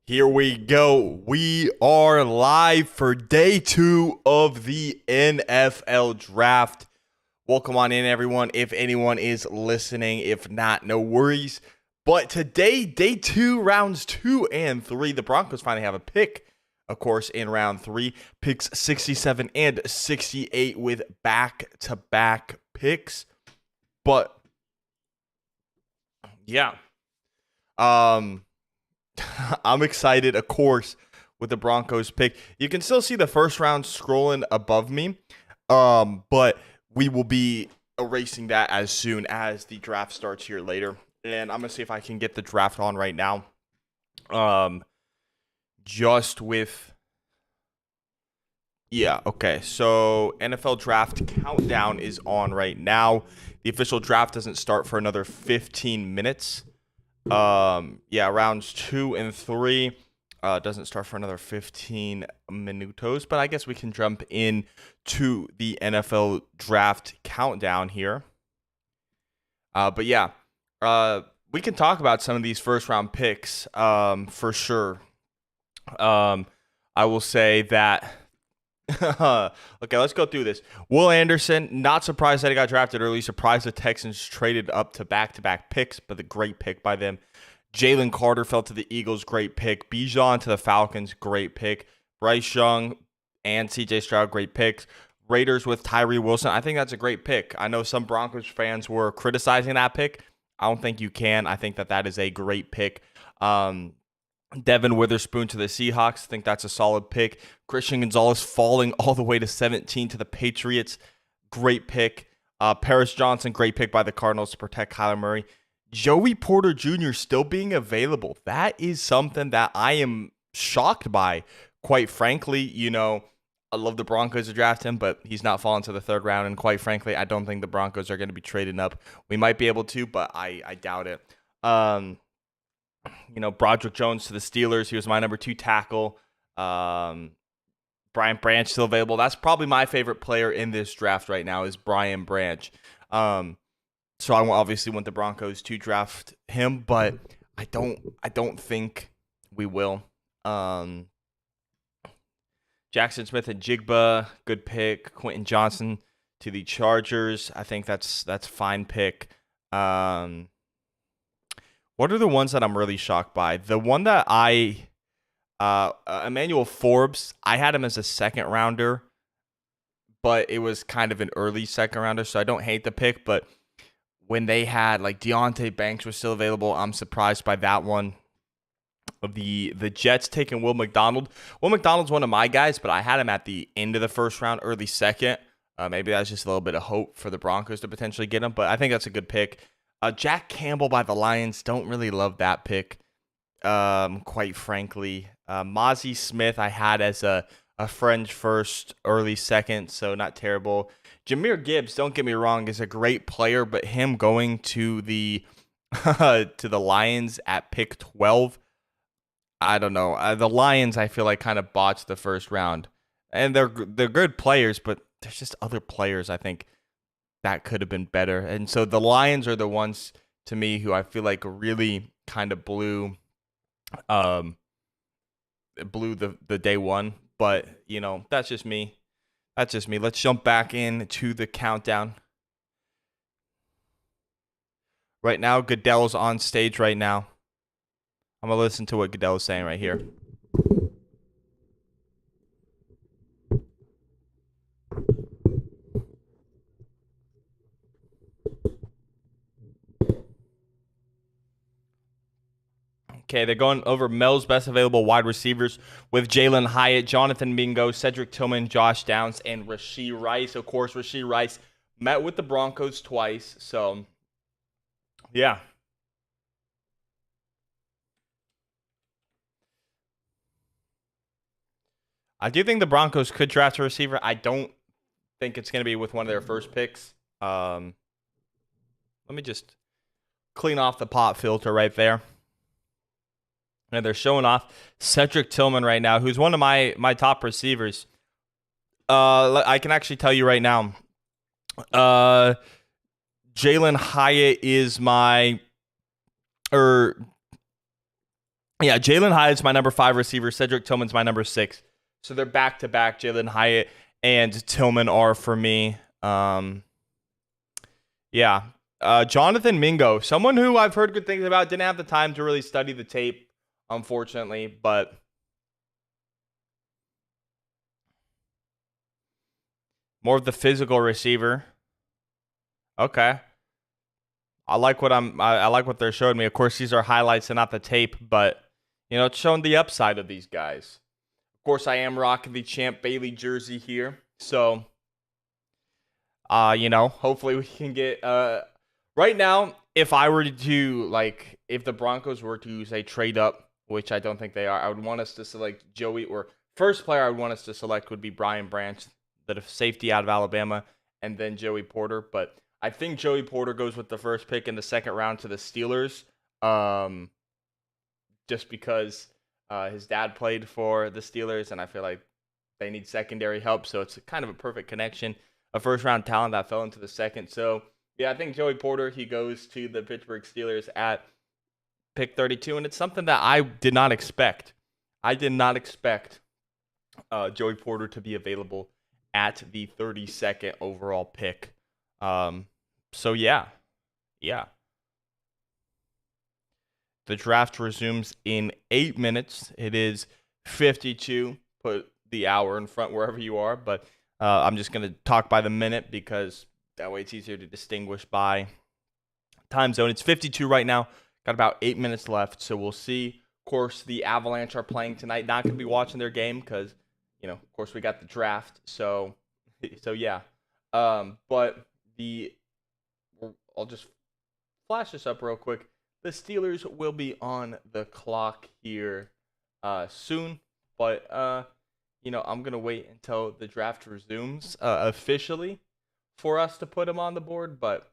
Here we go. We are live for day 2 of the NFL draft. Welcome on in, everyone. If anyone is listening, if not, no worries. But today, day 2, rounds 2 and 3, the Broncos finally have a pick, of course, in round 3. Picks 67 and 68 with back-to-back picks. But, yeah. I'm excited, of course, with the Broncos pick. You can still see the first round scrolling above me, but we will be erasing that as soon as the draft starts here later. And I'm going to see if I can get the draft on right now. Okay. So NFL draft countdown is on right now. The official draft doesn't start for another 15 minutes. Rounds 2 and 3 doesn't start for another 15 minutos, but I guess we can jump in to the NFL draft countdown here. We can talk about some of these first round picks for sure. I will say that okay, let's go through this. Will Anderson, not surprised that he got drafted early. Surprised the Texans traded up to back-to-back picks, but the great pick by them. Jalen Carter fell to the Eagles, great pick. Bijan to the Falcons, great pick. Bryce Young and C.J. Stroud, great picks. Raiders with Tyree Wilson, I think that's a great pick. I know some Broncos fans were criticizing that pick. I don't think you can. I think that is a great pick. Devin Witherspoon to the Seahawks. I think that's a solid pick. Christian Gonzalez falling all the way to 17 to the Patriots. Great pick. Paris Johnson, great pick by the Cardinals to protect Kyler Murray. Joey Porter Jr. still being available. That is something that I am shocked by. Quite frankly, I love the Broncos to draft him, but he's not falling to the third round. And quite frankly, I don't think the Broncos are going to be trading up. We might be able to, but I doubt it. Broderick Jones to the Steelers. He was my number 2 tackle. Brian Branch still available. That's probably my favorite player in this draft right now is Brian Branch. So I obviously want the Broncos to draft him, but I don't think we will. Jackson Smith and Jigba, good pick. Quentin Johnson to the Chargers. I think that's a fine pick. What are the ones that I'm really shocked by? The one that Emmanuel Forbes, I had him as a second rounder, but it was kind of an early second rounder, so I don't hate the pick. But when they had Deontay Banks was still available, I'm surprised by that one. The Jets taking Will McDonald. Will McDonald's one of my guys, but I had him at the end of the first round, early second. Maybe that's just a little bit of hope for the Broncos to potentially get him, but I think that's a good pick. Jack Campbell by the Lions, don't really love that pick, quite frankly. Mozzie Smith I had as a fringe first, early second, so not terrible. Jahmyr Gibbs, don't get me wrong, is a great player, but him going to the to the Lions at pick 12, I don't know. The Lions, I feel like, kind of botched the first round, and they're good players, but there's just other players I think that could have been better. And so the Lions are the ones, to me, who I feel like really kind of blew the day one. But, that's just me. Let's jump back into the countdown. Right now, Goodell's on stage right now. I'm going to listen to what Goodell is saying right here. Okay, they're going over Mel's best available wide receivers with Jalen Hyatt, Jonathan Mingo, Cedric Tillman, Josh Downs, and Rashee Rice. Of course, Rashee Rice met with the Broncos twice, so yeah. I do think the Broncos could draft a receiver. I don't think it's going to be with one of their first picks. Let me just clean off the pop filter right there. And they're showing off Cedric Tillman right now, who's one of my top receivers. I can actually tell you right now. Jalen Hyatt is Yeah, Jalen Hyatt's my number 5 receiver. Cedric Tillman's my number 6. So they're back to back. Jalen Hyatt and Tillman are for me. Yeah. Jonathan Mingo, someone who I've heard good things about. Didn't have the time to really study the tape, unfortunately, but more of the physical receiver. Okay. I like what they're showing me. Of course, these are highlights and not the tape, but it's showing the upside of these guys. Of course, I am rocking the Champ Bailey jersey here. So, hopefully we can get right now, if I were to if the Broncos were to say trade up, which I don't think they are, I would want us to select Joey, or first player I would want us to select would be Brian Branch, the safety out of Alabama, and then Joey Porter. But I think Joey Porter goes with the first pick in the second round to the Steelers, just because his dad played for the Steelers, and I feel like they need secondary help, so it's kind of a perfect connection. A first-round talent that fell into the second. So, yeah, I think Joey Porter, he goes to the Pittsburgh Steelers at pick 32, and it's something that I did not expect. I did not expect Joey Porter to be available at the 32nd overall pick. So, yeah. The draft resumes in 8 minutes. It is 52. Put the hour in front wherever you are, but I'm just going to talk by the minute because that way it's easier to distinguish by time zone. It's 52 right now. Got about 8 minutes left, so we'll see. Of course, the Avalanche are playing tonight. Not going to be watching their game because, of course, we got the draft. So yeah. But I'll just flash this up real quick. The Steelers will be on the clock here soon, but I'm gonna wait until the draft resumes officially for us to put them on the board. But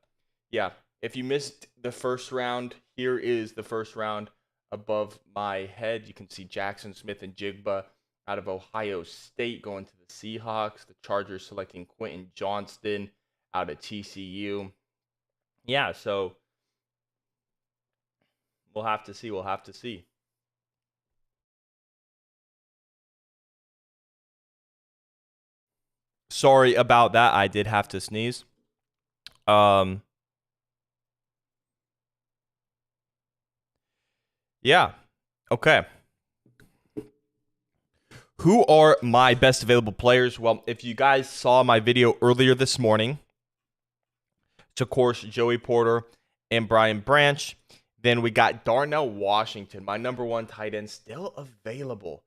yeah, if you missed the first round, here is the first round above my head. You can see Jackson Smith and Jigba out of Ohio State going to the Seahawks. The Chargers selecting Quentin Johnston out of TCU. Yeah, so we'll have to see. Sorry about that. I did have to sneeze. Yeah. Okay. Who are my best available players? Well, if you guys saw my video earlier this morning, it's of course Joey Porter and Brian Branch. Then we got Darnell Washington, my number 1 tight end, still available.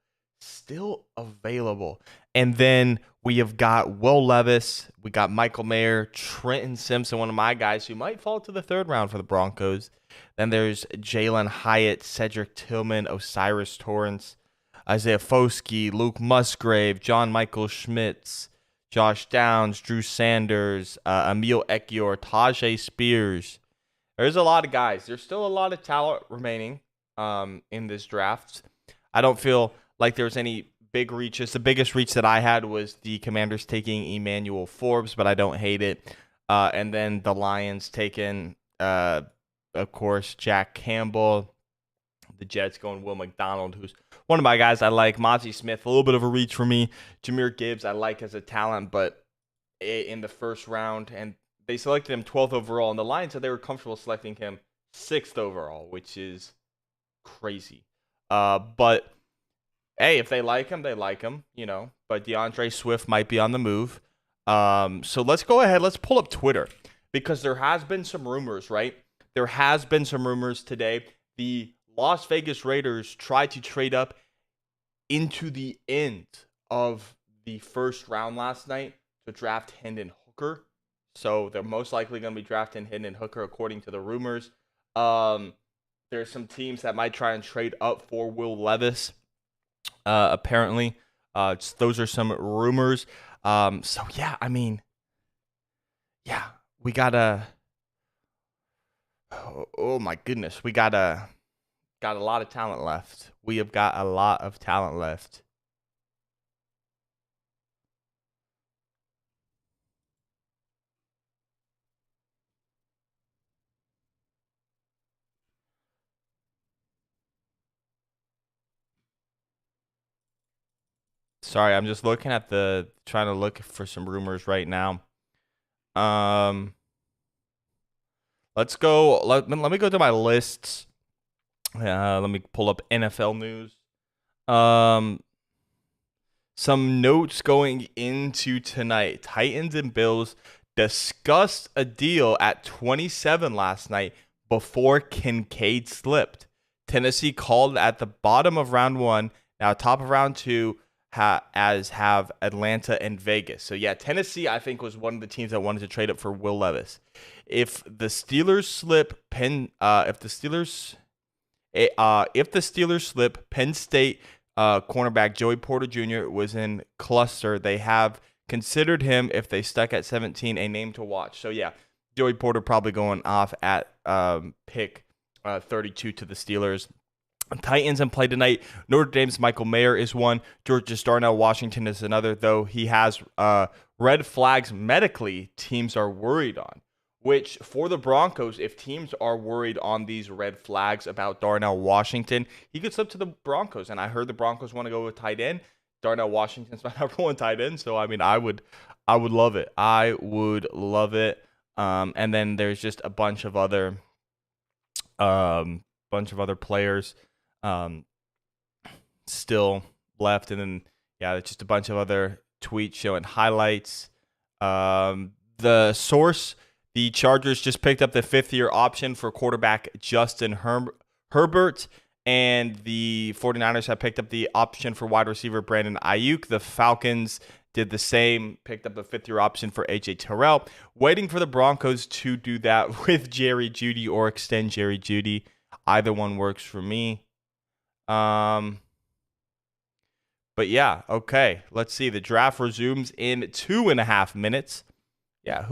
And then we have got Will Levis. We got Michael Mayer, Trenton Simpson, one of my guys who might fall to the 3rd round for the Broncos. Then there's Jalen Hyatt, Cedric Tillman, Osiris Torrance, Isaiah Foskey, Luke Musgrave, John Michael Schmitz, Josh Downs, Drew Sanders, Emil Ekiyor, Tajay Spears. There's a lot of guys. There's still a lot of talent remaining in this draft. I don't feel like there's any big reaches. The biggest reach that I had was the Commanders taking Emmanuel Forbes, but I don't hate it. And then the Lions taking, of course, Jack Campbell. The Jets going Will McDonald, who's one of my guys I like. Monty Smith, a little bit of a reach for me. Jahmyr Gibbs, I like as a talent, but in the first round. And they selected him 12th overall. And the Lions said they were comfortable selecting him 6th overall, which is crazy. But hey, if they like him, they like him, But DeAndre Swift might be on the move. So let's go ahead. Let's pull up Twitter because there has been some rumors, right? There has been some rumors today. The Las Vegas Raiders tried to trade up into the end of the first round last night to draft Hendon Hooker. So they're most likely going to be drafting Hendon Hooker according to the rumors. There's some teams that might try and trade up for Will Levis. Apparently, those are some rumors. So yeah, I mean, yeah, we gotta. Oh my goodness, we got a lot of talent left. We have got a lot of talent left. Sorry, I'm just looking at trying to look for some rumors right now. Let's go. Let me go to my lists. Let me pull up NFL news. Some notes going into tonight. Titans and Bills discussed a deal at 27 last night before Kincaid slipped. Tennessee called at the bottom of round 1. Now top of round 2 as have Atlanta and Vegas. So yeah, Tennessee I think was one of the teams that wanted to trade up for Will Levis. If the Steelers slip, if the Steelers slip, Penn State cornerback Joey Porter Jr. was in cluster. They have considered him, if they stuck at 17, a name to watch. So yeah, Joey Porter probably going off at pick 32 to the Steelers. Titans in play tonight. Notre Dame's Michael Mayer is one. Georgia's Darnell Washington is another, though he has red flags medically teams are worried on. Which, for the Broncos, if teams are worried on these red flags about Darnell Washington, he could slip to the Broncos. And I heard the Broncos want to go with tight end. Darnell Washington's my number one tight end. So, I mean, I would love it. I would love it. And then there's just a bunch of other players still left. And then, yeah, just a bunch of other tweets showing highlights. The source... The Chargers just picked up the 5th-year option for quarterback Justin Herbert, and the 49ers have picked up the option for wide receiver Brandon Ayuk. The Falcons did the same, picked up the 5th-year option for A.J. Terrell. Waiting for the Broncos to do that with Jerry Jeudy or extend Jerry Jeudy. Either one works for me. But yeah, okay. Let's see. The draft resumes in 2.5 minutes. Yeah,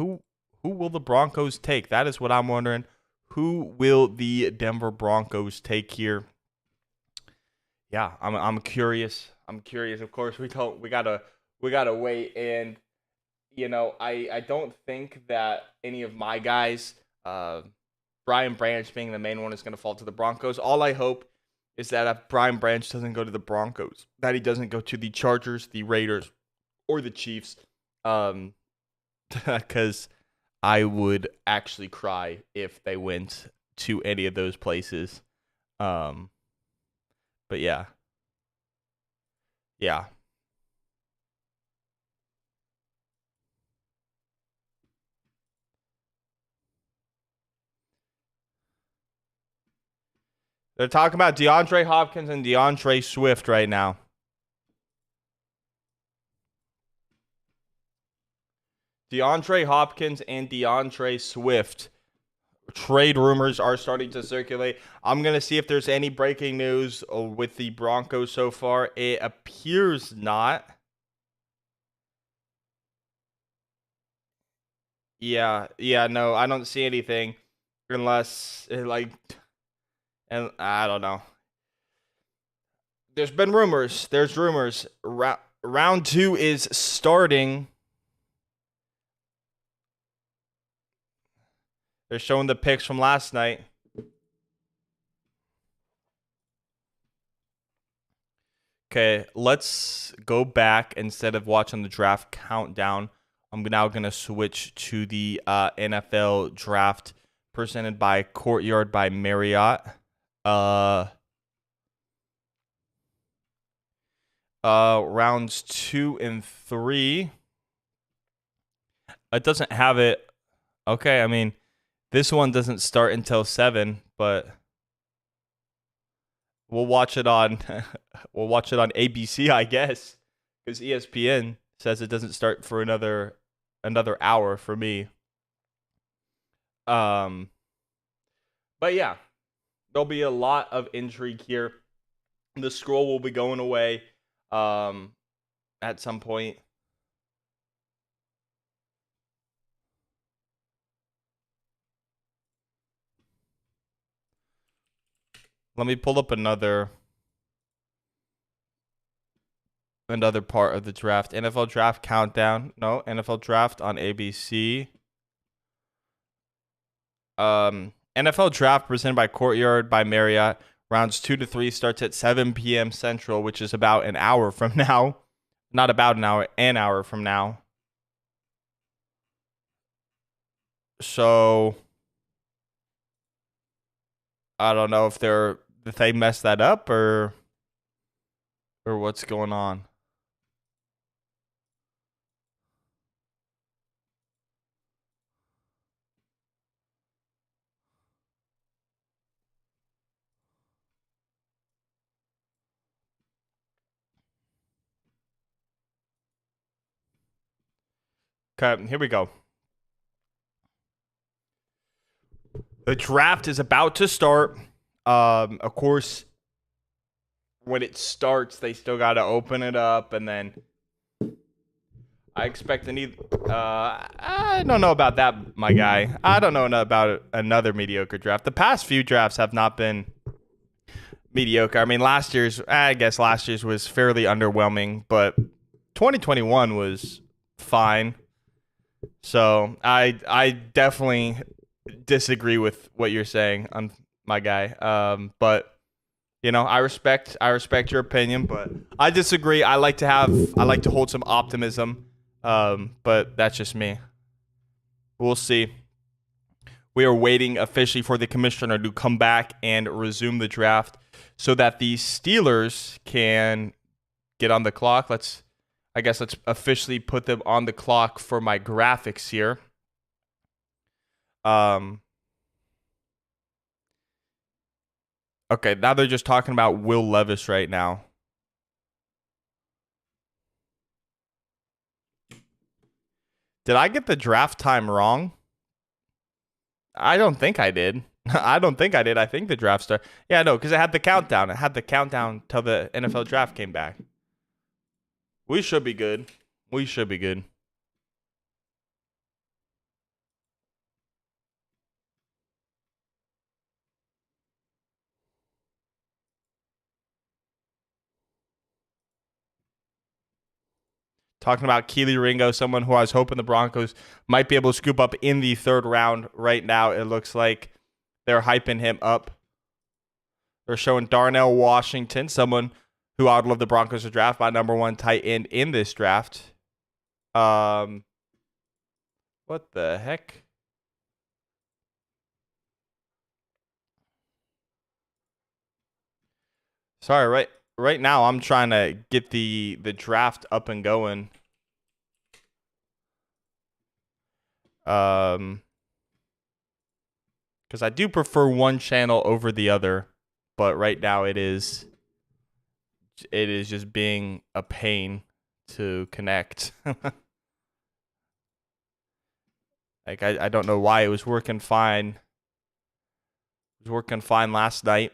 Who will the Broncos take? That is what I'm wondering. Who will the Denver Broncos take here? Yeah, I'm curious. I'm curious. Of course, we gotta wait. And I don't think that any of my guys, Brian Branch being the main one, is gonna fall to the Broncos. All I hope is that if Brian Branch doesn't go to the Broncos, that he doesn't go to the Chargers, the Raiders, or the Chiefs, because I would actually cry if they went to any of those places. But yeah. Yeah. They're talking about DeAndre Hopkins and DeAndre Swift right now. DeAndre Hopkins and DeAndre Swift. Trade rumors are starting to circulate. I'm going to see if there's any breaking news with the Broncos so far. It appears not. Yeah, no, I don't see anything unless, and I don't know. There's been rumors. There's rumors. Round 2 is starting. They're showing the picks from last night. Okay, let's go back. Instead of watching the draft countdown, I'm now going to switch to the NFL draft presented by Courtyard by Marriott. Rounds 2 and 3. It doesn't have it. Okay, I mean, this one doesn't start until 7, but we'll watch it on ABC, I guess, because ESPN says it doesn't start for another hour for me. But yeah, there'll be a lot of intrigue here. The scroll will be going away at some point. Let me pull up another part of the draft. NFL draft countdown. No, NFL draft on ABC. NFL draft presented by Courtyard by Marriott. Rounds 2 to 3 starts at 7 p.m. Central, which is about an hour from now. Not about an hour from now. So I don't know if they messed that up or what's going on. Okay, here we go. The draft is about to start. Of course, when it starts, they still got to open it up, and then I expect I don't know about that, my guy. I don't know about another mediocre draft. The past few drafts have not been mediocre. I mean, I guess last year's was fairly underwhelming, but 2021 was fine. So I definitely disagree with what you're saying, my guy. But you know, I respect your opinion, but I disagree. I like to hold some optimism. But that's just me. We'll see. We are waiting officially for the commissioner to come back and resume the draft so that the Steelers can get on the clock. Let's officially put them on the clock for my graphics here. Okay, now they're just talking about Will Levis right now. Did I get the draft time wrong? I don't think I did. I don't think I did. I think the draft started. Yeah, no, because it had the countdown. It had the countdown till the NFL draft came back. We should be good. We should be good. Talking about Kelee Ringo, someone who I was hoping the Broncos might be able to scoop up in the third round. Right now, it looks like they're hyping him up. They're showing Darnell Washington, someone who I would love the Broncos to draft, my number one tight end in this draft. What the heck? Sorry, right now I'm trying to get the draft up and going. Because I do prefer one channel over the other, but right now it is just being a pain to connect. Like I don't know why it was working fine. It was working fine last night.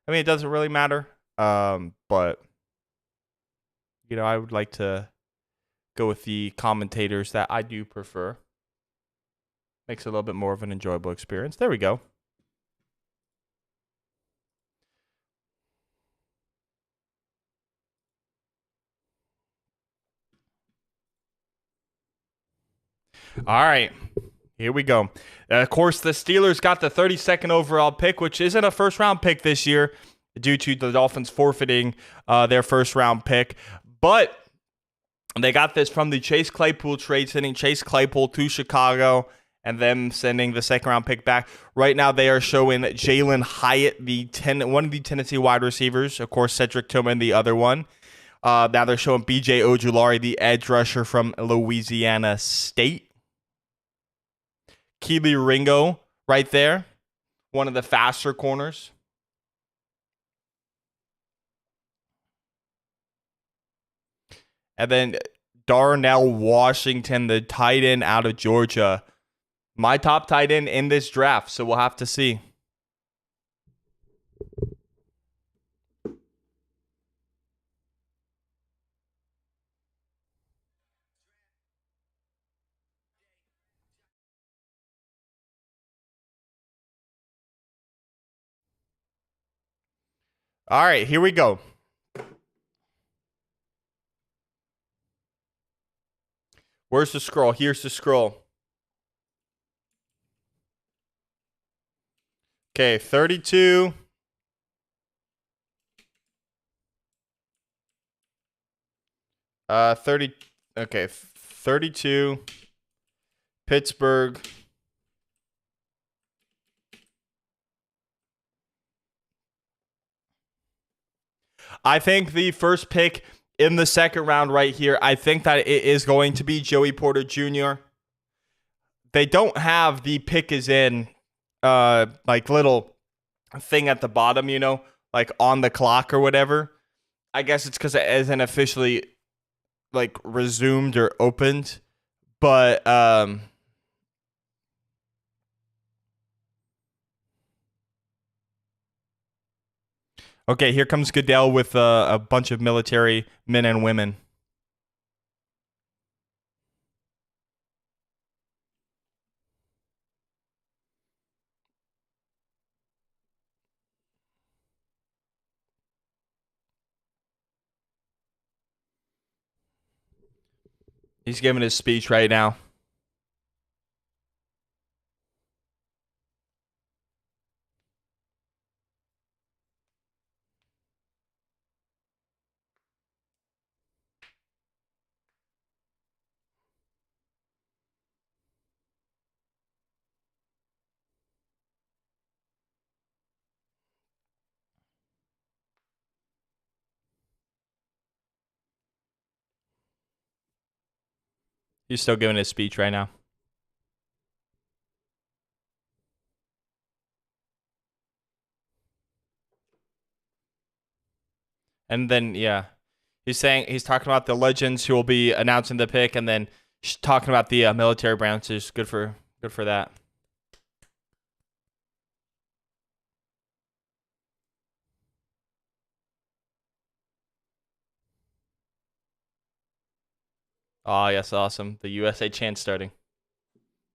I mean, it doesn't really matter. But you know, I would like to go with the commentators that I do prefer. Makes it a little bit more of an enjoyable experience. There we go. All right. Here we go. Of course, the Steelers got the 32nd overall pick, which isn't a first-round pick this year due to the Dolphins forfeiting their first-round pick. But they got this from the Chase Claypool trade, sending Chase Claypool to Chicago and then sending the second-round pick back. Right now, they are showing Jalen Hyatt, one of the Tennessee wide receivers. Of course, Cedric Tillman, the other one. Now they're showing B.J. Ojulari, the edge rusher from Louisiana State. Kelee Ringo right there, one of the faster corners. And then Darnell Washington, the tight end out of Georgia. My top tight end in this draft, so we'll have to see. All right, here we go. Where's the scroll? Here's the scroll. Okay, 32. 30. Okay, 32. Pittsburgh. I think the first pick in the second round right here, I think that it is going to be Joey Porter Jr. They don't have the pick is in like little thing at the bottom, like on the clock or whatever. I guess it's because it isn't officially like resumed or opened. But okay, here comes Goodell with a bunch of military men and women. He's giving his speech right now. He's still giving his speech right now. And then, yeah, he's talking about the legends who will be announcing the pick, and then talking about the military branches. Good for that. Oh, yes, awesome. The USA chant starting.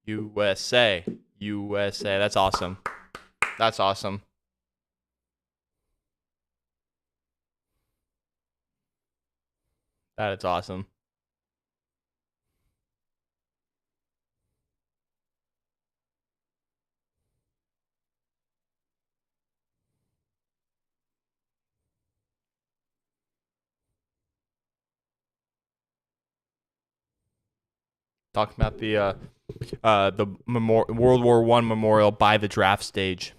USA. USA. That's awesome. That's awesome. That is awesome. Talking about the World War I memorial by the draft stage.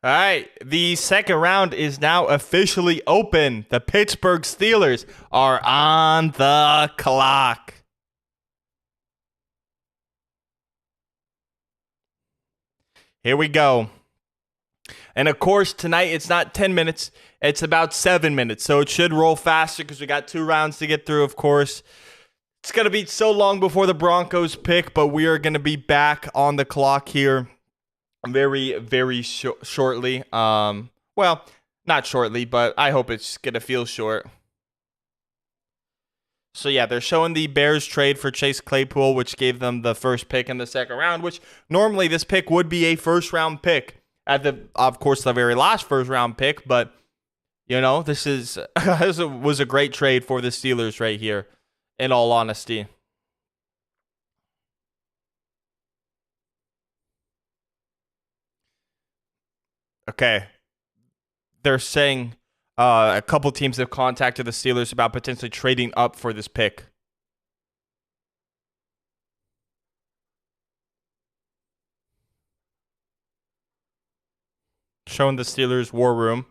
All right, the second round is now officially open. The Pittsburgh Steelers are on the clock. Here we go. And of course, tonight it's not 10 minutes, it's about 7 minutes. So it should roll faster because we got 2 rounds to get through, of course. It's going to be so long before the Broncos pick, but we are going to be back on the clock here very, very shortly. Well, not shortly, but I hope it's going to feel short. So, yeah, they're showing the Bears trade for Chase Claypool, which gave them the first pick in the second round, which normally this pick would be a first-round pick at of course, the very last first-round pick. But, this was a great trade for the Steelers right here, in all honesty. Okay. They're saying a couple teams have contacted the Steelers about potentially trading up for this pick. Showing the Steelers war room.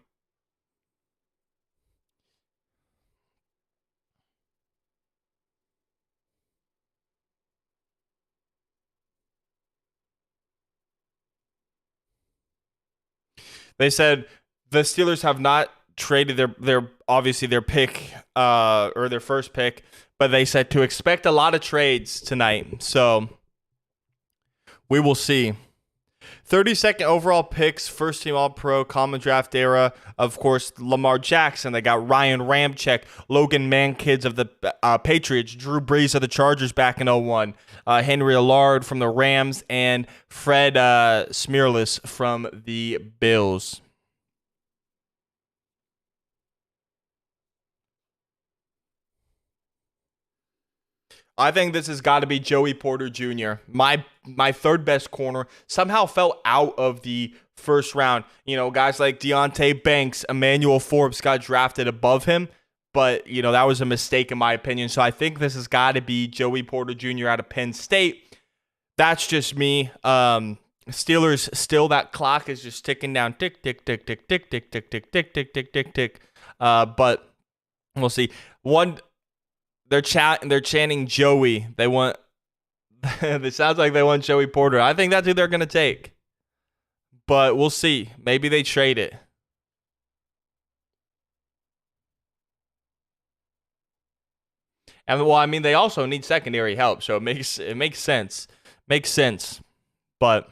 They said the Steelers have not traded their obviously their pick or their first pick, but they said to expect a lot of trades tonight. So we will see. 32nd overall picks, first team All-Pro, common draft era. Of course, Lamar Jackson. They got Ryan Ramczyk, Logan Mankids of the Patriots, Drew Brees of the Chargers back in 01, Henry Allard from the Rams, and Fred Smearless from the Bills. I think this has got to be Joey Porter Jr. My third best corner somehow fell out of the first round. You know, guys like Deonte Banks, Emmanuel Forbes got drafted above him, but you know that was a mistake in my opinion. So I think this has got to be Joey Porter Jr. out of Penn State. That's just me. Steelers still, that clock is just ticking down, tick tick tick tick tick tick tick tick tick tick tick tick tick. But we'll see. They're chanting Joey. They want. It sounds like they want Joey Porter. I think that's who they're gonna take. But we'll see. Maybe they trade it. And well, I mean, they also need secondary help, so it makes sense. Makes sense. But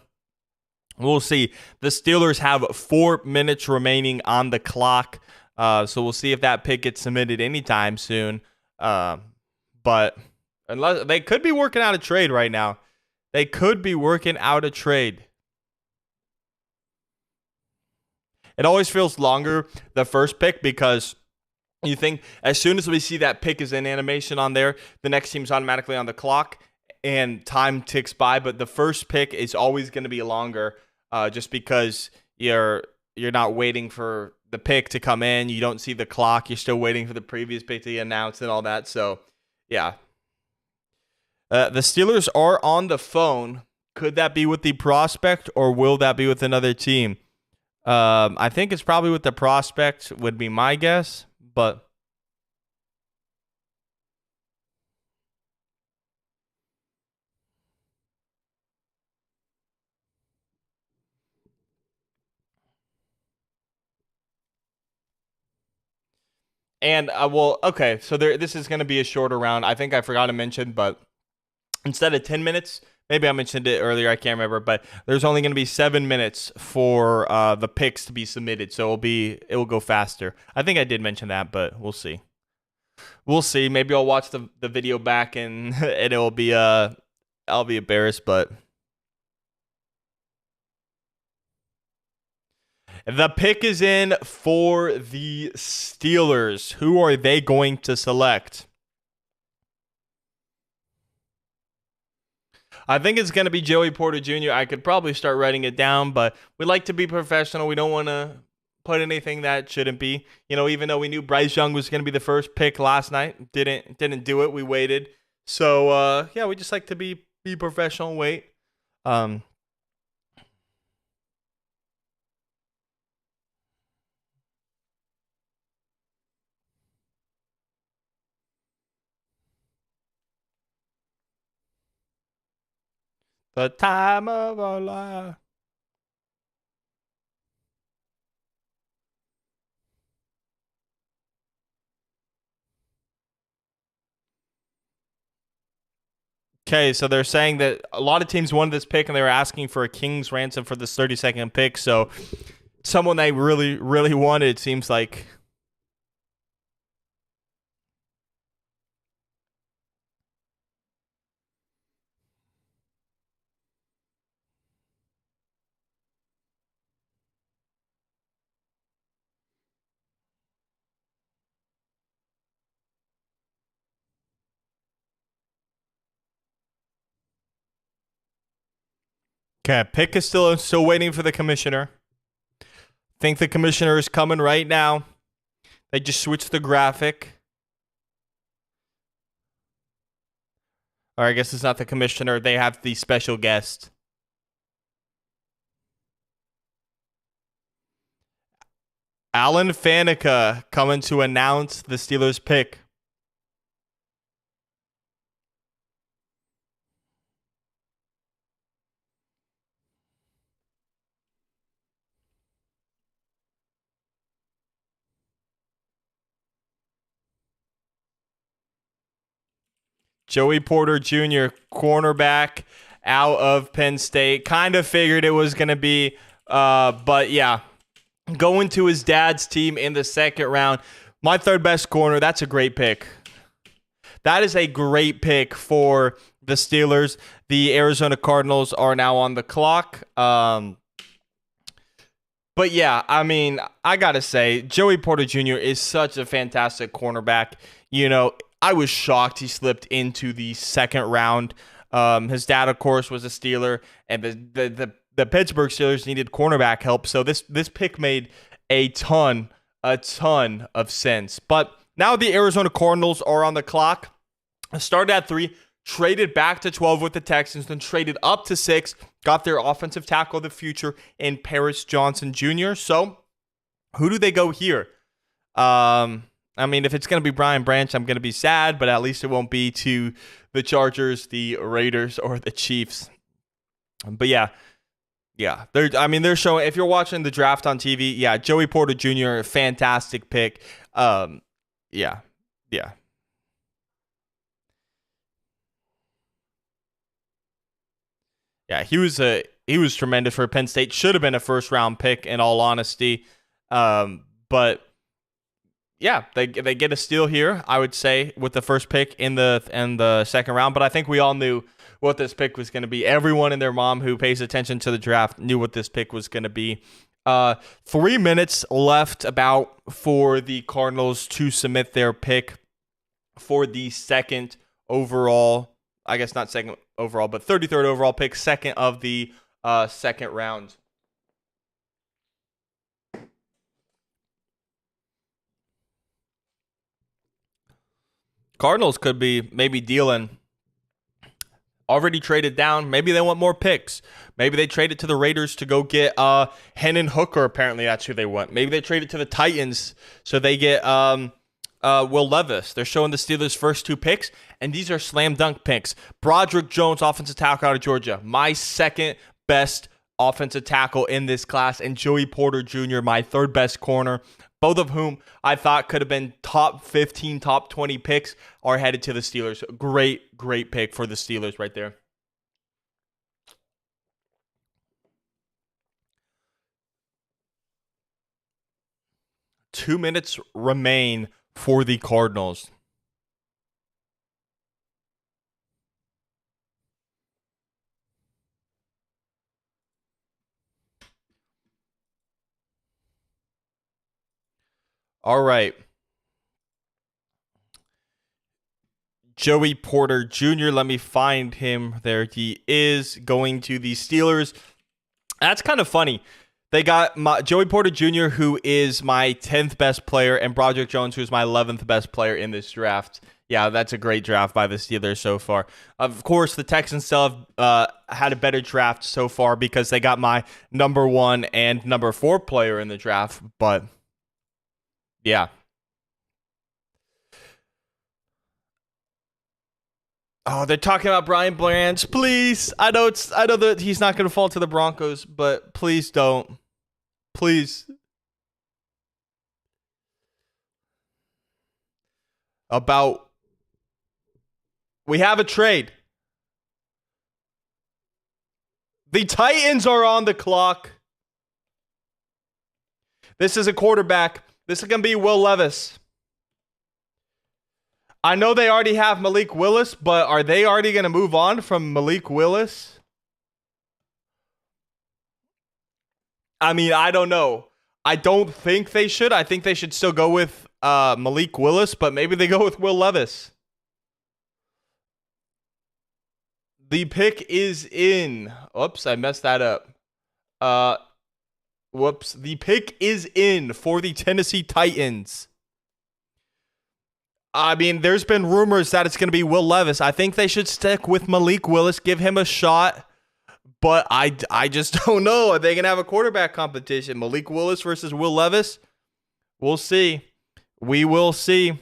we'll see. The Steelers have 4 minutes remaining on the clock. So we'll see if that pick gets submitted anytime soon. But unless they could be working out a trade right now. They could be working out a trade. It always feels longer, the first pick, because you think as soon as we see that pick is in animation on there, the next team's automatically on the clock and time ticks by. But the first pick is always going to be longer just because you're not waiting for the pick to come in. You don't see the clock. You're still waiting for the previous pick to be announced and all that. So, yeah. The Steelers are on the phone. Could that be with the prospect or will that be with another team? I think it's probably with the prospect would be my guess, but and okay, so this is going to be a shorter round. I think I forgot to mention, but instead of 10 minutes, maybe I mentioned it earlier, I can't remember, but there's only going to be 7 minutes for the picks to be submitted, so it will go faster. I think I did mention that, but we'll see. We'll see. Maybe I'll watch the video back and it'll be I'll be embarrassed, but the pick is in for the Steelers. Who are they going to select? I think it's going to be Joey Porter Jr. I could probably start writing it down, but we like to be professional. We don't want to put anything that shouldn't be. You know, even though we knew Bryce Young was going to be the first pick last night, didn't do it. We waited. So, yeah, we just like to be professional and wait. The time of our life. Okay, so they're saying that a lot of teams wanted this pick and they were asking for a king's ransom for this 32nd pick. So someone they really, really wanted, it seems like. Okay, pick is still waiting for the commissioner. Think the commissioner is coming right now. They just switched the graphic. Or I guess it's not the commissioner. They have the special guest. Alan Faneca coming to announce the Steelers pick. Joey Porter Jr., cornerback out of Penn State. Kind of figured it was going to be, but yeah, going to his dad's team in the second round. My third best corner, that's a great pick. That is a great pick for the Steelers. The Arizona Cardinals are now on the clock. But yeah, I mean, I got to say, Joey Porter Jr. is such a fantastic cornerback. You know, I was shocked he slipped into the second round. His dad, of course, was a Steeler, and the Pittsburgh Steelers needed cornerback help. So this pick made a ton of sense. But now the Arizona Cardinals are on the clock. Started at 3, traded back to 12 with the Texans, then traded up to 6, got their offensive tackle of the future in Paris Johnson Jr. So who do they go here? I mean, if it's going to be Brian Branch, I'm going to be sad, but at least it won't be to the Chargers, the Raiders, or the Chiefs. But yeah. They're showing, if you're watching the draft on TV, yeah, Joey Porter Jr., fantastic pick. Yeah. Yeah, he was tremendous for Penn State. Should have been a first round pick in all honesty. But yeah, they get a steal here, I would say, with the first pick in the second round. But I think we all knew what this pick was going to be. Everyone and their mom who pays attention to the draft knew what this pick was going to be. 3 minutes left about for the Cardinals to submit their pick for the second overall, I guess not second overall, but 33rd overall pick, second of the second round. Cardinals could be maybe dealing. Already traded down. Maybe they want more picks. Maybe they trade it to the Raiders to go get Hendon Hooker. Apparently, that's who they want. Maybe they trade it to the Titans so they get Will Levis. They're showing the Steelers' first 2 picks, and these are slam dunk picks. Broderick Jones, offensive tackle out of Georgia. My second best offensive tackle in this class, and Joey Porter Jr., my third best corner. Both of whom I thought could have been top 15, top 20 picks are headed to the Steelers. Great pick for the Steelers right there. Two minutes remain for the Cardinals. All right. Joey Porter Jr., let me find him. There he is, going to the Steelers. That's kind of funny. They got Joey Porter Jr., who is my 10th best player, and Broderick Jones, who is my 11th best player in this draft. Yeah, that's a great draft by the Steelers so far. Of course, the Texans still have had a better draft so far because they got my number 1 and number 4 player in the draft, but yeah. Oh, they're talking about Brian Branch. Please. I know that he's not going to fall to the Broncos, but please don't. Please. We have a trade. The Titans are on the clock. This is a quarterback. This is going to be Will Levis. I know they already have Malik Willis, but are they already going to move on from Malik Willis? I mean, I don't know. I don't think they should. I think they should still go with Malik Willis, but maybe they go with Will Levis. The pick is in. Oops, I messed that up. Whoops. The pick is in for the Tennessee Titans. I mean, there's been rumors that it's going to be Will Levis. I think they should stick with Malik Willis, give him a shot. But I just don't know. Are they going to have a quarterback competition? Malik Willis versus Will Levis? We'll see. We will see.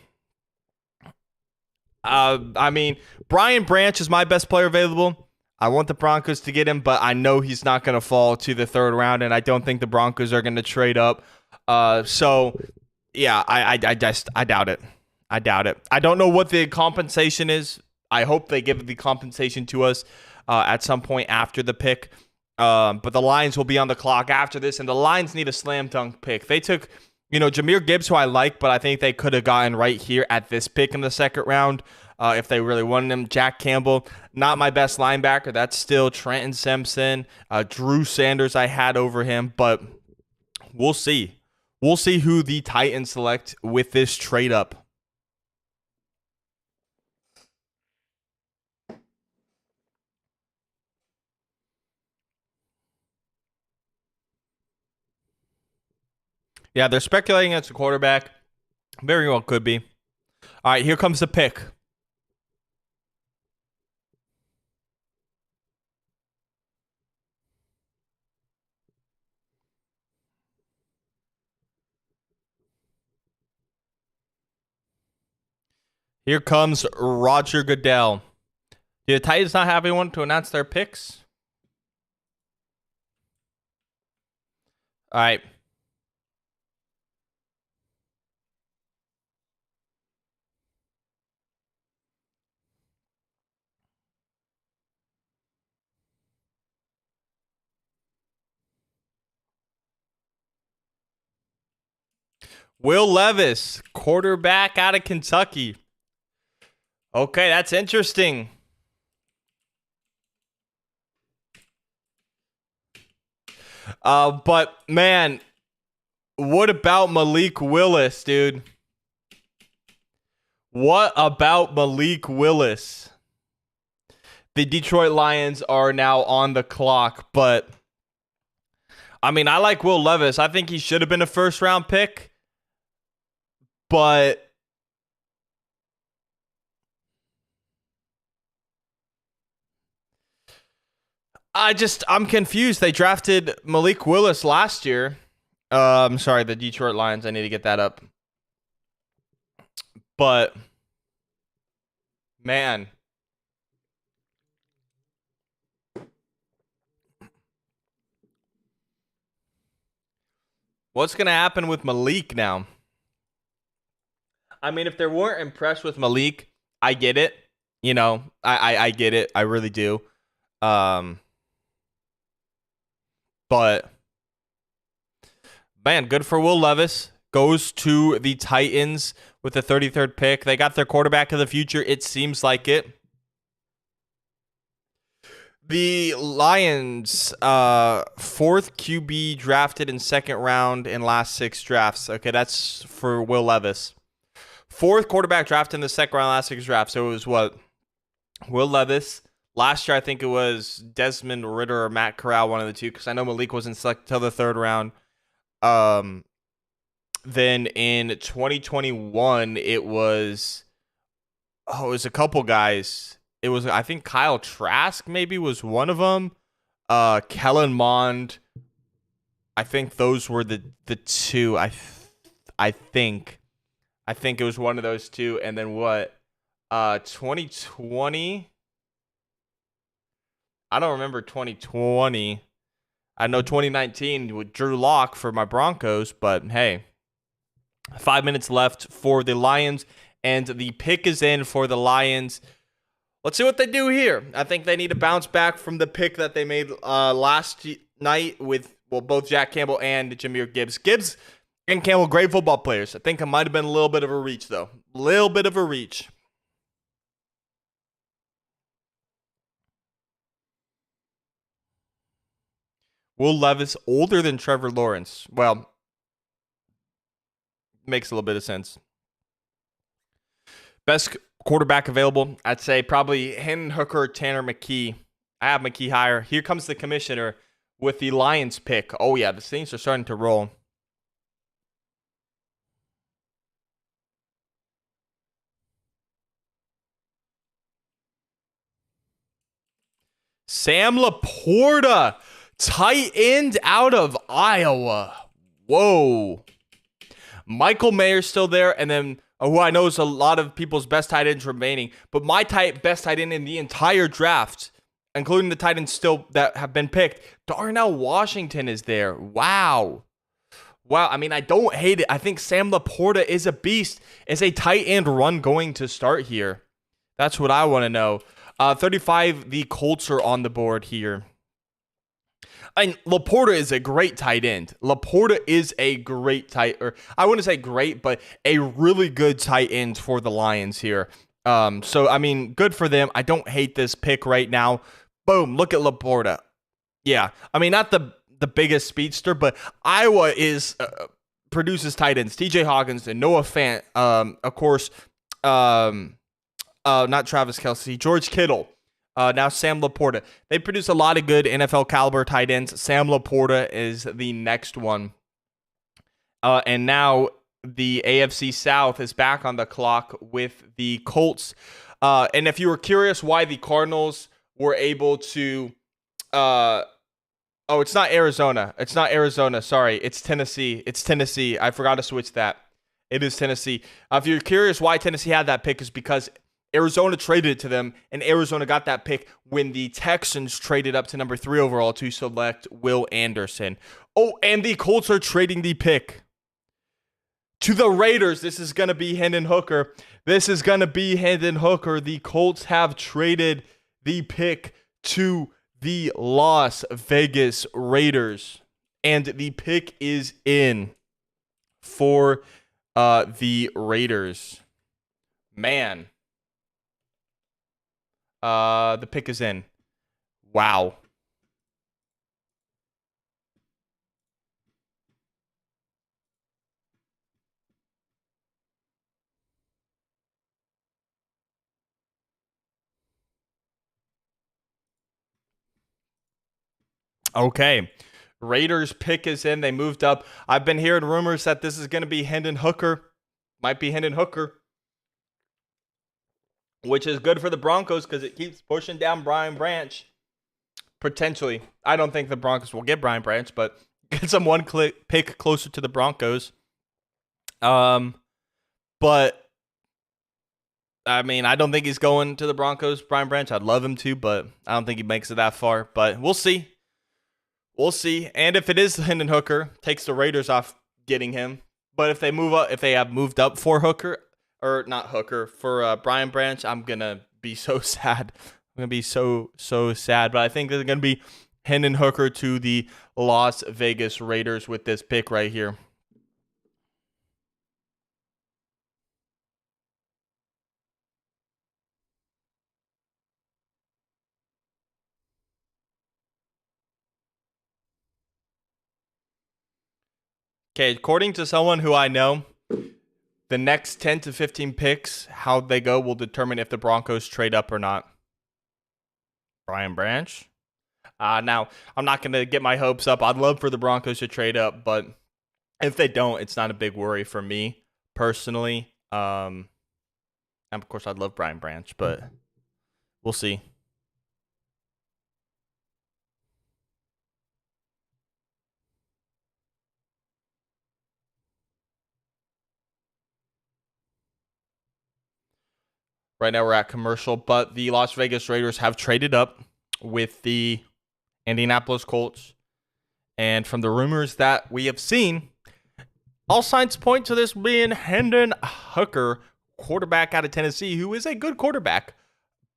I mean, Brian Branch is my best player available. I want the Broncos to get him, but I know he's not going to fall to the third round, and I don't think the Broncos are going to trade up. So, yeah, I doubt it. I doubt it. I don't know what the compensation is. I hope they give the compensation to us at some point after the pick. But the Lions will be on the clock after this, and the Lions need a slam dunk pick. They took, Jahmyr Gibbs, who I like, but I think they could have gotten right here at this pick in the second round if they really wanted him. Jack Campbell, not my best linebacker. That's still Trenton Simpson. Drew Sanders I had over him, but we'll see. We'll see who the Titans select with this trade up. Yeah, they're speculating it's a quarterback. Very well could be. All right, here comes the pick. Here comes Roger Goodell. Do the Titans not have anyone to announce their picks? All right. Will Levis, quarterback out of Kentucky. Okay, that's interesting. But man, what about Malik Willis, dude? What about Malik Willis? The Detroit Lions are now on the clock, but I mean, I like Will Levis. I think he should have been a first round pick, but I'm confused. They drafted Malik Willis last year. I'm sorry, the Detroit Lions. I need to get that up. But man, what's going to happen with Malik now? I mean, if they weren't impressed with Malik, I get it. I get it. I really do. But man, good for Will Levis. Goes to the Titans with the 33rd pick. They got their quarterback of the future. It seems like it. The Lions, fourth QB drafted in second round in last 6 drafts. Okay, that's for Will Levis. Fourth quarterback drafted in the second round last 6 drafts. So it was what? Will Levis. Last year, I think it was Desmond Ridder or Matt Corral, one of the two, because I know Malik wasn't selected till the 3rd round. Then in 2021, it was a couple guys. It was, I think, Kyle Trask maybe was one of them. Kellen Mond. I think those were the two. I think it was one of those two. And then what? 2020. I don't remember 2020. I know 2019 with Drew Lock for my Broncos, but hey, 5 minutes left for the Lions, and the pick is in for the Lions. Let's see what they do here. I think they need to bounce back from the pick that they made last night with, both Jack Campbell and Jahmyr Gibbs. Gibbs and Campbell, great football players. I think it might have been a little bit of a reach, though. Little bit of a reach. Will Levis older than Trevor Lawrence? Well, makes a little bit of sense. Best quarterback available, I'd say probably Hendon Hooker or Tanner McKee. I have McKee higher. Here comes the commissioner with the Lions pick. Oh, yeah, the Saints are starting to roll. Sam Laporta, tight end out of Iowa. Whoa. Michael Mayer's still there, and then who I know is a lot of people's best tight ends remaining, but my best tight end in the entire draft, including the tight ends still that have been picked, Darnell Washington is there. Wow. I mean, I don't hate it. I think Sam Laporta is a beast. Is a tight end run going to start here? That's what I want to know. 35, the Colts are on the board here. And Laporta is a great tight end. Laporta is a great or I wouldn't say great, but a really good tight end for the Lions here. So, I mean, good for them. I don't hate this pick right now. Boom, look at Laporta. Yeah, I mean, not the biggest speedster, but Iowa is produces tight ends. TJ Hawkins and Noah Fant, of course, not Travis Kelce, George Kittle. Now Sam Laporta. They produce a lot of good NFL caliber tight ends. Sam Laporta is the next one. And now the AFC South is back on the clock with the Colts. And if you were curious why the Cardinals were able to... it's not Arizona. It's not Arizona. Sorry, it's Tennessee. It's Tennessee. I forgot to switch that. It is Tennessee. If you're curious why Tennessee had that pick, is because Arizona traded it to them, and Arizona got that pick when the Texans traded up to number 3 overall to select Will Anderson. Oh, and the Colts are trading the pick to the Raiders. This is going to be Hendon Hooker. The Colts have traded the pick to the Las Vegas Raiders, and the pick is in for the Raiders. Man. The pick is in. Wow. Okay. Raiders pick is in. They moved up. I've been hearing rumors that this is going to be Hendon Hooker. Might be Hendon Hooker. Which is good for the Broncos because it keeps pushing down Brian Branch. Potentially. I don't think the Broncos will get Brian Branch, but get some pick closer to the Broncos. But, I mean, I don't think he's going to the Broncos, Brian Branch. I'd love him to, but I don't think he makes it that far. But we'll see. We'll see. And if it is Hendon Hooker, takes the Raiders off getting him. But if they move up, if they have moved up for Hooker, or not Hooker, for Brian Branch, I'm going to be so sad. I'm going to be so sad. But I think there's going to be Hendon Hooker to the Las Vegas Raiders with this pick right here. Okay, according to someone who I know, the next 10 to 15 picks, how they go, will determine if the Broncos trade up or not. Brian Branch. Now, I'm not going to get my hopes up. I'd love for the Broncos to trade up, but if they don't, it's not a big worry for me personally. And of course, I'd love Brian Branch, but we'll see. Right now we're at commercial, but the Las Vegas Raiders have traded up with the Indianapolis Colts. And from the rumors that we have seen, all signs point to this being Hendon Hooker, quarterback out of Tennessee, who is a good quarterback,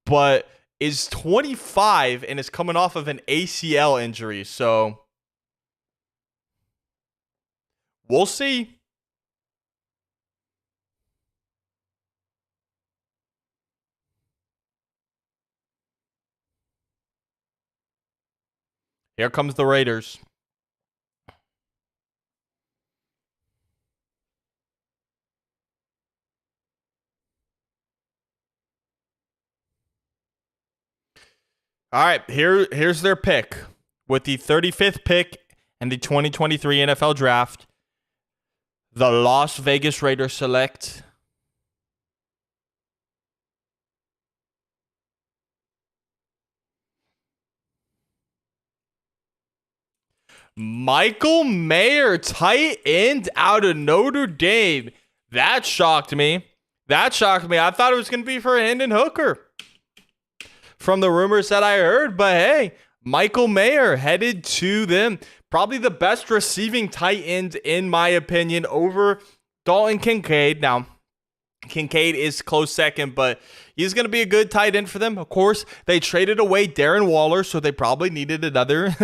but is 25 and is coming off of an ACL injury. So we'll see. Here comes the Raiders. All right, here's their pick. With the 35th pick and the 2023 NFL Draft, the Las Vegas Raiders select Michael Mayer, tight end out of Notre Dame. That shocked me. I thought it was going to be for Hendon Hooker from the rumors that I heard. But hey, Michael Mayer headed to them. Probably the best receiving tight end, in my opinion, over Dalton Kincaid. Now, Kincaid is close second, but he's going to be a good tight end for them. Of course, they traded away Darren Waller, so they probably needed another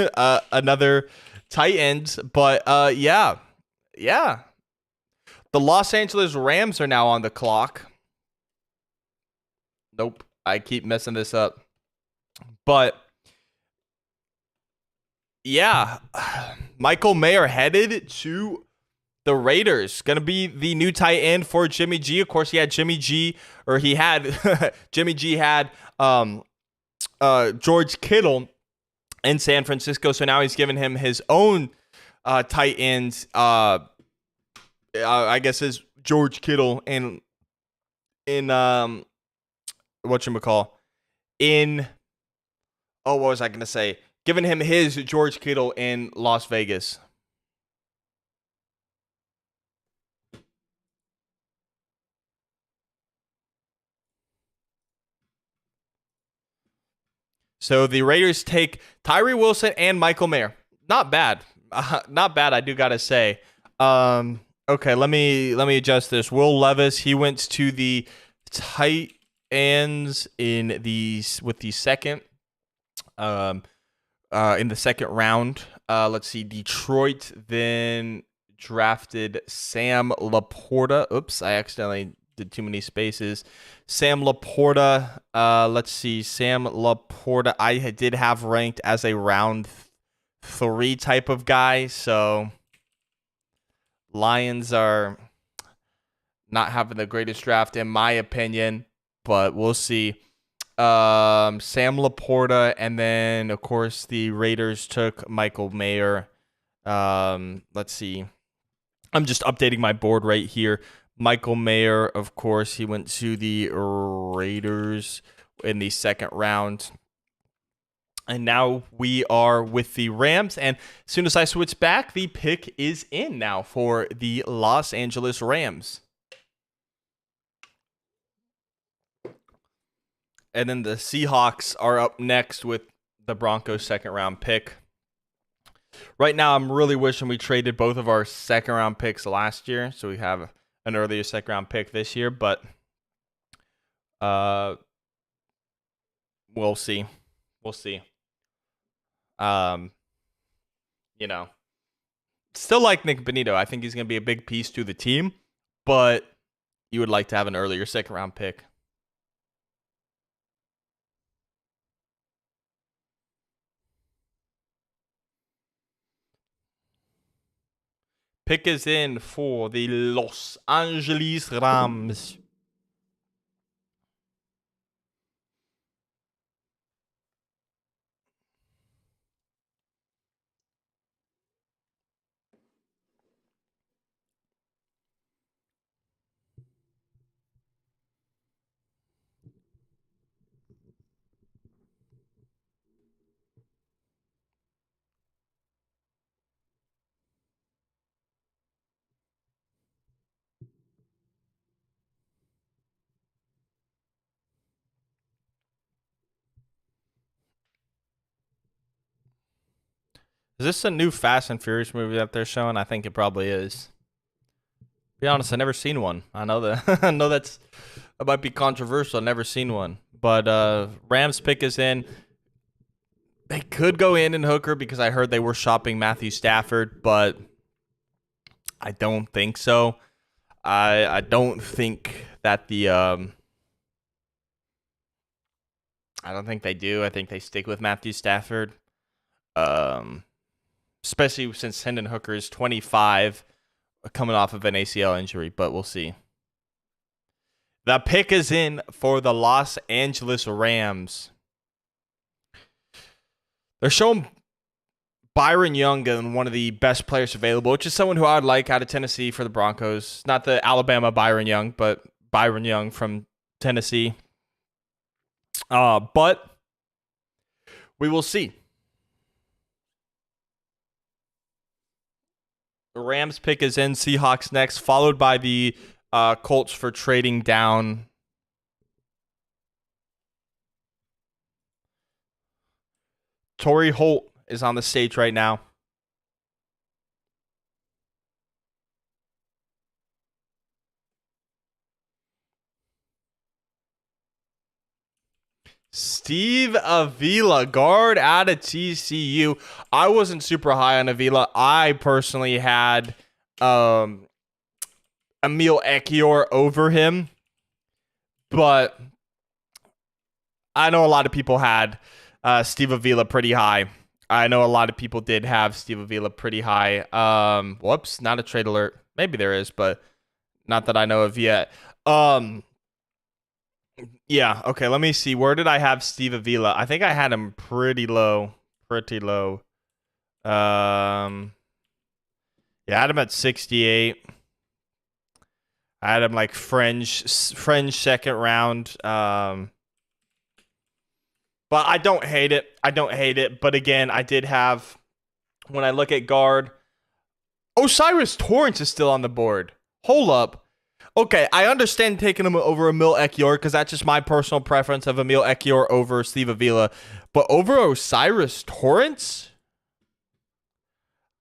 another tight end. But yeah. The Los Angeles Rams are now on the clock. Nope, I keep messing this up. But yeah, Michael Mayer headed to the Raiders. Going to be the new tight end for Jimmy G. Of course, he had Jimmy G had George Kittle in San Francisco. So now he's given him his own tight end. I guess is George Kittle in whatchamacall in what was I gonna say? Giving him his George Kittle in Las Vegas. So the Raiders take Tyree Wilson and Michael Mayer. Not bad. Not bad, I do gotta say. Okay, let me adjust this. Will Levis, he went to the tight ends with the second in the second round. Let's see. Detroit then drafted Sam Laporta. Oops, I accidentally did too many spaces. Sam Laporta. Let's see. Sam Laporta, I did have ranked as a round 3 type of guy, so Lions are not having the greatest draft in my opinion, but we'll see. Sam Laporta, and then of course the Raiders took Michael Mayer. Let's see. I'm just updating my board right here. Michael Mayer, of course, he went to the Raiders in the second round. And now we are with the Rams. And as soon as I switch back, the pick is in now for the Los Angeles Rams. And then the Seahawks are up next with the Broncos' second round pick. Right now, I'm really wishing we traded both of our second round picks last year, so we have an earlier second round pick this year. But we'll see. We'll see. Still like Nick Bonito. I think he's going to be a big piece to the team, but you would like to have an earlier second round pick. Pick is in for the Los Angeles Rams. Is this a new Fast and Furious movie that they're showing? I think it probably is. Be honest, I've never seen one. I know that I know that might be controversial. I've never seen one. But Rams pick is in. They could go in and Hooker because I heard they were shopping Matthew Stafford, but I don't think so. I don't think that I don't think they do. I think they stick with Matthew Stafford. Especially since Hendon Hooker is 25, coming off of an ACL injury, but we'll see. The pick is in for the Los Angeles Rams. They're showing Byron Young and one of the best players available, which is someone who I'd like out of Tennessee for the Broncos. Not the Alabama Byron Young, but Byron Young from Tennessee. But we will see. The Rams pick is in, Seahawks next, followed by the Colts for trading down. Torrey Holt is on the stage right now. Steve Avila, guard out of TCU. I wasn't super high on Avila. I personally had Emil Ekiyor over him, but I know a lot of people had Steve Avila pretty high. I know a lot of people did have Steve Avila pretty high. Whoops, not a trade alert. Maybe there is, but not that I know of yet. Yeah, okay, let me see. Where did I have Steve Avila? I think I had him pretty low. Pretty low. Yeah, I had him at 68. I had him like fringe second round. But I don't hate it. I don't hate it. But again, I did have, when I look at guard, O'Cyrus Torrence is still on the board. Hold up. Okay, I understand taking him over Emil Ekiyor because that's just my personal preference of Emil Ekiyor over Steve Avila. But over O'Cyrus Torrence?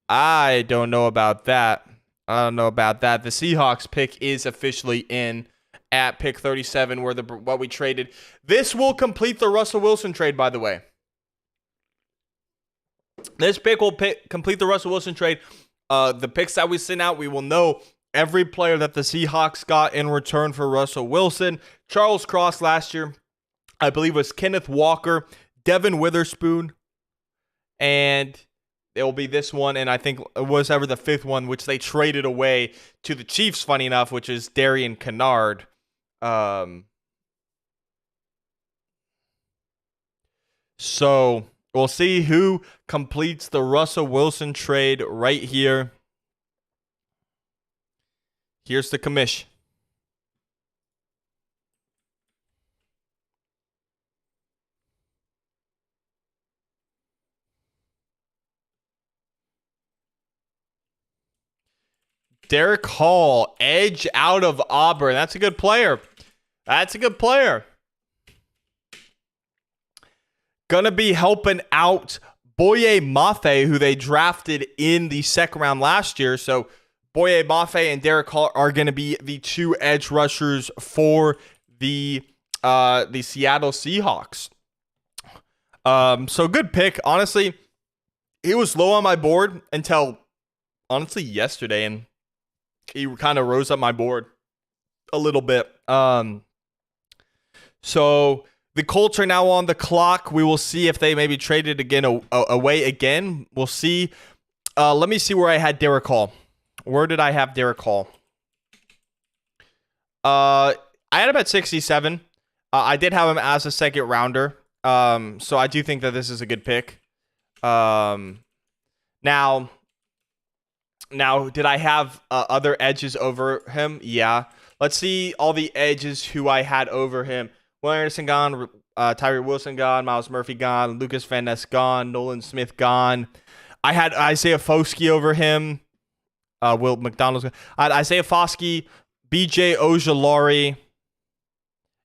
I don't know about that. I don't know about that. The Seahawks pick is officially in at pick 37, where what we traded. This will complete the Russell Wilson trade, by the way. This pick will complete the Russell Wilson trade. The picks that we send out, we will know every player that the Seahawks got in return for Russell Wilson. Charles Cross last year, I believe, was Kenneth Walker, Devin Witherspoon, and it will be this one, and I think it was ever the fifth one, which they traded away to the Chiefs, funny enough, which is Darian Kennard. So we'll see who completes the Russell Wilson trade right here. Here's the commish. Derek Hall, edge out of Auburn. That's a good player. That's a good player. Gonna be helping out Boye Mafe, who they drafted in the second round last year. So Boye Mafe and Derek Hall are going to be the two edge rushers for the Seattle Seahawks. So good pick. Honestly, he was low on my board until, honestly, yesterday, and he kind of rose up my board a little bit. So the Colts are now on the clock. We will see if they maybe traded again away again. We'll see. Let me see where I had Derek Hall. Where did I have Derek Hall? I had him at 67. I did have him as a second rounder. So I do think that this is a good pick. Now, did I have other edges over him? Yeah. Let's see all the edges who I had over him. Will Anderson gone, Tyree Wilson gone, Miles Murphy gone, Lucas Van Ness gone, Nolan Smith gone. I had Isaiah Foskey over him. Will McDonald's gone. I had Isaiah Foskey, BJ Ojulari.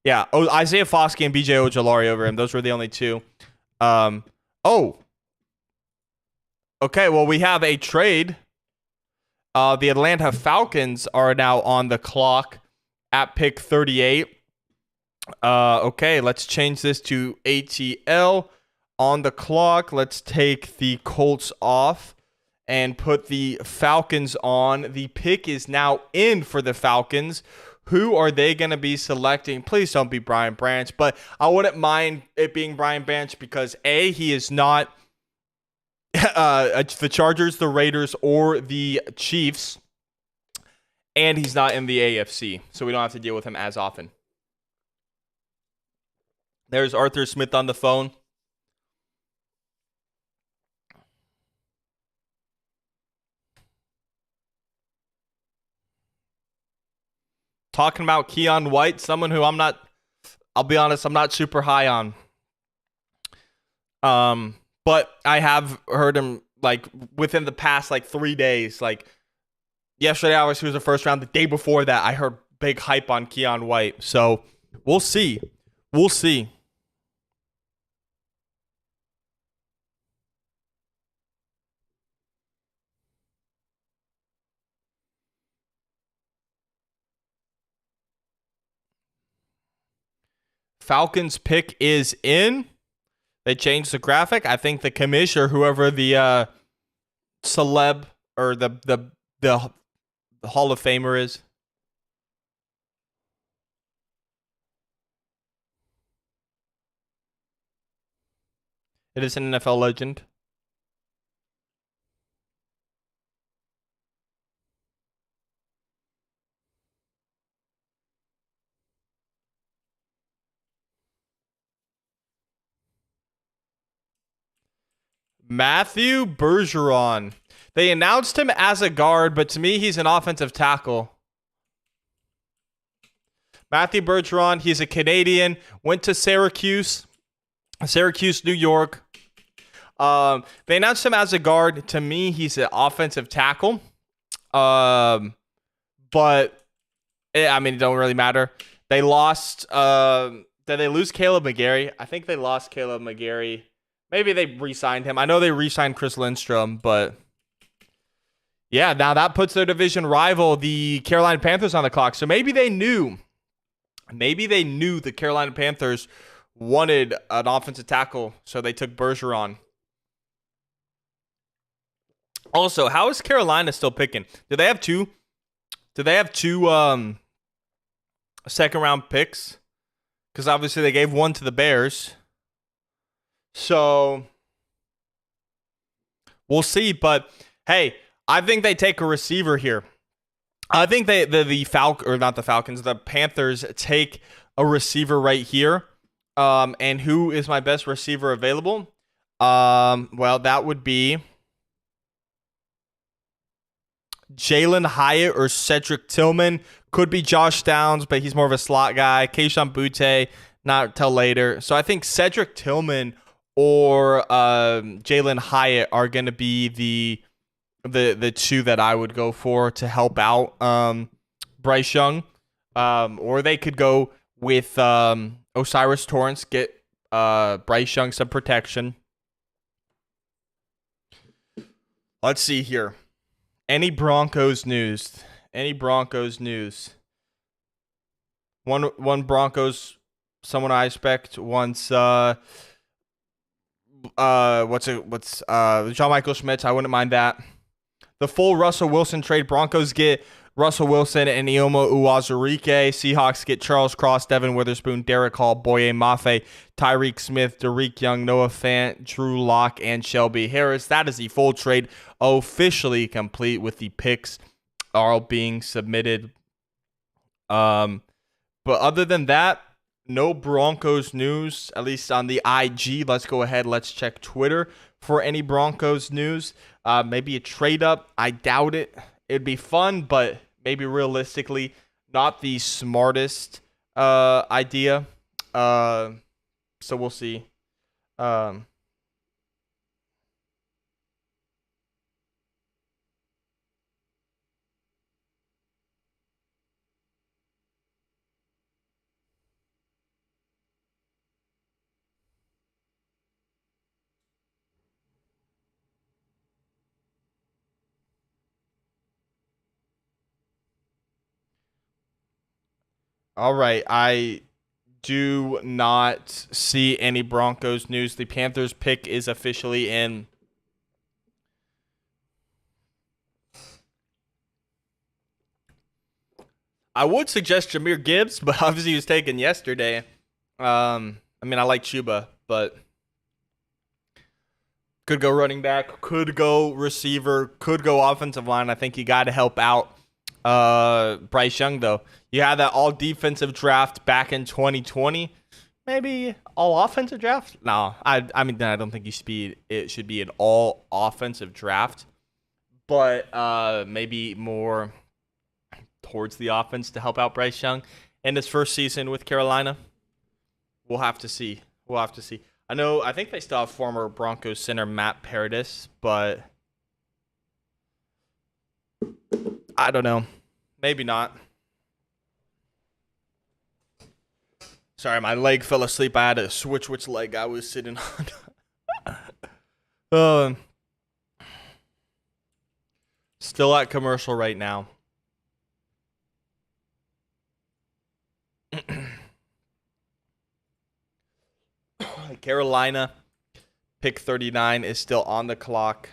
Yeah, Isaiah Foskey and BJ Ojulari over him. Those were the only two. Okay, well, we have a trade. The Atlanta Falcons are now on the clock at pick 38. Okay, let's change this to ATL on the clock. Let's take the Colts off and put the Falcons on. The pick is now in for the Falcons. Who are they going to be selecting? Please don't be Brian Branch, but I wouldn't mind it being Brian Branch because A, he is not the Chargers, the Raiders, or the Chiefs, and he's not in the AFC, so we don't have to deal with him as often. There's Arthur Smith on the phone. Talking about Keion White, someone who I'll be honest, I'm not super high on. But I have heard him like within the past 3 days. Like yesterday, I was the first round. The day before that, I heard big hype on Keion White. So we'll see. We'll see. Falcons pick is in. They changed the graphic. I think the commish or whoever the celeb or the Hall of Famer is. It is an NFL legend. Matthew Bergeron. They announced him as a guard, but to me, he's an offensive tackle. Matthew Bergeron, he's a Canadian, went to Syracuse, New York. They announced him as a guard. To me, he's an offensive tackle. But it don't really matter. They lost. Did they lose Caleb McGarry? I think they lost Caleb McGarry. Maybe they re-signed him. I know they re-signed Chris Lindstrom, but yeah, now that puts their division rival, the Carolina Panthers, on the clock. So maybe they knew the Carolina Panthers wanted an offensive tackle, so they took Bergeron. Also, how is Carolina still picking? Do they have two second round picks? Because obviously they gave one to the Bears. So we'll see. But hey, I think they take a receiver here. I think the Panthers take a receiver right here. And who is my best receiver available? Well, that would be Jalen Hyatt or Cedric Tillman. Could be Josh Downs, but he's more of a slot guy. Kayshon Boutte, not till later. So I think Cedric Tillman or Jalen Hyatt are going to be the two that I would go for to help out Bryce Young. Or they could go with Osiris Torrance, get Bryce Young some protection. Let's see here. Any Broncos news? One Broncos, someone I expect once John Michael Schmitz, I wouldn't mind that. The full Russell Wilson trade. Broncos get Russell Wilson and Ioma Uwazurike. Seahawks get Charles Cross, Devin Witherspoon, Derek Hall, Boye Mafe, Tyreek Smith, Derek Young, Noah Fant, Drew Lock, and Shelby Harris. That is the full trade officially complete, with the picks all being submitted. But other than that, no Broncos news, at least on the IG. Let's go ahead. Let's check Twitter for any Broncos news. Maybe a trade up. I doubt it. It'd be fun, but maybe realistically not the smartest idea. So we'll see. All right. I do not see any Broncos news. The Panthers pick is officially in. I would suggest Jahmyr Gibbs, but obviously he was taken yesterday. I like Chuba, but could go running back, could go receiver, could go offensive line. I think you got to help out Bryce Young, though. You had that all defensive draft back in 2020. Maybe all offensive draft? No, I don't think it should be an all offensive draft, but maybe more towards the offense to help out Bryce Young in his first season with Carolina. We'll have to see. I think they still have former Broncos center Matt Paradis, but I don't know. Maybe not. Sorry, my leg fell asleep. I had to switch which leg I was sitting on. Still at commercial right now. Carolina Pick 39 is still on the clock.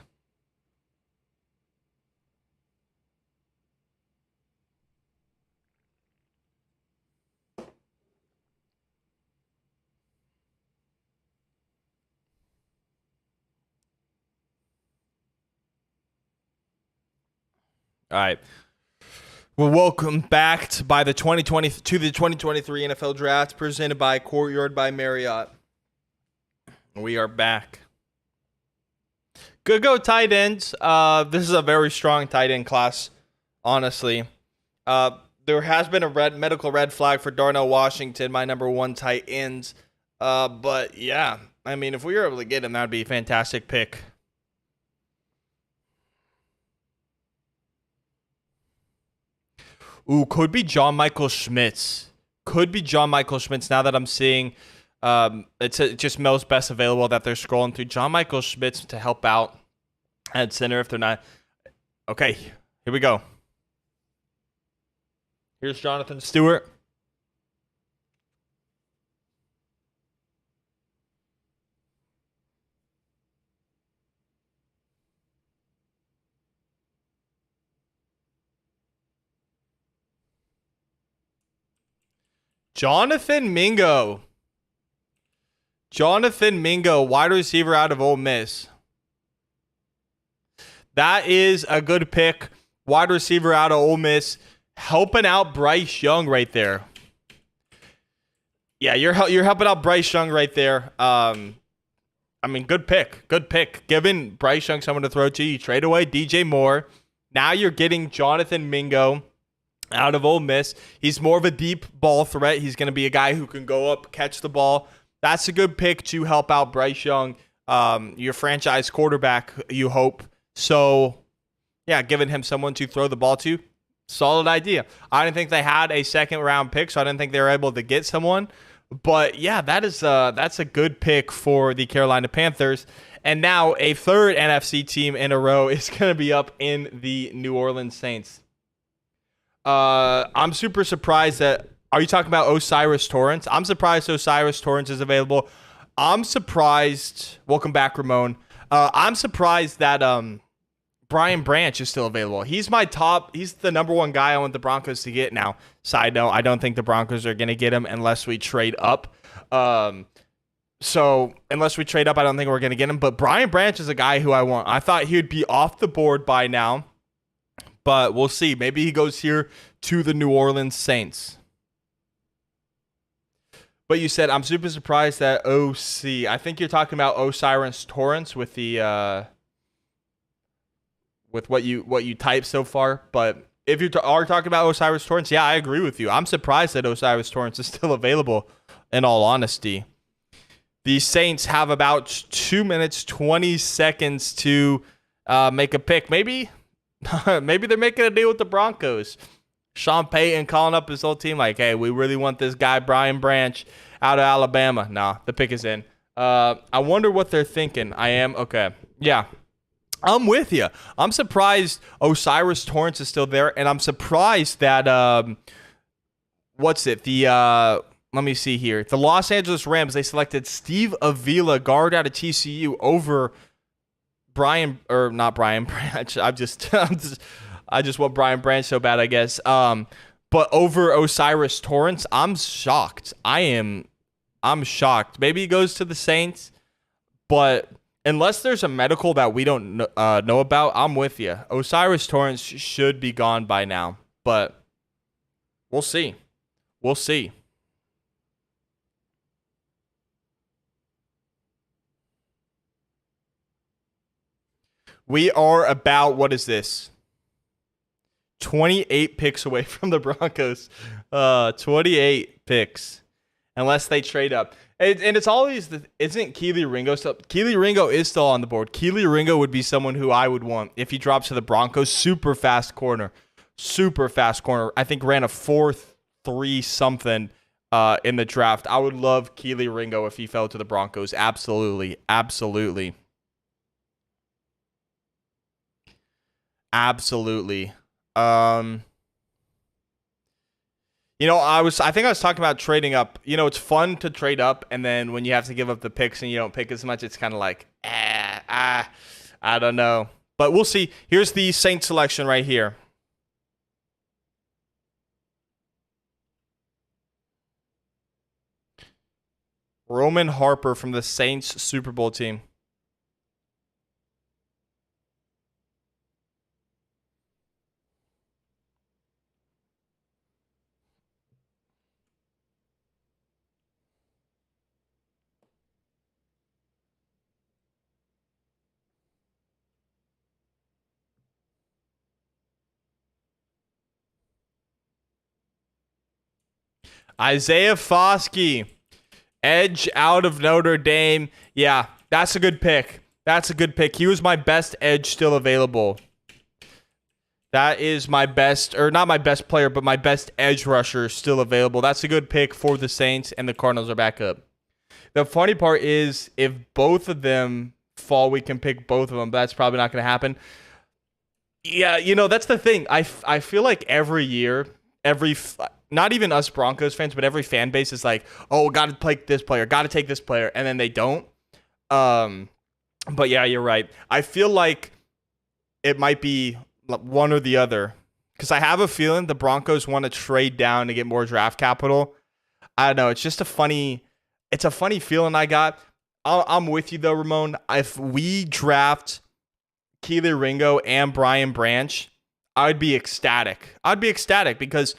All right. Well, welcome back to the 2023 NFL Draft presented by Courtyard by Marriott. We are back. Good go tight ends. This is a very strong tight end class, honestly. There has been a medical red flag for Darnell Washington, my number one tight ends. But yeah, I mean, if we were able to get him, that would be a fantastic pick. Ooh, could be John Michael Schmitz. Could be John Michael Schmitz now that I'm seeing it's just most best available that they're scrolling through. John Michael Schmitz to help out at center if they're not. Okay, here we go. Here's Jonathan Stewart. Jonathan Mingo. Jonathan Mingo, wide receiver out of Ole Miss. That is a good pick. Wide receiver out of Ole Miss. Helping out Bryce Young right there. Yeah, you're helping out Bryce Young right there. I mean, good pick. Good pick. Giving Bryce Young someone to throw to. You trade away DJ Moore. Now you're getting Jonathan Mingo out of Ole Miss. He's more of a deep ball threat. He's going to be a guy who can go up, catch the ball. That's a good pick to help out Bryce Young, your franchise quarterback, you hope. So, yeah, giving him someone to throw the ball to, solid idea. I didn't think they had a second-round pick, so I didn't think they were able to get someone. But, yeah, that's a good pick for the Carolina Panthers. And now a third NFC team in a row is going to be up in the New Orleans Saints. I'm super surprised that. Are you talking about O'Cyrus Torrence? I'm surprised O'Cyrus Torrence is available. I'm surprised. Welcome back, Ramon. I'm surprised that Brian Branch is still available. He's my top. He's the number one guy I want the Broncos to get now. Side note, I don't think the Broncos are going to get him unless we trade up. So unless we trade up, I don't think we're going to get him. But Brian Branch is a guy who I want. I thought he would be off the board by now. But we'll see. Maybe he goes here to the New Orleans Saints. But you said, I'm super surprised that OC. I think you're talking about O'Cyrus Torrence with the with what you typed so far. But if you are talking about O'Cyrus Torrence, yeah, I agree with you. I'm surprised that O'Cyrus Torrence is still available, in all honesty. The Saints have about 2 minutes, 20 seconds to make a pick. Maybe they're making a deal with the Broncos. Sean Payton calling up his whole team like, hey, we really want this guy, Brian Branch, out of Alabama. Nah, the pick is in. I wonder what they're thinking. Okay. Yeah, I'm with you. I'm surprised O'Cyrus Torrence is still there, and I'm surprised that, let me see here. The Los Angeles Rams, they selected Steve Avila, guard out of TCU, over not Brian Branch. I just want Brian Branch so bad, I guess. But over O'Cyrus Torrence, I'm shocked. I'm shocked. Maybe he goes to the Saints, but unless there's a medical that we don't know about, I'm with you. O'Cyrus Torrence should be gone by now, but we'll see. We'll see. We are about, what is this? 28 picks away from the Broncos. 28 picks. Unless they trade up. And it's always, isn't Kelee Ringo still? Kelee Ringo is still on the board. Kelee Ringo would be someone who I would want if he drops to the Broncos. Super fast corner. I think ran a 4.3 something in the draft. I would love Kelee Ringo if he fell to the Broncos. Absolutely. Absolutely. I think I was talking about trading up. It's fun to trade up, and then when you have to give up the picks and you don't pick as much, it's kind of like, I don't know. But we'll see. Here's the Saints selection right here. Roman Harper from the Saints Super Bowl team. Isaiah Foskey, edge out of Notre Dame. Yeah, that's a good pick. That's a good pick. He was my best edge still available. That is my best, or not my best player, but my best edge rusher still available. That's a good pick for the Saints, and the Cardinals are back up. The funny part is, if both of them fall, we can pick both of them. But that's probably not going to happen. Yeah, that's the thing. I feel like every year, not even us Broncos fans, but every fan base is like, oh, got to take this player, got to take this player, and then they don't. But yeah, you're right. I feel like it might be one or the other, because I have a feeling the Broncos want to trade down to get more draft capital. I don't know. It's just a funny feeling I got. I'm with you though, Ramon. If we draft Kelee Ringo and Brian Branch, I'd be ecstatic. Because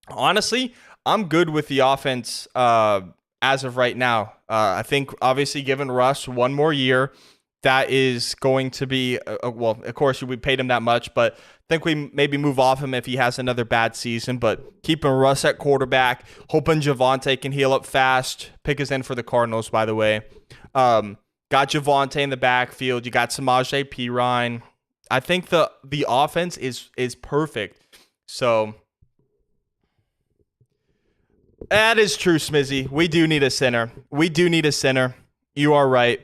honestly, I'm good with the offense as of right now. I think obviously giving Russ one more year, that is going to be, well, of course, we paid him that much, but I think we maybe move off him if he has another bad season. But keeping Russ at quarterback, hoping Javonte can heal up fast. Pick is in for the Cardinals, by the way. Got Javonte in the backfield. You got Samaje Perine. I think the offense is perfect. So that is true, Smizzy. We do need a center. You are right.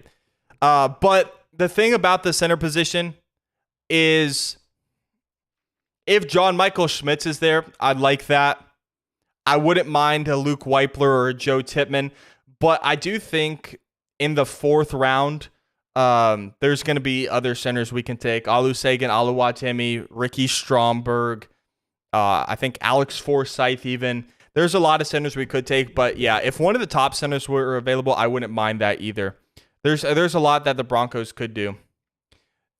But the thing about the center position is, if John Michael Schmitz is there, I'd like that. I wouldn't mind a Luke Weipler or a Joe Tippmann, but I do think in the 4th round, there's going to be other centers we can take. Olusegun Oluwatimi, Ricky Stromberg, I think Alex Forsyth even. There's a lot of centers we could take, but yeah, if one of the top centers were available, I wouldn't mind that either. There's a lot that the Broncos could do.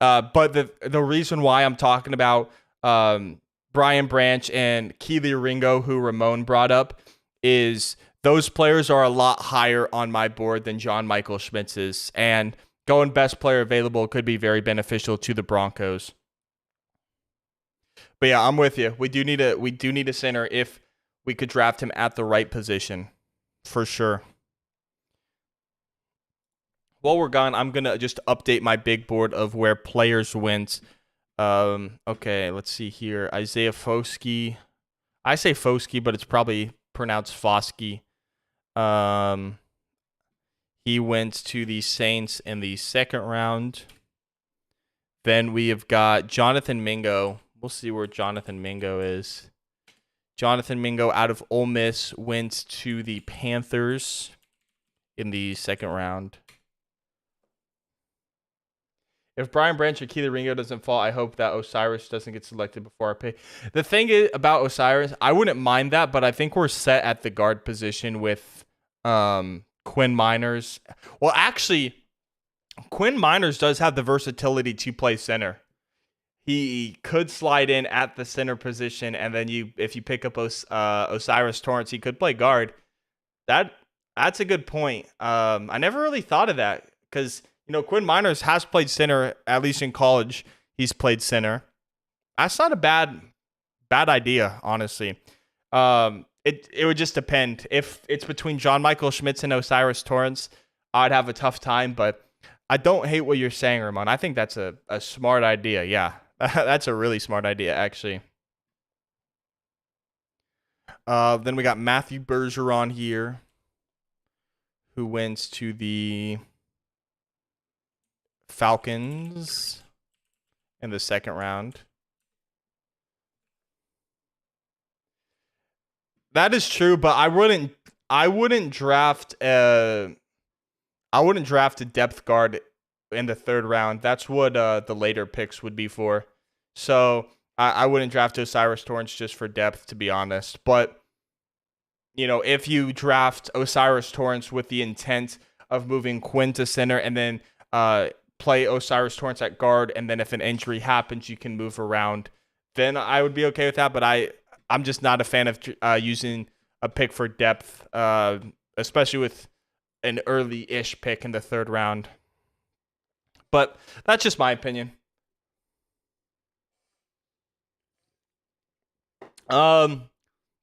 But the reason why I'm talking about Brian Branch and Kelee Ringo, who Ramon brought up, is those players are a lot higher on my board than John Michael Schmitz's, and going best player available could be very beneficial to the Broncos. But yeah, I'm with you. We do need a center if we could draft him at the right position, for sure. While we're gone, I'm going to just update my big board of where players went. Okay, let's see here. Isaiah Foskey. I say Foskey, but it's probably pronounced Foskey. He went to the Saints in the 2nd round. Then we have got Jonathan Mingo. We'll see where Jonathan Mingo is. Jonathan Mingo out of Ole Miss went to the Panthers in the 2nd round. If Brian Branch or Kelee Ringo doesn't fall, I hope that Osiris doesn't get selected before our pick. The thing is about Osiris, I wouldn't mind that, but I think we're set at the guard position with Quinn Miners. Well, actually, Quinn Miners does have the versatility to play center. He could slide in at the center position, and then if you pick up Osiris Torrance, he could play guard. That's a good point. I never really thought of that, because Quinn Miners has played center, at least in college. He's played center. That's not a bad idea, honestly. It would just depend. If it's between John Michael Schmitz and Osiris Torrance, I'd have a tough time, but I don't hate what you're saying, Ramon. I think that's a smart idea. Yeah, that's a really smart idea, actually. Then we got Matthew Bergeron here, who went to the Falcons in the 2nd round. That is true, but I wouldn't draft a depth guard in the third round. That's what the later picks would be for. So I wouldn't draft O'Cyrus Torrence just for depth, to be honest. But if you draft O'Cyrus Torrence with the intent of moving Quinn to center and then play O'Cyrus Torrence at guard, and then if an injury happens, you can move around, then I would be okay with that. But I'm just not a fan of using a pick for depth, especially with an early-ish pick in the third round. But that's just my opinion.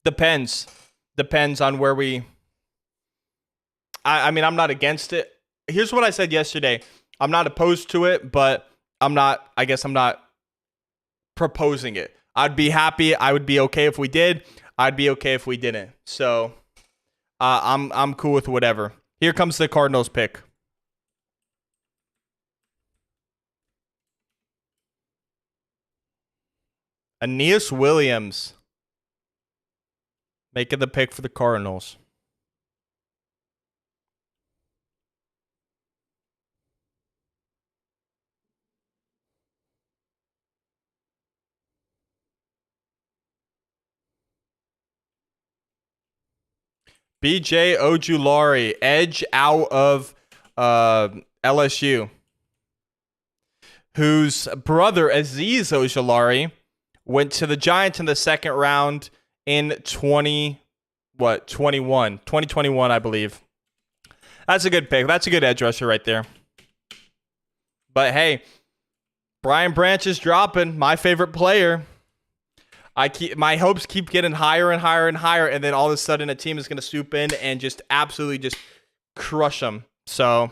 Depends. Depends on where we. I mean, I'm not against it. Here's what I said yesterday. I'm not opposed to it, but I guess I'm not proposing it. I'd be happy. I would be okay if we did. I'd be okay if we didn't. So I'm cool with whatever. Here comes the Cardinals pick. Aeneas Williams making the pick for the Cardinals. BJ Ojulari, edge out of LSU, whose brother Azeez Ojulari went to the Giants in the second round in 2021, I believe. That's a good pick. That's a good edge rusher right there. But hey, Brian Branch is dropping, my favorite player. My hopes keep getting higher and higher and higher, and then all of a sudden a team is going to swoop in and just absolutely just crush them. So,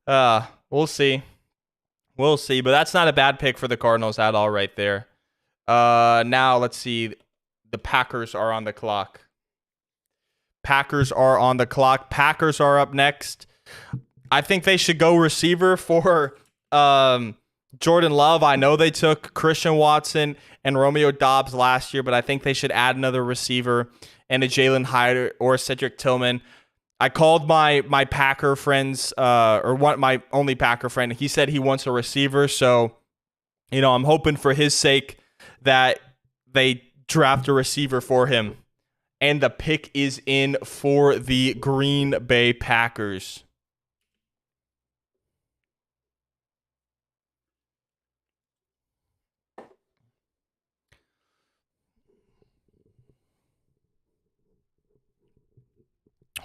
we'll see. We'll see, but that's not a bad pick for the Cardinals at all right there. Now let's see. The Packers are on the clock. Packers are up next. I think they should go receiver for Jordan Love. I know they took Christian Watson and Romeo Doubs last year, but I think they should add another receiver and a Jalen Hyder or Cedric Tillman. I called my Packer friends, my only Packer friend. He said he wants a receiver, so I'm hoping for his sake that they draft a receiver for him. And the pick is in for the Green Bay Packers.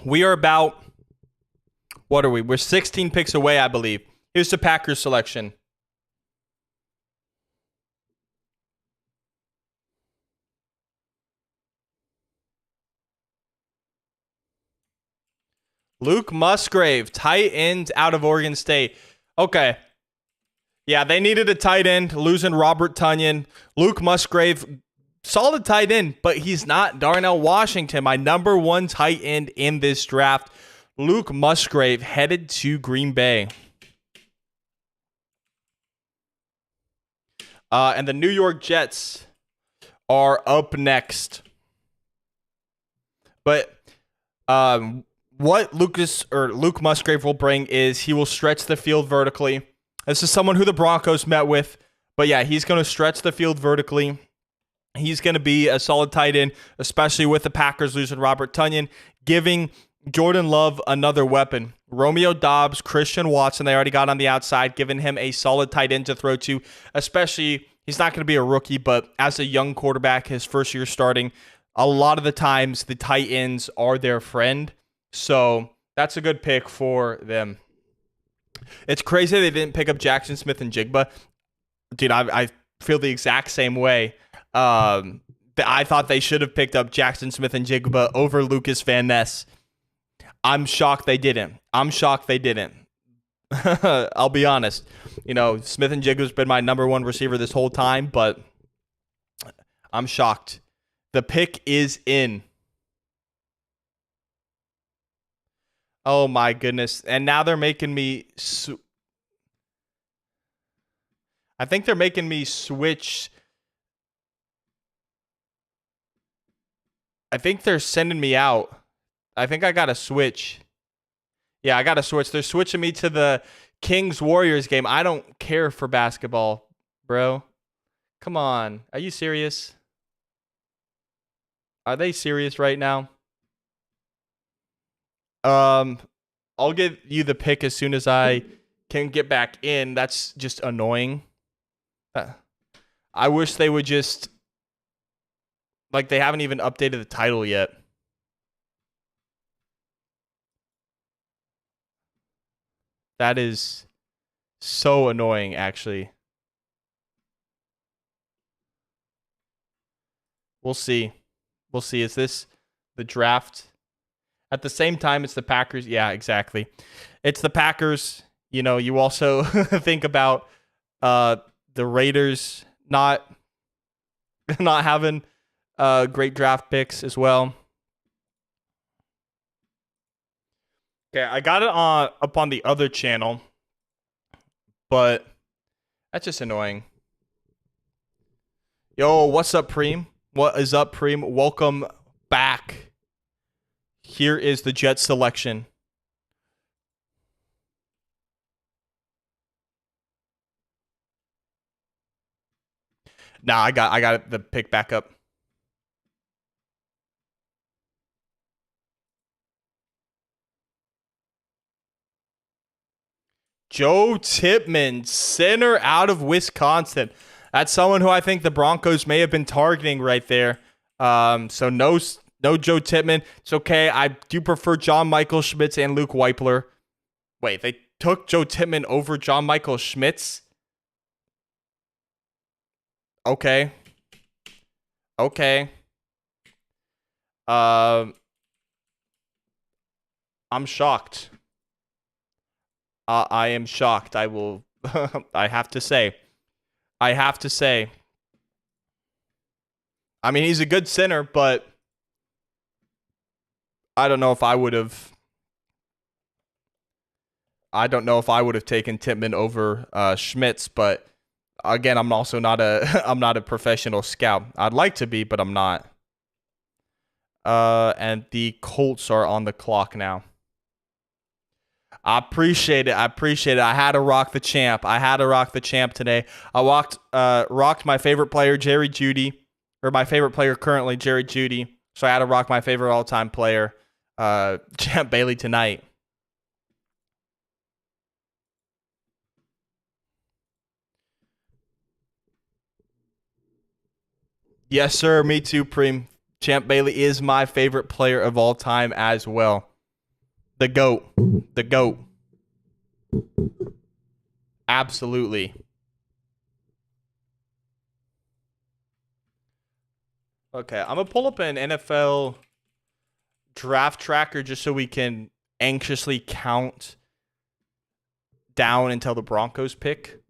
We are about, what are we? We're 16 picks away, I believe. Here's the Packers selection. Luke Musgrave, tight end out of Oregon State. Okay. Yeah, they needed a tight end, losing Robert Tonyan. Luke Musgrave, solid tight end, but he's not Darnell Washington, my number one tight end in this draft. Luke Musgrave headed to Green Bay. And the New York Jets are up next. But what Luke Musgrave will bring is he will stretch the field vertically. This is someone who the Broncos met with. But yeah, he's going to stretch the field vertically. He's going to be a solid tight end, especially with the Packers losing Robert Tonyan, giving Jordan Love another weapon. Romeo Doubs, Christian Watson, they already got on the outside, giving him a solid tight end to throw to, especially, he's not going to be a rookie, but as a young quarterback, his first year starting, a lot of the times the tight ends are their friend. So that's a good pick for them. It's crazy they didn't pick up Jackson Smith and Jigba. Dude, I feel the exact same way. I thought they should have picked up Jackson Smith and Jigba over Lucas Van Ness. I'm shocked they didn't. I'll be honest. Smith and Jigba's been my number one receiver this whole time, but I'm shocked. The pick is in. Oh my goodness. And now they're making me I think they're making me switch. I think they're sending me out. I think I got to switch. Yeah, I got to switch. They're switching me to the Kings-Warriors game. I don't care for basketball, bro. Come on. Are you serious? Are they serious right now? I'll give you the pick as soon as I can get back in. That's just annoying. I wish they would just, like, they haven't even updated the title yet. That is so annoying, actually. We'll see. We'll see. Is this the draft? At the same time, it's the Packers. Yeah, exactly. It's the Packers. You know, you also think about the Raiders not having great draft picks as well. Okay, I got it up on the other channel, but that's just annoying. Yo, what's up, Preem? What is up, Preem? Welcome back. Here is the Jet selection. Nah, I got the pick back up. Joe Tippmann, center out of Wisconsin. That's someone who I think the Broncos may have been targeting right there. So no Joe Tippmann. It's okay. I do prefer John Michael Schmitz and Luke Weipler. Wait, they took Joe Tippmann over John Michael Schmitz? Okay. I'm shocked. I am shocked. I will. I have to say. I mean, he's a good center, but I don't know if I would have. Taken Tippmann over Schmitz, but again, I'm also not a. I'm not a professional scout. I'd like to be, but I'm not. And the Colts are on the clock now. I appreciate it. I had to rock the champ. Today. I rocked my favorite player, Jerry Jeudy, or my favorite player currently, Jerry Jeudy. So I had to rock my favorite all-time player, Champ Bailey, tonight. Yes, sir. Me too, Preem. Champ Bailey is my favorite player of all time as well. The GOAT. Absolutely. Okay, I'm going to pull up an NFL draft tracker just so we can anxiously count down until the Broncos pick.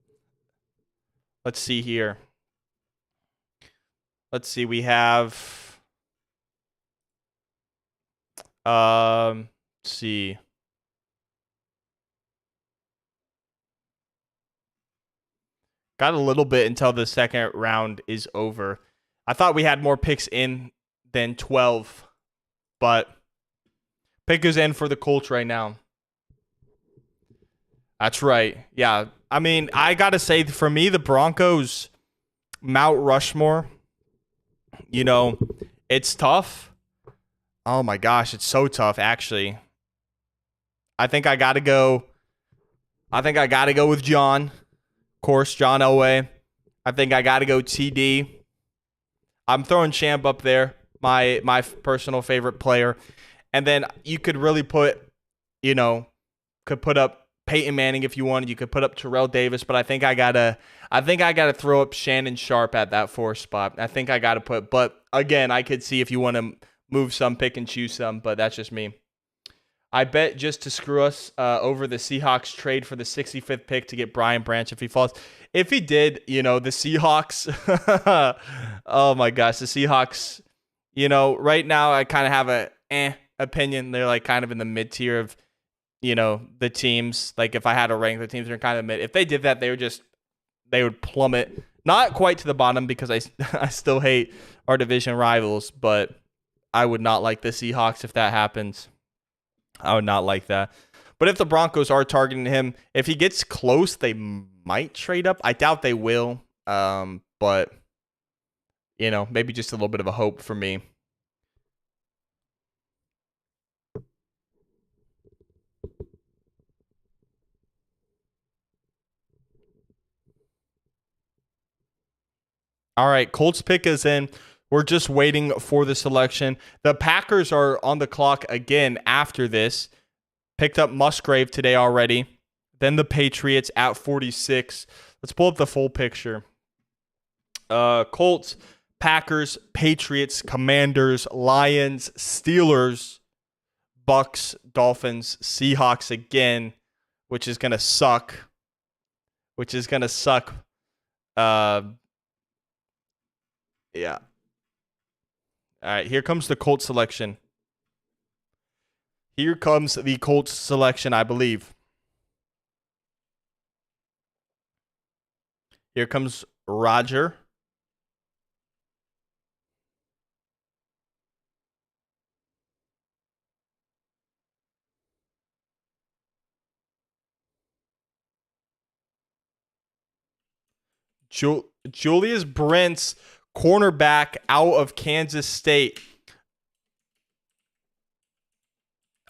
Let's see here. We have let's see. Got a little bit until the second round is over. I thought we had more picks in than 12, but pick is in for the Colts right now. That's right. Yeah. I mean, I got to say, for me, the Broncos, Mount Rushmore, you know, it's tough. Oh my gosh, it's so tough, actually. I think I got to go with John. Of course, John Elway. I think I got to go TD. I'm throwing Champ up there, my personal favorite player. And then you could really put up Peyton Manning if you wanted. You could put up Terrell Davis, but I think I gotta throw up Shannon Sharp at that 4th spot. I think I gotta put, but again, I could see if you want to move some, pick and choose some, but that's just me. I bet just to screw us over, the Seahawks trade for the 65th pick to get Brian Branch if he falls. If he did, the Seahawks, oh my gosh, the Seahawks, right now I kind of have a opinion. They're like kind of in the mid tier of, the teams. Like if I had to rank the teams, they're kind of mid. If they did that, they would plummet. Not quite to the bottom because I still hate our division rivals, but I would not like the Seahawks if that happens. I would not like that. But if the Broncos are targeting him, if he gets close, they might trade up. I doubt they will. But, maybe just a little bit of a hope for me. All right, Colts pick is in. We're just waiting for the selection. The Packers are on the clock again after this. Picked up Musgrave today already. Then the Patriots at 46. Let's pull up the full picture. Colts, Packers, Patriots, Commanders, Lions, Steelers, Bucks, Dolphins, Seahawks again, which is going to suck. Yeah. All right, here comes the Colts selection. Here comes the Colts selection, I believe. Here comes Roger. Julius Brents, cornerback out of Kansas State.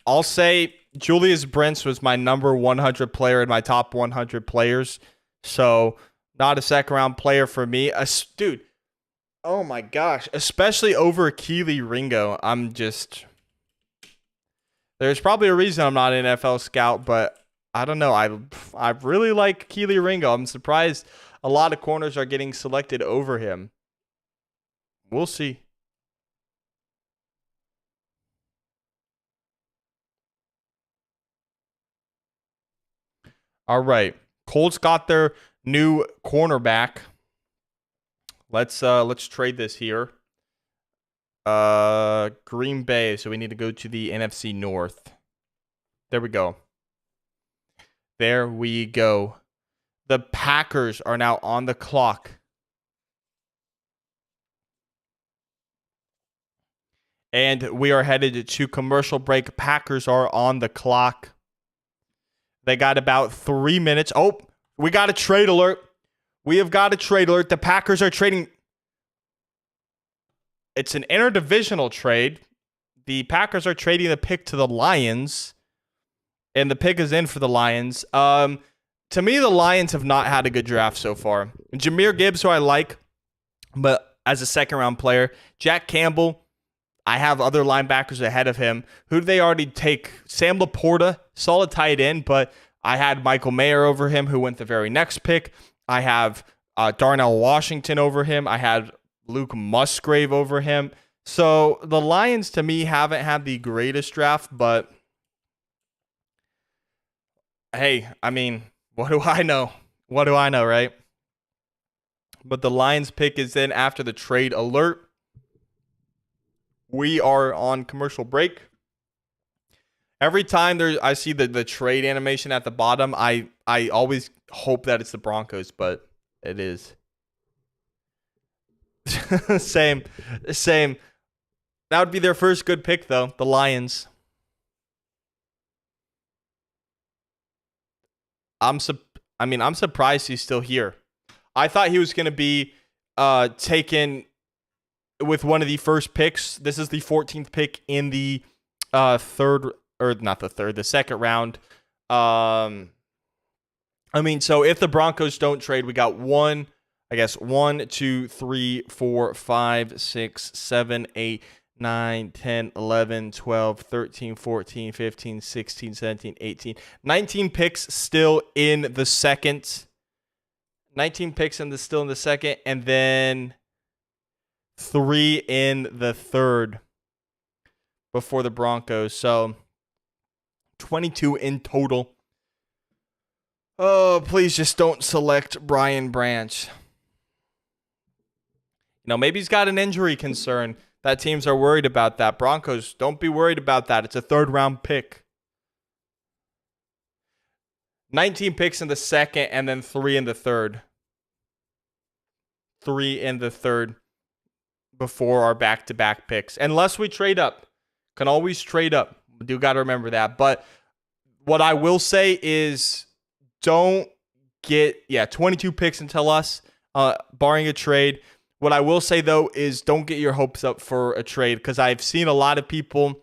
I'll say Julius Brents was my number 100 player in my top 100 players. So, not a second round player for me. Dude, oh my gosh. Especially over Kelee Ringo. There's probably a reason I'm not an NFL scout, but I don't know. I really like Kelee Ringo. I'm surprised a lot of corners are getting selected over him. We'll see. All right. Colts got their new cornerback. Let's trade this here. Green Bay, so we need to go to the NFC North. There we go. The Packers are now on the clock. And we are headed to commercial break. Packers are on the clock. They got about 3 minutes. Oh, we got a trade alert. We have got a trade alert. The Packers are trading. It's an interdivisional trade. The Packers are trading the pick to the Lions. And the pick is in for the Lions. To me, the Lions have not had a good draft so far. Jahmyr Gibbs, who I like, but as a second-round player. Jack Campbell, I have other linebackers ahead of him. Who do they already take? Sam Laporta, solid tight end, but I had Michael Mayer over him, who went the very next pick. I have Darnell Washington over him. I had Luke Musgrave over him. So the Lions, to me, haven't had the greatest draft, but hey, I mean, what do I know? What do I know, right? But the Lions pick is in after the trade alert. We are on commercial break. Every time I see the trade animation at the bottom, I always hope that it's the Broncos, but it is. Same. That would be their first good pick, though. The Lions. I'm surprised he's still here. I thought he was going to be taken with one of the first picks. This is the 14th pick in the the second round. So if the Broncos don't trade, we got 1, 2, 3, 4, 5, 6, 7, 8, 9, 10, 11, 12, 13, 14, 15, 16, 17, 18, 19 picks still in the second. 19 picks still in the second, and then 3 in the third before the Broncos. So 22 in total. Oh, please just don't select Brian Branch. Maybe he's got an injury concern. That teams are worried about that. Broncos, don't be worried about that. It's a third-round pick. 19 picks in the second, and then 3 in the third. 3 in the third before our back-to-back picks. Unless we trade up. Can always trade up. We do got to remember that. But what I will say is don't get 22 picks until us, barring a trade. What I will say, though, is don't get your hopes up for a trade, because I've seen a lot of people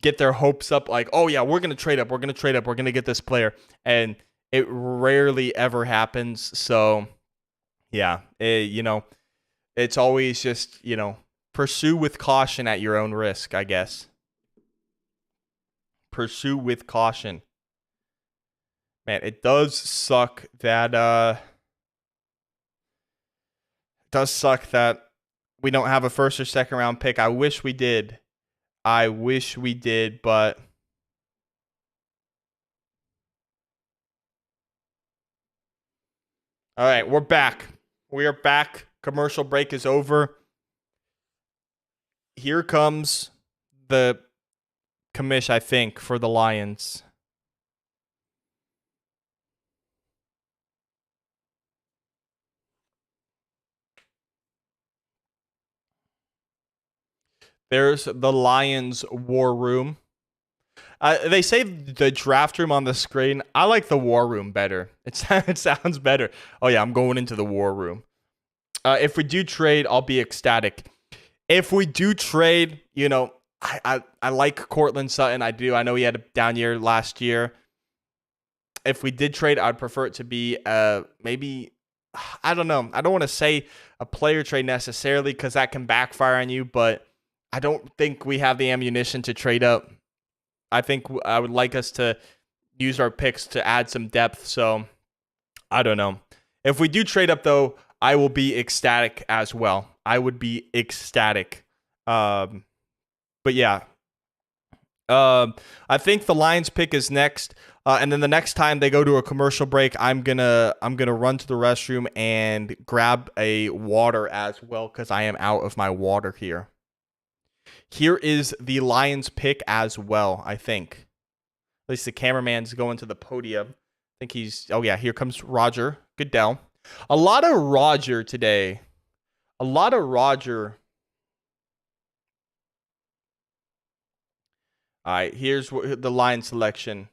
get their hopes up like, oh, yeah, we're going to trade up. We're going to trade up. We're going to get this player. And it rarely ever happens. So, yeah, it's always just, pursue with caution at your own risk, I guess. Pursue with caution. Man, it does suck that we don't have a first or second round pick. I wish we did. But all right, we're back. We are back. Commercial break is over. Here comes the commish, I think, for the Lions. There's the Lions war room. They say the draft room on the screen. I like the war room better. It sounds better. Oh, yeah, I'm going into the war room. If we do trade, I'll be ecstatic. If we do trade, I like Courtland Sutton. I do. I know he had a down year last year. If we did trade, I'd prefer it to be maybe, I don't know. I don't want to say a player trade necessarily, because that can backfire on you, but I don't think we have the ammunition to trade up. I think I would like us to use our picks to add some depth. So I don't know. If we do trade up, though, I will be ecstatic as well. I would be ecstatic. But yeah. I think the Lions pick is next. And then the next time they go to a commercial break, I'm gonna run to the restroom and grab a water as well, because I am out of my water here. Here is the Lions pick as well, I think. At least the cameraman's going to the podium. I think here comes Roger Goodell. A lot of Roger today. A lot of Roger. All right, here's the Lions selection.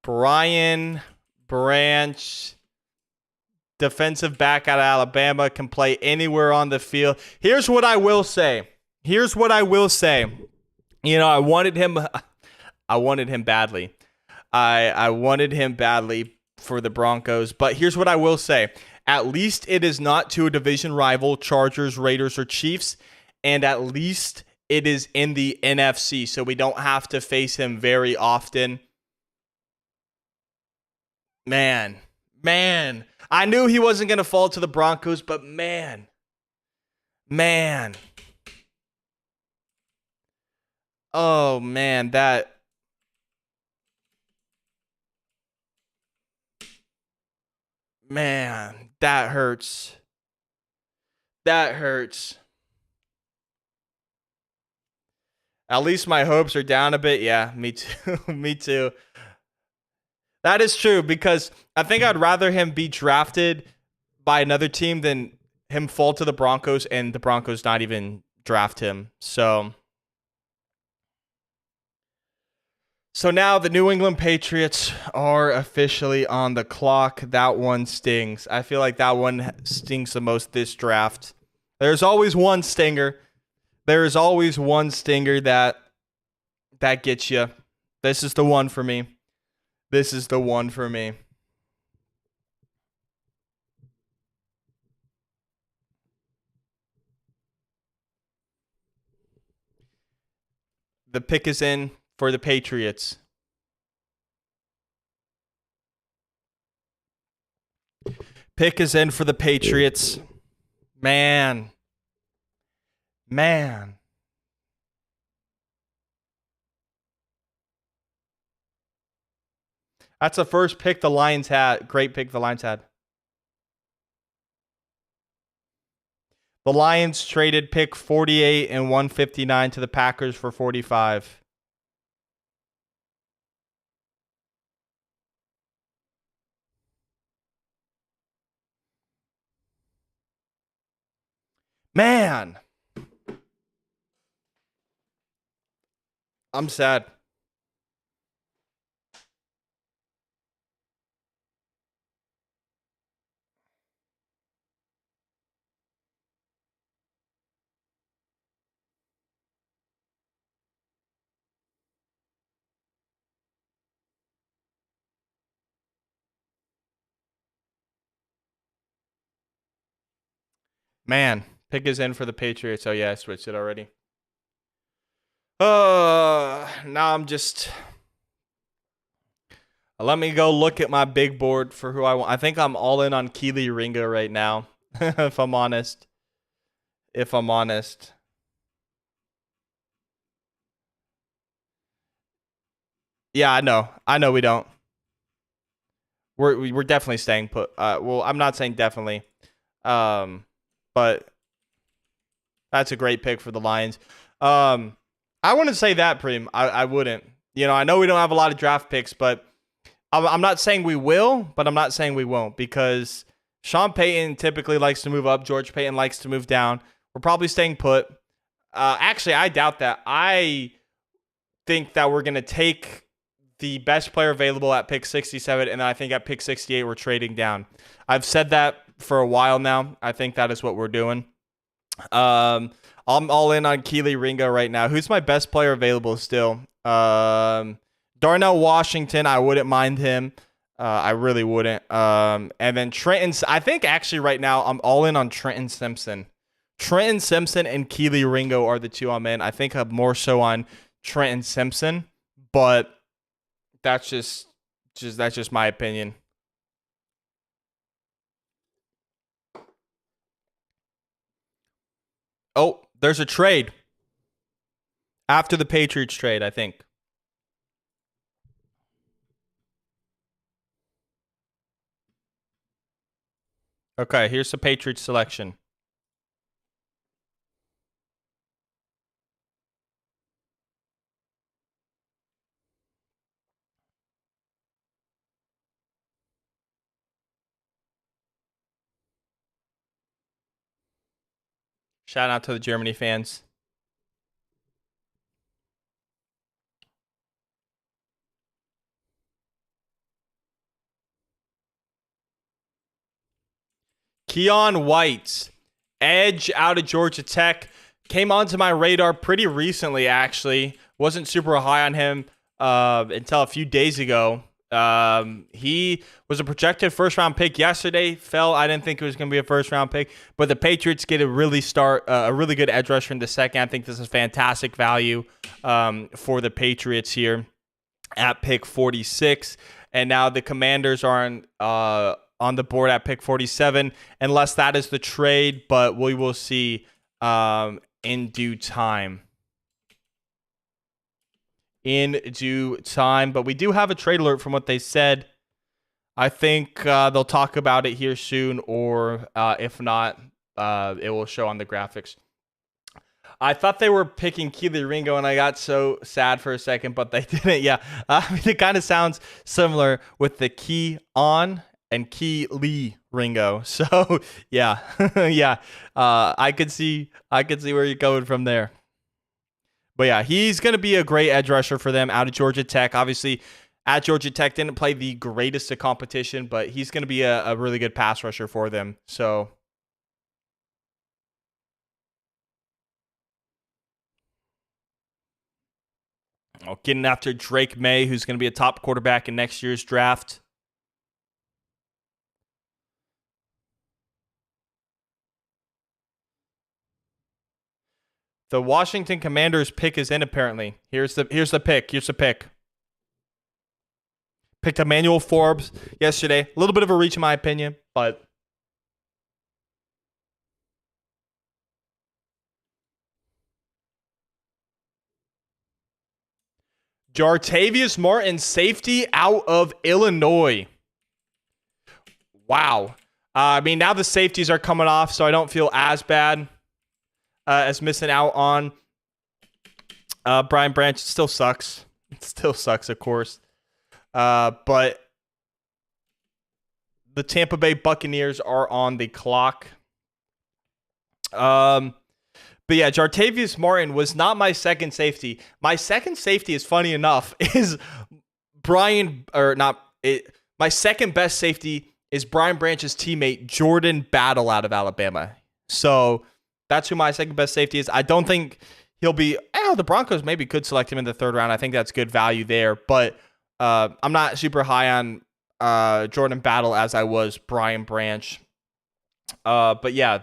Brian Branch, defensive back out of Alabama, can play anywhere on the field. Here's what I will say. I wanted him badly. I wanted him badly for the Broncos, but here's what I will say. At least it is not to a division rival, Chargers, Raiders, or Chiefs, and at least it is in the NFC, so we don't have to face him very often. Man, I knew he wasn't going to fall to the Broncos, but man. Oh, man, that hurts. That hurts. At least my hopes are down a bit. Yeah, me too. Me too. That is true, because I think I'd rather him be drafted by another team than him fall to the Broncos and the Broncos not even draft him. So now the New England Patriots are officially on the clock. That one stings. I feel like that one stings the most this draft. There's always one stinger. There is always one stinger that gets you. This is the one for me. The pick is in for the Patriots. Pick is in for the Patriots. Man. That's the first pick the Lions had. Great pick the Lions had. The Lions traded pick 48 and 159 to the Packers for 45. Man, I'm sad. Man, pick is in for the Patriots. Oh yeah, I switched it already. Now I'm just. Let me go look at my big board for who I want. I think I'm all in on Kelee Ringo right now. If I'm honest. Yeah, I know. I know we don't. We're definitely staying put. Well, I'm not saying definitely. But that's a great pick for the Lions. I wouldn't say that, Preem. I wouldn't. You know, I know we don't have a lot of draft picks, but I'm not saying we will, but I'm not saying we won't, because Sean Payton typically likes to move up. George Payton likes to move down. We're probably staying put. Actually, I doubt that. I think that we're going to take the best player available at pick 67, and then I think at pick 68, we're trading down. I've said that for a while now. I think that is what we're doing. I'm all in on Kelee Ringo right now. Who's my best player available still? Darnell Washington, I wouldn't mind him. I really wouldn't. And then Trenton, I think actually right now I'm all in on Trenton Simpson. Trenton Simpson and Kelee Ringo are the two I'm in. I think I'm more so on Trenton Simpson, but that's just my opinion. Oh, there's a trade after the Patriots trade, I think. Okay, here's the Patriots selection. Shout out to the Germany fans. Keon White, edge out of Georgia Tech, came onto my radar pretty recently, actually. Wasn't super high on him until a few days ago. He was a projected first-round pick yesterday. Fell. I didn't think it was going to be a first-round pick, but the Patriots get a really good edge rusher in the second. I think this is fantastic value for the Patriots here at pick 46. And now the Commanders are on the board at pick 47, unless that is the trade, but we will see in due time. But we do have a trade alert from what they said. I think they'll talk about it here soon, or if not, it will show on the graphics. I thought they were picking Kelee Ringo, and I got so sad for a second, but they didn't. Yeah, it kind of sounds similar with the Key on and Kelee Ringo. So yeah, yeah, I could see where you're going from there. But yeah, he's going to be a great edge rusher for them out of Georgia Tech. Obviously, at Georgia Tech, didn't play the greatest of competition, but he's going to be a really good pass rusher for them. So getting after Drake May, who's going to be a top quarterback in next year's draft. The Washington Commanders pick is in, apparently. Here's the pick. Picked Emmanuel Forbes yesterday. A little bit of a reach in my opinion, but Jartavius Martin, safety out of Illinois. Wow. I mean, now the safeties are coming off, so I don't feel as bad as missing out on Brian Branch. It still sucks. It still sucks, of course. But the Tampa Bay Buccaneers are on the clock. But yeah, Jartavius Martin was not my second safety. My second safety, is funny enough, is my second best safety is Brian Branch's teammate, Jordan Battle out of Alabama. So that's who my second best safety is. I don't think he'll be, the Broncos maybe could select him in the third round. I think that's good value there. But I'm not super high on Jordan Battle as I was Brian Branch. But yeah,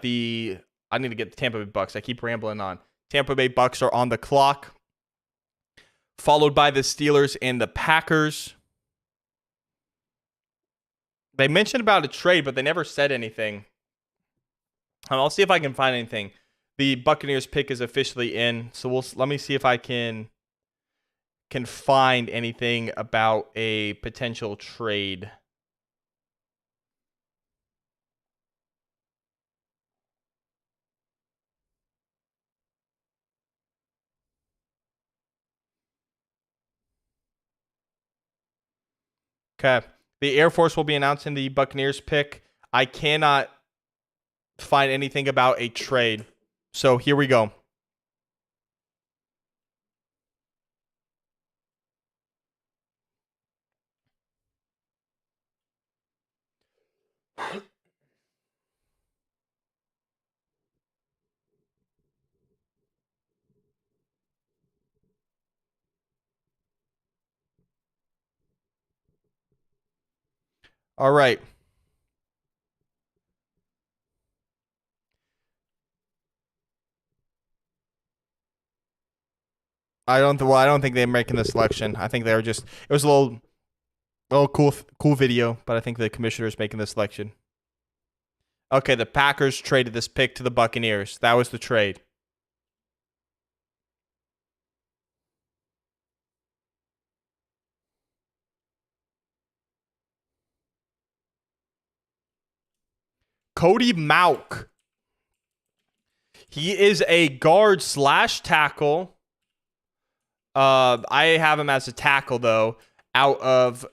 I need to get the Tampa Bay Bucks. I keep rambling on. Tampa Bay Bucks are on the clock, followed by the Steelers and the Packers. They mentioned about a trade, but they never said anything. I'll see if I can find anything. The Buccaneers pick is officially in, so let me see if I can find anything about a potential trade. Okay. The Air Force will be announcing the Buccaneers pick. I cannot find anything about a trade. So here we go. All right. I don't think they're making the selection. I think they were just, it was a little cool video, but I think the commissioner's making the selection. Okay, the Packers traded this pick to the Buccaneers. That was the trade. Cody Mauch. He is a guard / tackle. I have him as a tackle, though, out of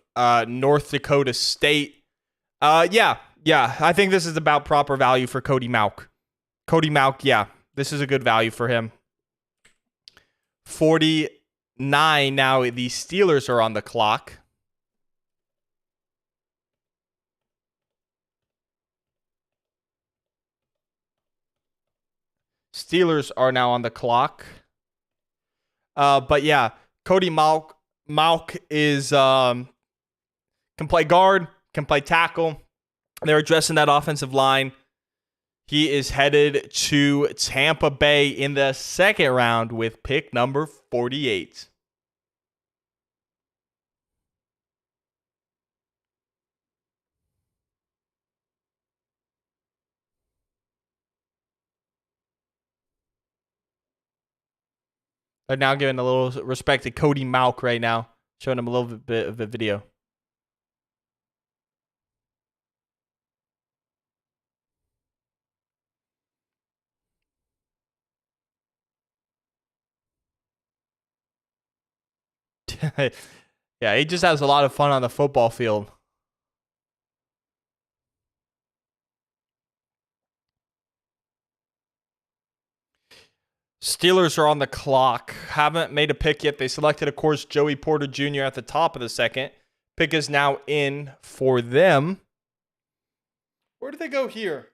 North Dakota State. Yeah. I think this is about proper value for Cody Mauch. Cody Mauch, yeah. This is a good value for him. 49 now. The Steelers are on the clock. Steelers are now on the clock. But yeah, Cody Mauch is can play guard, can play tackle. They're addressing that offensive line. He is headed to Tampa Bay in the second round with pick number 48. I'm now giving a little respect to Cody Mauch right now, showing him a little bit of a video. Yeah, he just has a lot of fun on the football field. Steelers are on the clock. Haven't made a pick yet. They selected, of course, Joey Porter Jr. at the top of the second. Pick is now in for them. Where did they go here?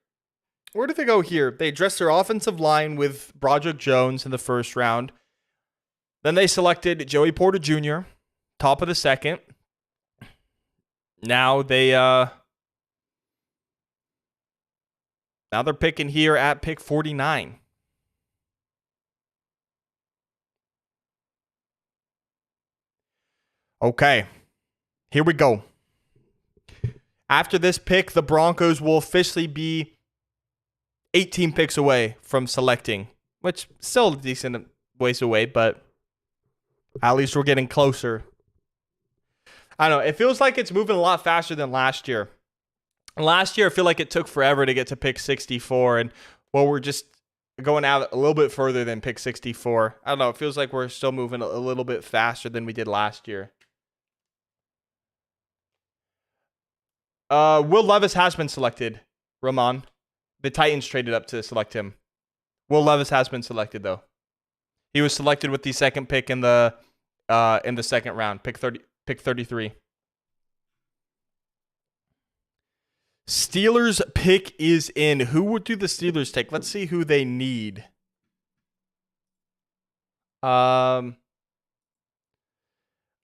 They addressed their offensive line with Broderick Jones in the first round. Then they selected Joey Porter Jr., top of the second. Now they're picking here at pick 49. Okay, here we go. After this pick, the Broncos will officially be 18 picks away from selecting, which still a decent ways away, but at least we're getting closer. I don't know. It feels like it's moving a lot faster than last year. Last year, I feel like it took forever to get to pick 64, and well, we're just going out a little bit further than pick 64. I don't know. It feels like we're still moving a little bit faster than we did last year. Will Levis has been selected, Ramon. The Titans traded up to select him. Will Levis has been selected, though. He was selected with the second pick in the second round, pick 33. Steelers pick is in. Who would do the Steelers take? Let's see who they need. O-line,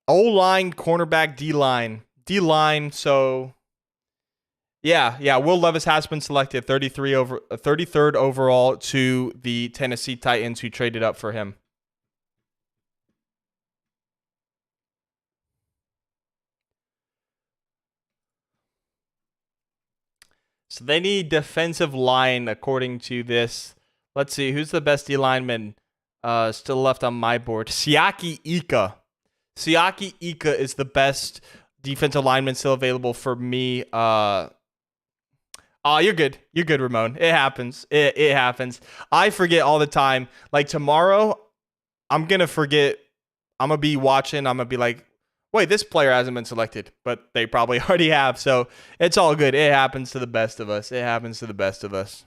cornerback, D-line. D-line, so yeah. Will Levis has been selected 33rd overall to the Tennessee Titans, who traded up for him. So they need defensive line according to this. Let's see, who's the best D lineman still left on my board? Siaki Ika. Siaki Ika is the best defensive lineman still available for me. Oh, you're good. You're good, Ramon. It happens. It happens. I forget all the time. Like tomorrow, I'm going to forget. I'm going to be watching. I'm going to be like, wait, this player hasn't been selected, but they probably already have. So it's all good. It happens to the best of us. It happens to the best of us.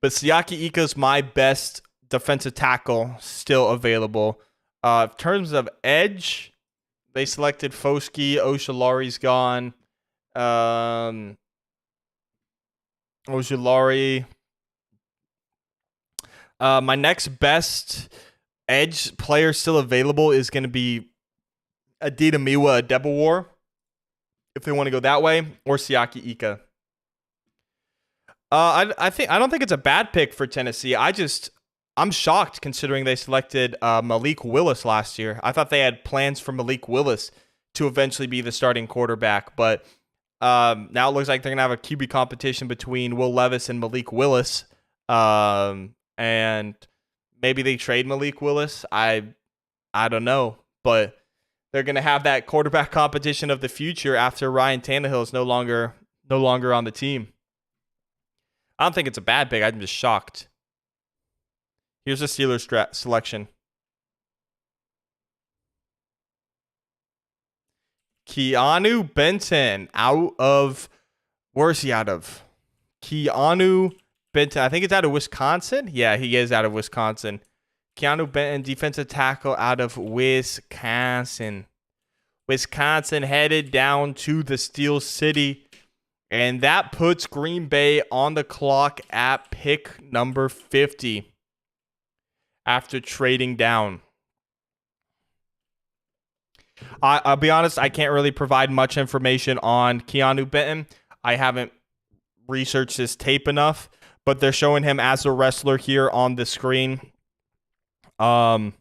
But Siaki Ika is my best defensive tackle still available. In terms of edge, they selected Foskey. Ojulari's gone. Ojulari. My next best edge player still available is going to be Adetomiwa Adebawar, if they want to go that way, or Siaki Ika. I don't think it's a bad pick for Tennessee. I'm shocked considering they selected Malik Willis last year. I thought they had plans for Malik Willis to eventually be the starting quarterback, but now it looks like they're gonna have a QB competition between Will Levis and Malik Willis. And maybe they trade Malik Willis. I don't know, but they're gonna have that quarterback competition of the future after Ryan Tannehill is no longer on the team. I don't think it's a bad pick. I'm just shocked. Here's the Steelers selection. Keanu Benton where's he out of? Keanu Benton. I think it's out of Wisconsin. Yeah, he is out of Wisconsin. Keanu Benton, defensive tackle out of Wisconsin. Wisconsin headed down to the Steel City. And that puts Green Bay on the clock at pick number 50 after trading down. I'll be honest, I can't really provide much information on Keanu Benton. I haven't researched his tape enough, but they're showing him as a wrestler here on the screen. I'm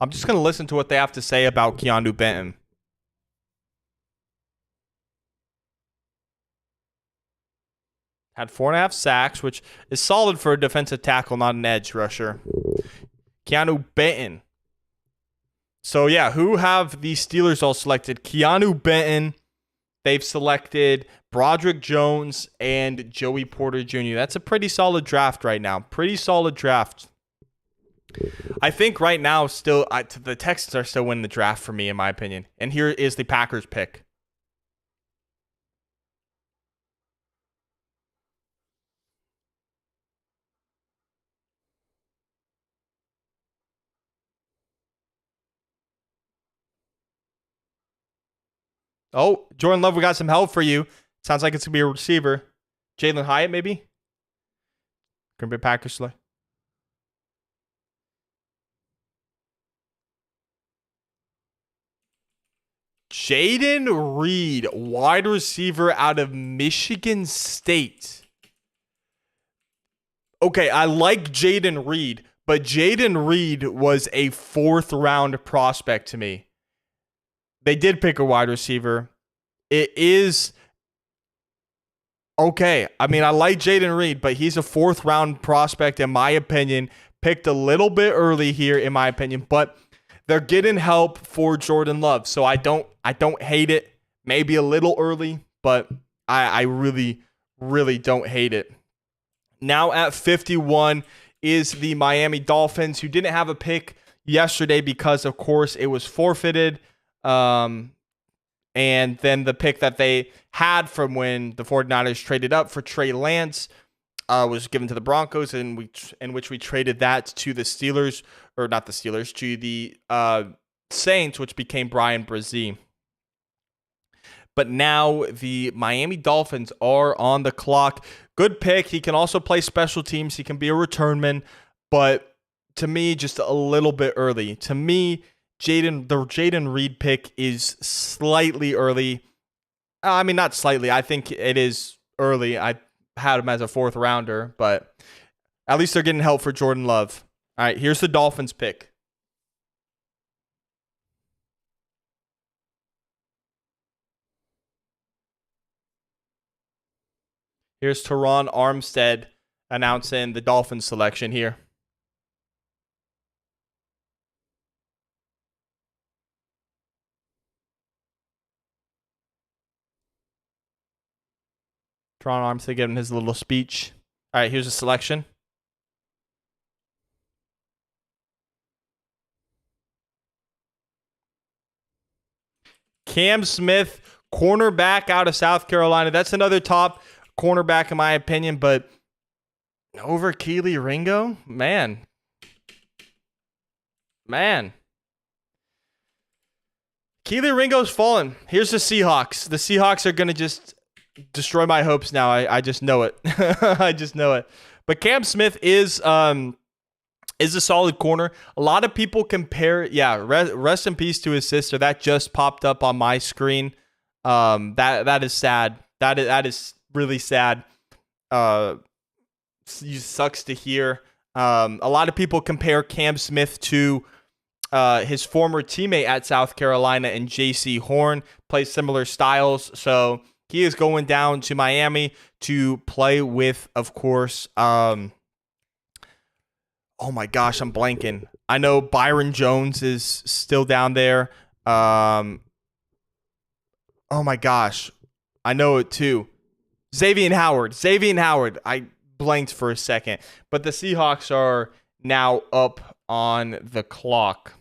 just going to listen to what they have to say about Keanu Benton. Had 4.5 sacks, which is solid for a defensive tackle, not an edge rusher. Keanu Benton. So, yeah, who have the Steelers all selected? Keanu Benton. They've selected Broderick Jones and Joey Porter Jr. That's a pretty solid draft right now. Pretty solid draft. I think right now still the Texans are still winning the draft for me, in my opinion. And here is the Packers pick. Oh, Jordan Love, we got some help for you. Sounds like it's going to be a receiver. Jalen Hyatt, maybe? Green Bay Packers select. Jaden Reed, wide receiver out of Michigan State. Okay, I like Jaden Reed, but Jaden Reed was a 4th round prospect to me. They did pick a wide receiver. It is okay. I mean, I like Jaden Reed, but he's a 4th round prospect, in my opinion. Picked a little bit early here, in my opinion. But they're getting help for Jordan Love. So I don't hate it. Maybe a little early, but I really, really don't hate it. Now at 51 is the Miami Dolphins, who didn't have a pick yesterday because, of course, it was forfeited. And then the pick that they had from when the 49ers traded up for Trey Lance was given to the Broncos, in which we traded that to the Steelers, or not the Steelers, to the Saints, which became Brian Brzee. But now the Miami Dolphins are on the clock. Good pick. He can also play special teams. He can be a returnman. But to me, just a little bit early. To me, the Jayden Reed pick is slightly early. I mean, not slightly. I think it is early. I had him as a 4th rounder. But at least they're getting help for Jordan Love. All right, here's the Dolphins pick. Here's Teron Armstead announcing the Dolphins selection here. Teron Armstead giving his little speech. All right, here's the selection. Cam Smith, cornerback out of South Carolina. That's another top cornerback in my opinion, but over Kelee Ringo, man. Kelee Ringo's fallen. Here's the Seahawks. The Seahawks are going to just destroy my hopes now. I just know it. I just know it. But Cam Smith is a solid corner. A lot of people compare, rest in peace to his sister. That just popped up on my screen. That is sad. That is really sad. Sucks to hear. A lot of people compare Cam Smith to his former teammate at South Carolina and J.C. Horn, play similar styles. So he is going down to Miami to play with, of course, oh my gosh, I'm blanking. I know Byron Jones is still down there. Oh my gosh, I know it too. Xavier Howard. I blanked for a second. But the Seahawks are now up on the clock.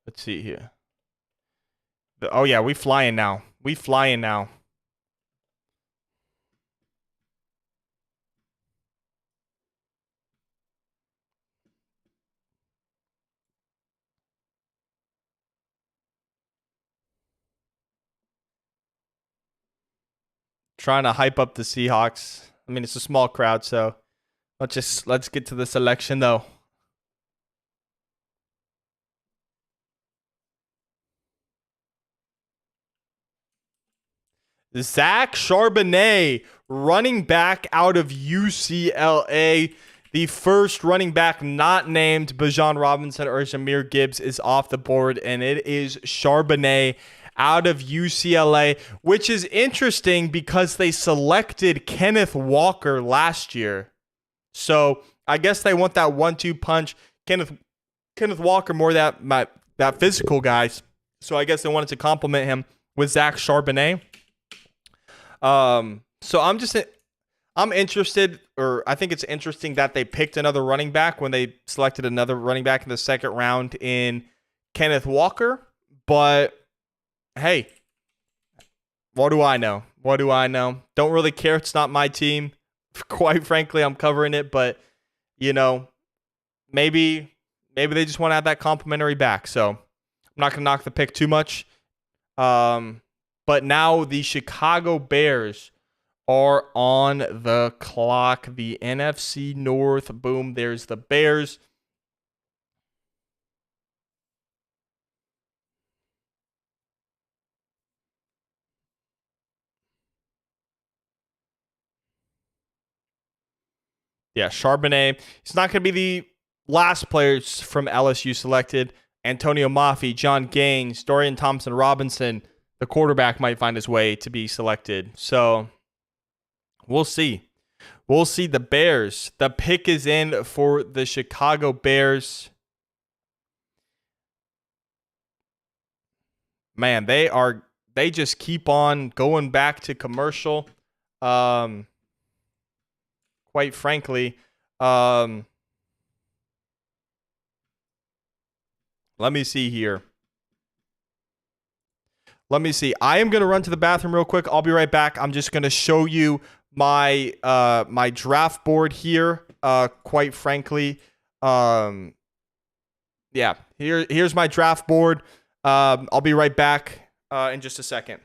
Let's see here. Oh, yeah, we flying now. Trying to hype up the Seahawks. I mean, it's a small crowd, so let's get to the selection though. Zach Charbonnet, running back out of UCLA. The first running back not named Bijan Robinson or Jahmyr Gibbs is off the board, and it is Charbonnet out of UCLA, which is interesting because they selected Kenneth Walker last year. So I guess they want that 1-2 punch. Kenneth Walker, more that physical guy. So I guess they wanted to compliment him with Zach Charbonnet. So I'm interested, or I think it's interesting that they picked another running back when they selected another running back in the second round in Kenneth Walker. But hey, what do I know? Don't really care. It's not my team. Quite frankly, I'm covering it, but maybe they just want to have that complimentary back. So I'm not going to knock the pick too much. But now the Chicago Bears are on the clock. The NFC North. Boom, there's the Bears. Yeah, Charbonnet. He's not going to be the last players from LSU selected. Antonio Mafi, John Gaines, Dorian Thompson-Robinson. The quarterback might find his way to be selected. So we'll see. We'll see the Bears. The pick is in for the Chicago Bears. Man, they just keep on going back to commercial. Quite frankly, let me see here. Let me see. I am going to run to the bathroom real quick. I'll be right back. I'm just going to show you my my draft board here. Quite frankly, yeah. Here's my draft board. I'll be right back in just a second.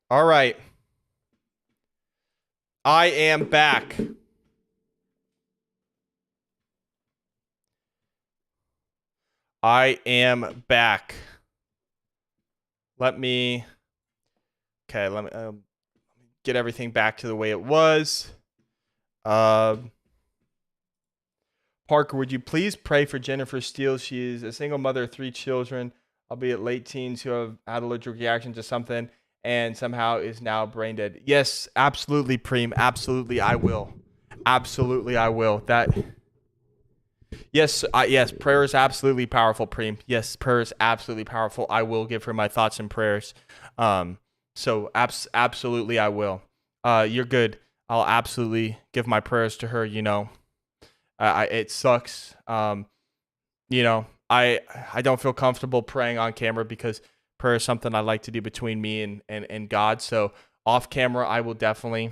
All right. I am back. I am back. Let me get everything back to the way it was. Parker, would you please pray for Jennifer Steele? She is a single mother of 3 children, albeit late teens, who have had allergic reaction to something and somehow is now brain dead. Yes, absolutely, Preem. Absolutely, I will. Absolutely, I will. Yes, prayer is absolutely powerful, Preem. Yes, prayer is absolutely powerful. I will give her my thoughts and prayers. So absolutely, I will. You're good. I'll absolutely give my prayers to her. It sucks. I don't feel comfortable praying on camera because prayer is something I like to do between me and God. So off camera, I will definitely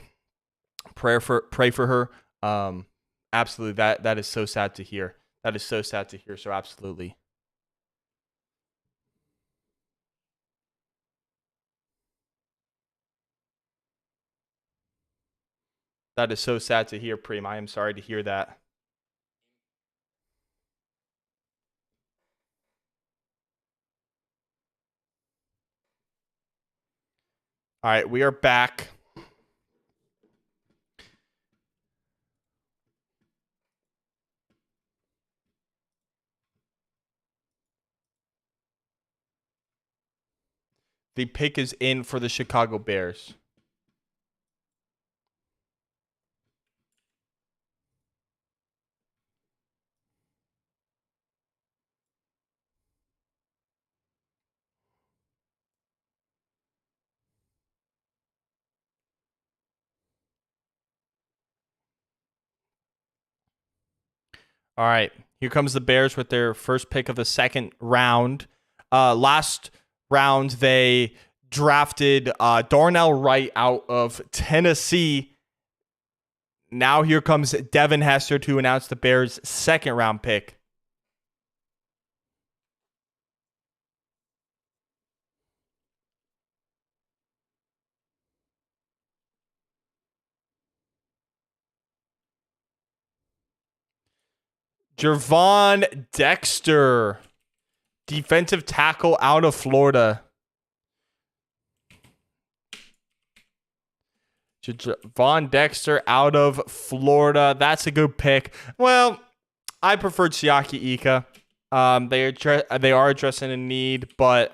pray for her. Absolutely. That is so sad to hear. That is so sad to hear. So absolutely. That is so sad to hear, Preem. I am sorry to hear that. All right, we are back. The pick is in for the Chicago Bears. All right, here comes the Bears with their first pick of the second round. Last round, they drafted Darnell Wright out of Tennessee. Now here comes Devin Hester to announce the Bears' second round pick. Gervon Dexter, defensive tackle out of Florida. Gervon Dexter out of Florida. That's a good pick. Well, I preferred Siaki Ika. They are addressing a need, but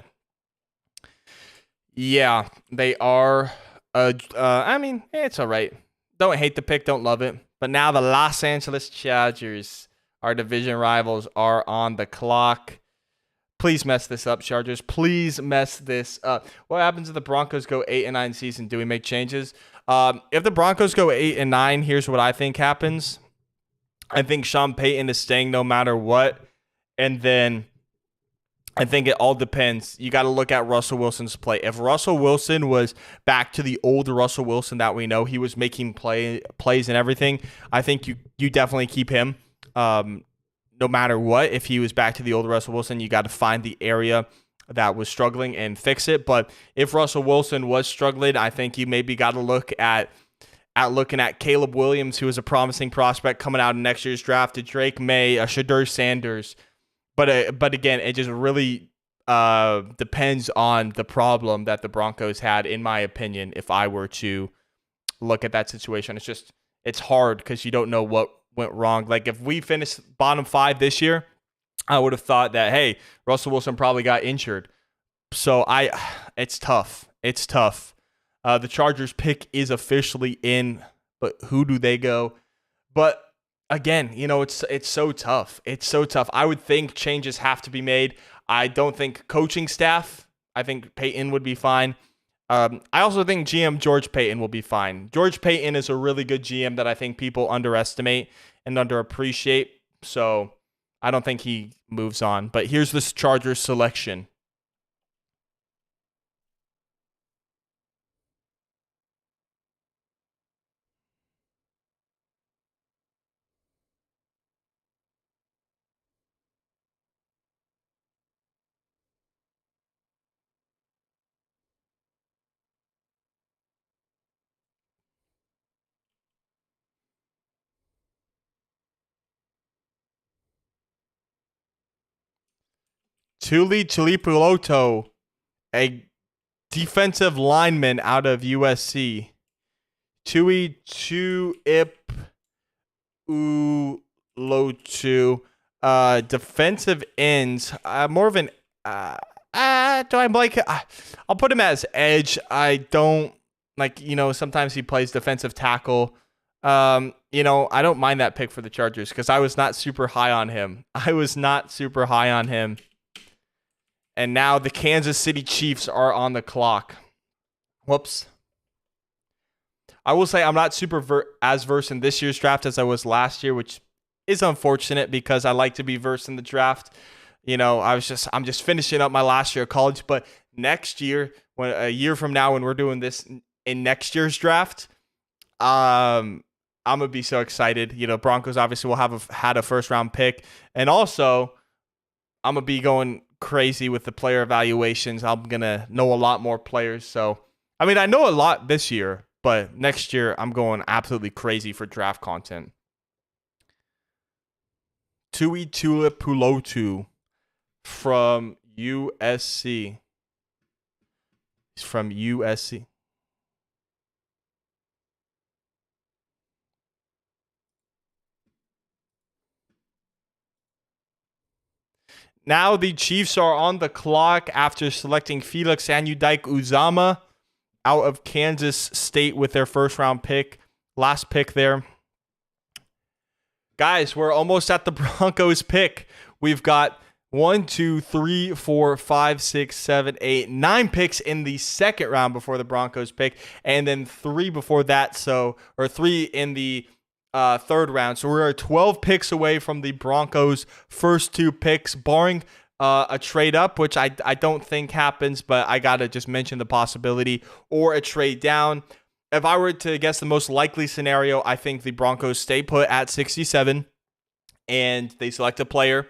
yeah, they are. I mean, it's all right. don't hate the pick, don't love it. But now the Los Angeles Chargers, our division rivals, are on the clock. Please mess this up, Chargers. Please mess this up. What happens if the Broncos go 8-9 season? Do we make changes? If the Broncos go 8-9, here's what I think happens. I think Sean Payton is staying no matter what. And then I think it all depends. You got to look at Russell Wilson's play. If Russell Wilson was back to the old Russell Wilson that we know, he was making plays and everything, I think you definitely keep him. No matter what, if he was back to the old Russell Wilson, you got to find the area that was struggling and fix it. But if Russell Wilson was struggling, I think you maybe got to look at looking at Caleb Williams, who is a promising prospect coming out in next year's draft, to Drake May, Shadur Sanders. But again, it just really depends on the problem that the Broncos had, in my opinion, if I were to look at that situation. It's hard because you don't know what went wrong. Like, if we finished bottom 5 this year, I would have thought that, hey, Russell Wilson probably got injured. So it's tough. It's tough. The Chargers pick is officially in, but who do they go? But again, it's so tough. It's so tough. I would think changes have to be made. I don't think coaching staff. I think Payton would be fine. I also think GM George Payton will be fine. George Payton is a really good GM that I think people underestimate and underappreciate. So I don't think he moves on. But here's this Chargers selection. Tuli Tuipulotu, a defensive lineman out of USC. Tui Tuipulotu, defensive ends. More of an do I like it? I'll put him as edge. I don't sometimes he plays defensive tackle. I don't mind that pick for the Chargers because I was not super high on him. And now the Kansas City Chiefs are on the clock. Whoops. I will say I'm not super as versed in this year's draft as I was last year, which is unfortunate because I like to be versed in the draft. I'm just finishing up my last year of college, but next year, a year from now, when we're doing this in next year's draft, I'm gonna be so excited. Broncos obviously will have had a first round pick, and also I'm gonna be going crazy with the player evaluations. I'm gonna know a lot more players. So, I mean, I know a lot this year, but next year I'm going absolutely crazy for draft content. Tui Tuipulotu from USC. He's from USC. Now the Chiefs are on the clock after selecting Felix Anudike-Uzomah out of Kansas State with their first round pick. Last pick there. Guys, we're almost at the Broncos pick. We've got 1, 2, 3, 4, 5, 6, 7, 8, 9 picks in the second round before the Broncos pick, and then 3 before that, or 3 in the third round. So we're 12 picks away from the Broncos' first 2 picks, barring a trade up, which I don't think happens, but I got to just mention the possibility, or a trade down. If I were to guess the most likely scenario, I think the Broncos stay put at 67 and they select a player.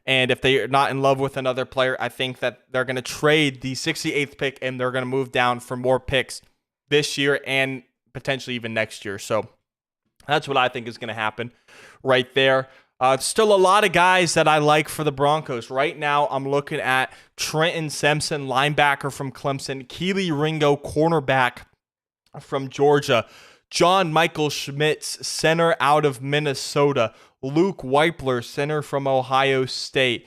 And if they're not in love with another player, I think that they're going to trade the 68th pick and they're going to move down for more picks this year and potentially even next year. So that's what I think is going to happen right there. Still a lot of guys that I like for the Broncos. Right now, I'm looking at Trenton Simpson, linebacker from Clemson, Keely Ringo, cornerback from Georgia, John Michael Schmitz, center out of Minnesota, Luke Weipler, center from Ohio State,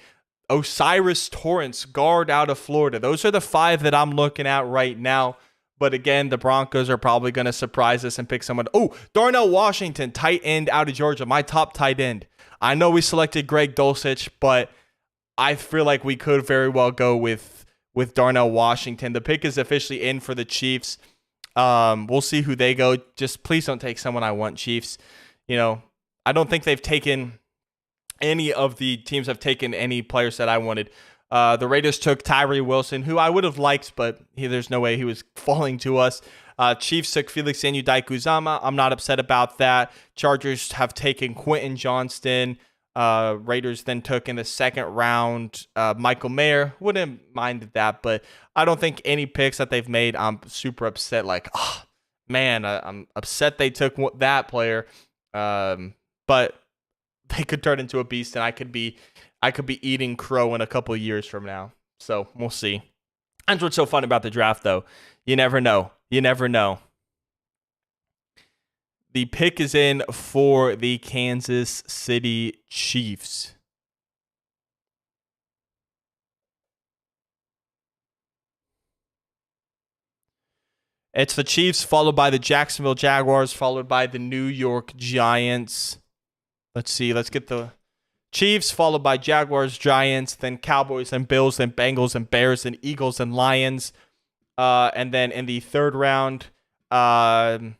Osiris Torrance, guard out of Florida. Those are the 5 that I'm looking at right now. But again, the Broncos are probably going to surprise us and pick someone. Oh, Darnell Washington, tight end out of Georgia, my top tight end. I know we selected Greg Dulcich, but I feel like we could very well go with Darnell Washington. The pick is officially in for the Chiefs. We'll see who they go. Just please don't take someone I want, Chiefs. I don't think they've taken any of the teams have taken any players that I wanted. The Raiders took Tyree Wilson, who I would have liked, but there's no way he was falling to us. Chiefs took Felix Anudike-Uzomah. I'm not upset about that. Chargers have taken Quentin Johnston. Raiders then took in the second round Michael Mayer. Wouldn't mind that, but I don't think any picks that they've made, I'm super upset. Like, oh, man, I'm upset they took that player. But they could turn into a beast, and I could be eating crow in a couple of years from now. So we'll see. That's what's so fun about the draft, though. You never know. You never know. The pick is in for the Kansas City Chiefs. It's the Chiefs, followed by the Jacksonville Jaguars, followed by the New York Giants. Let's see. Let's get the Chiefs, followed by Jaguars, Giants, then Cowboys, then Bills, then Bengals, and Bears, and Eagles, and Lions. And then in the third round, then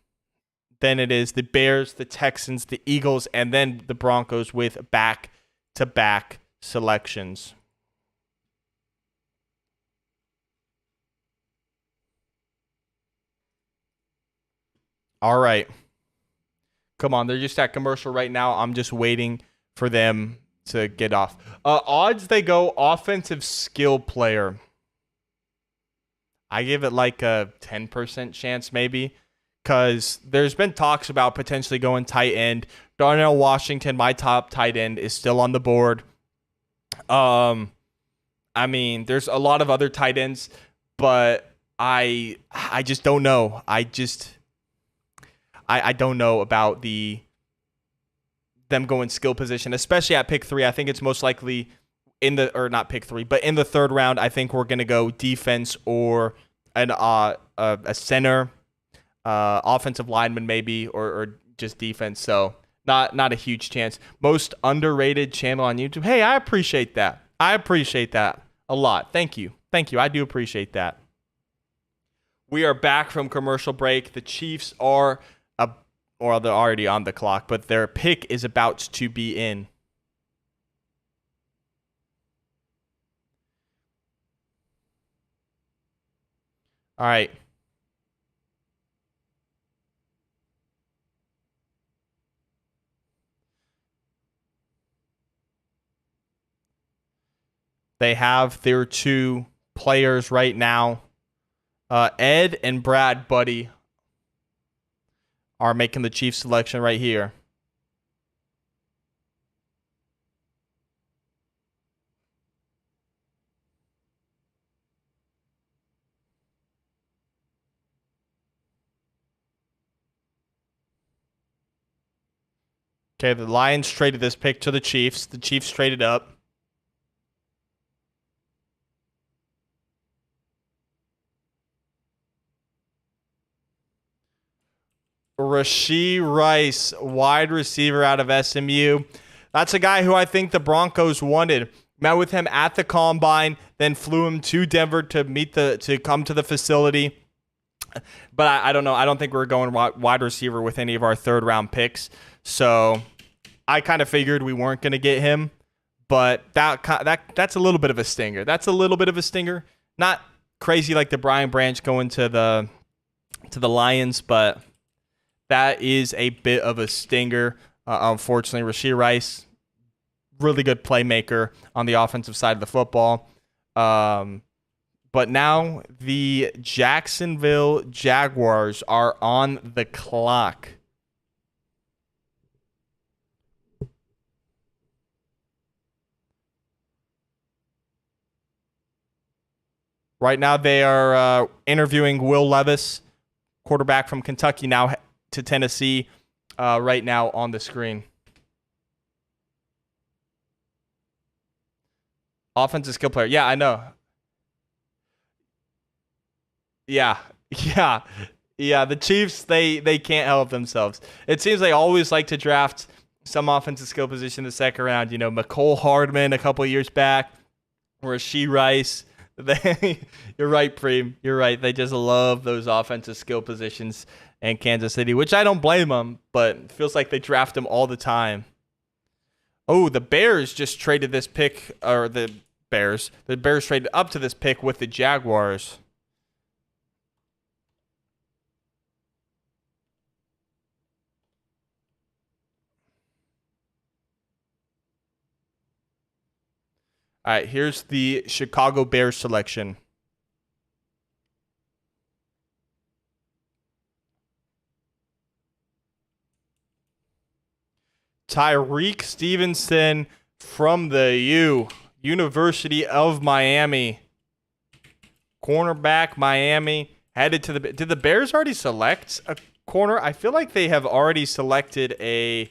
it is the Bears, the Texans, the Eagles, and then the Broncos with back-to-back selections. All right. Come on, they're just at commercial right now. I'm just waiting for them to get off. Odds they go offensive skill player. I give it like a 10% chance maybe, because there's been talks about potentially going tight end. Darnell Washington, my top tight end, is still on the board. I mean, there's a lot of other tight ends, but I just don't know. I don't know about them going skill position, especially at pick 3. I think it's most likely not pick 3, but in the third round, I think we're going to go defense or a center, offensive lineman maybe, or just defense. So not a huge chance. Most underrated channel on YouTube. Hey, I appreciate that. I appreciate that a lot. Thank you. I do appreciate that. We are back from commercial break. The Chiefs are they're already on the clock, but their pick is about to be in. All right. They have their 2 players right now. Ed and Brad Buddy are making the Chiefs selection right here. Okay, the Lions traded this pick to the Chiefs. The Chiefs traded up. Rashee Rice, wide receiver out of SMU. That's a guy who I think the Broncos wanted. Met with him at the combine, then flew him to Denver to come to the facility. But I don't know. I don't think we're going wide receiver with any of our third round picks. So I kind of figured we weren't going to get him. But that's a little bit of a stinger. Not crazy like the Brian Branch going to the Lions, but that is a bit of a stinger. Unfortunately, Rashee Rice, really good playmaker on the offensive side of the football. But now the Jacksonville Jaguars are on the clock. Right now they are interviewing Will Levis, quarterback from Kentucky, now to Tennessee, right now on the screen. Offensive skill player. Yeah, I know. Yeah, Yeah. Yeah, the Chiefs, they can't help themselves. It seems they always like to draft some offensive skill position in the second round. You know, McCole Hardman a couple years back, Rashee Rice. You're right, Preem. You're right. They just love those offensive skill positions in Kansas City, which I don't blame them, but it feels like they draft them all the time. Oh, the Bears just traded this pick, or the Bears traded up to this pick with the Jaguars. All right, here's the Chicago Bears selection. Tyrique Stevenson from the University of Miami. Cornerback, Miami. Headed to the... Did the Bears already select a corner? I feel like they have already selected a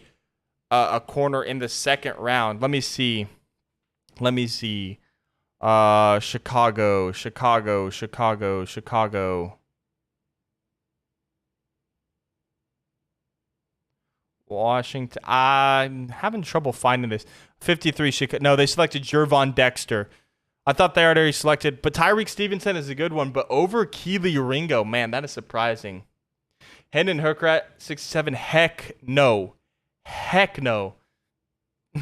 corner in the second round. Let me see. Chicago. Washington. I'm having trouble finding this. 53 Chicago. No, they selected Gervon Dexter. I thought they already selected, but Tyrique Stevenson is a good one. But over Keely Ringo, man, that is surprising. Hendon Hooker at 67. Heck no.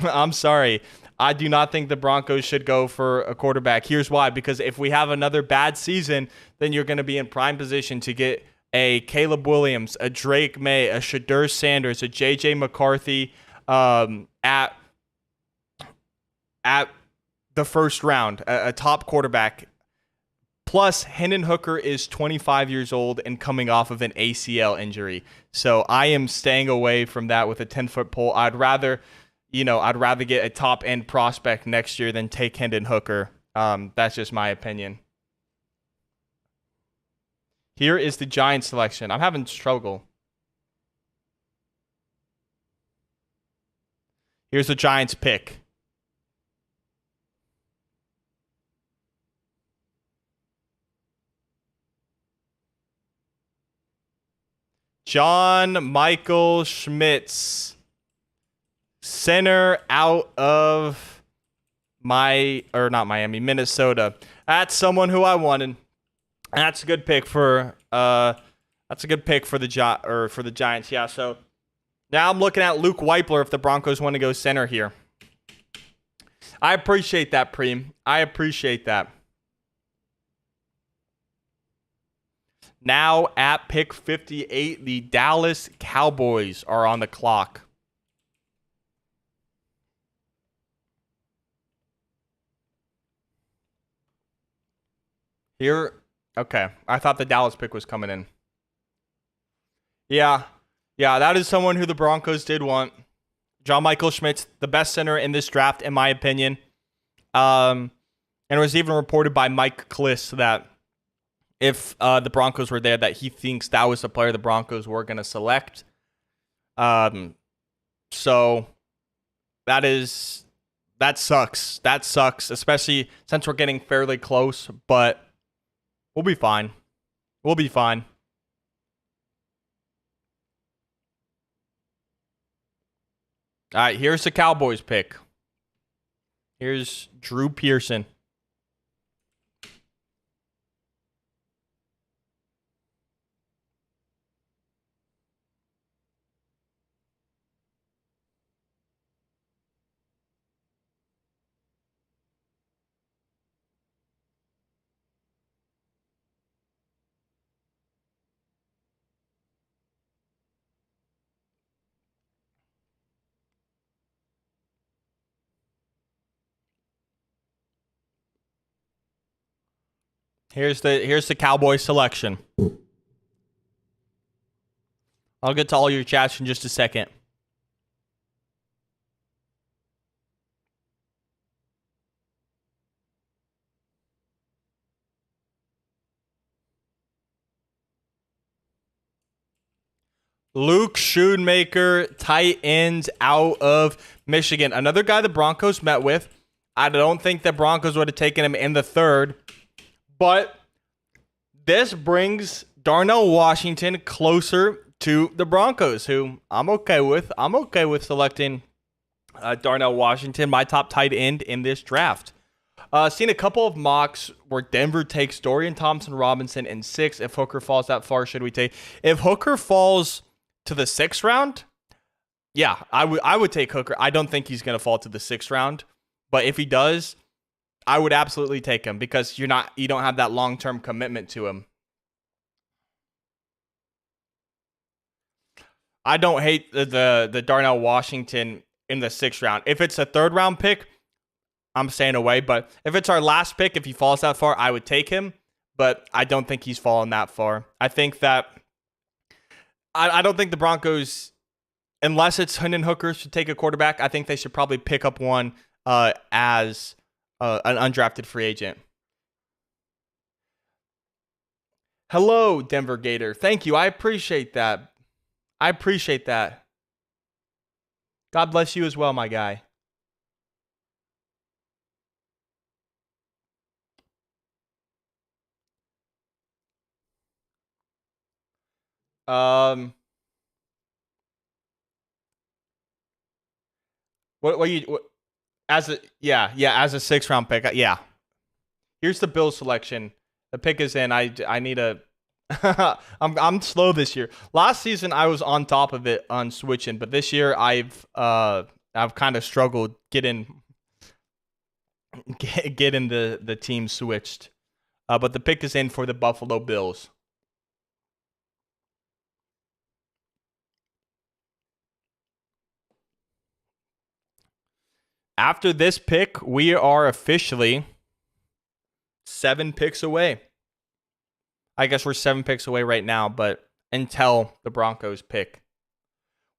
I'm sorry. I do not think the Broncos should go for a quarterback. Here's why. Because if we have another bad season, then you're going to be in prime position to get a Caleb Williams, a Drake May, a Shadur Sanders, a J.J. McCarthy at the first round, a top quarterback. Plus, Hendon Hooker is 25 years old and coming off of an ACL injury. So I am staying away from that with a 10-foot pole. I'd rather get a top-end prospect next year than take Hendon Hooker. That's just my opinion. Here is the Giants selection. I'm having struggle. Here's the Giants pick. John Michael Schmitz. Center out of not Miami, Minnesota. That's someone who I wanted. That's a good pick for the Giants. Yeah, so now I'm looking at Luke Weipler if the Broncos want to go center here. I appreciate that, Preem. I appreciate that. Now at pick 58, the Dallas Cowboys are on the clock. Here, okay. I thought the Dallas pick was coming in. Yeah, that is someone who the Broncos did want. John Michael Schmitz, the best center in this draft, in my opinion. And it was even reported by Mike Kliss that if the Broncos were there, that he thinks that was the player the Broncos were going to select. So that sucks. That sucks, especially since we're getting fairly close, but we'll be fine. We'll be fine. All right, here's the Cowboys pick. Here's Drew Pearson. Here's the Cowboys selection. I'll get to all your chats in just a second. Luke Schoonmaker, tight ends out of Michigan. Another guy the Broncos met with. I don't think the Broncos would have taken him in the third. But this brings Darnell Washington closer to the Broncos, who I'm okay with. I'm okay with selecting Darnell Washington, my top tight end in this draft. Seen a couple of mocks where Denver takes Dorian Thompson-Robinson in 6. If Hooker falls that far, should we take? If Hooker falls to the 6th round, yeah, I would take Hooker. I don't think he's going to fall to the 6th round, but if he does, I would absolutely take him because you don't have that long-term commitment to him. I don't hate the Darnell Washington in the 6th round. If it's a 3rd round pick, I'm staying away. But if it's our last pick, if he falls that far, I would take him. But I don't think he's fallen that far. I think that I don't think the Broncos, unless it's Hendon Hooker, should take a quarterback. I think they should probably pick up one as an undrafted free agent. Hello, Denver Gator. Thank you. I appreciate that. God bless you as well, my guy. As a 6th round pick, yeah. Here's the Bills selection. The pick is in. I need a. I'm slow this year. Last season I was on top of it on switching, but this year I've kind of struggled getting the team switched. But the pick is in for the Buffalo Bills. After this pick, we are officially 7 picks away. I guess we're 7 picks away right now, but until the Broncos pick.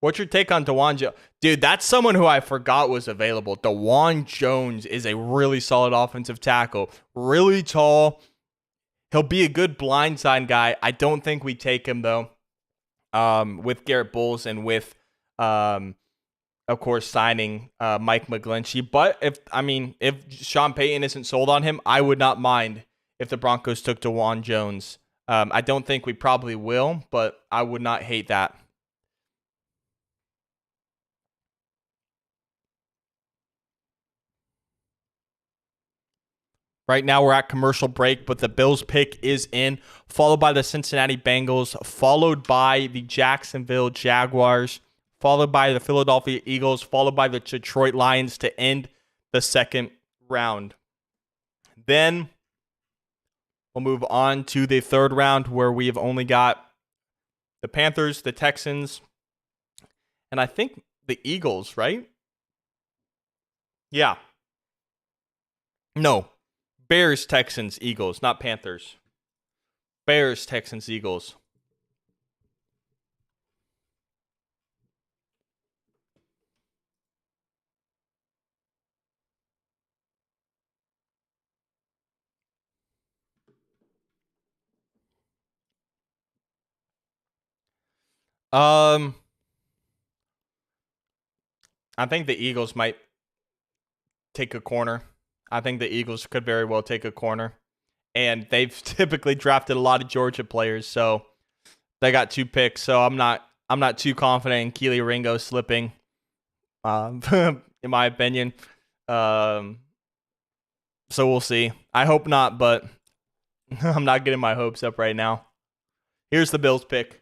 What's your take on Dawand Jones? Dude, that's someone who I forgot was available. Dawand Jones is a really solid offensive tackle. Really tall. He'll be a good blindside guy. I don't think we take him, though, with Garrett Bowles and with, of course, signing Mike McGlinchey. But if Sean Payton isn't sold on him, I would not mind if the Broncos took Dawand Jones. I don't think we probably will, but I would not hate that. Right now we're at commercial break, but the Bills pick is in, followed by the Cincinnati Bengals, followed by the Jacksonville Jaguars, followed by the Philadelphia Eagles, followed by the Detroit Lions to end the 2nd round. Then we'll move on to the 3rd round where we have only got the Panthers, the Texans, and I think the Eagles, right? Yeah. No. Bears, Texans, Eagles, not Panthers. Bears, Texans, Eagles. I think the Eagles might take a corner. I think the Eagles could very well take a corner. And they've typically drafted a lot of Georgia players, so they got 2 picks. So I'm not too confident in Keely Ringo slipping, in my opinion. So we'll see. I hope not, but I'm not getting my hopes up right now. Here's the Bills pick.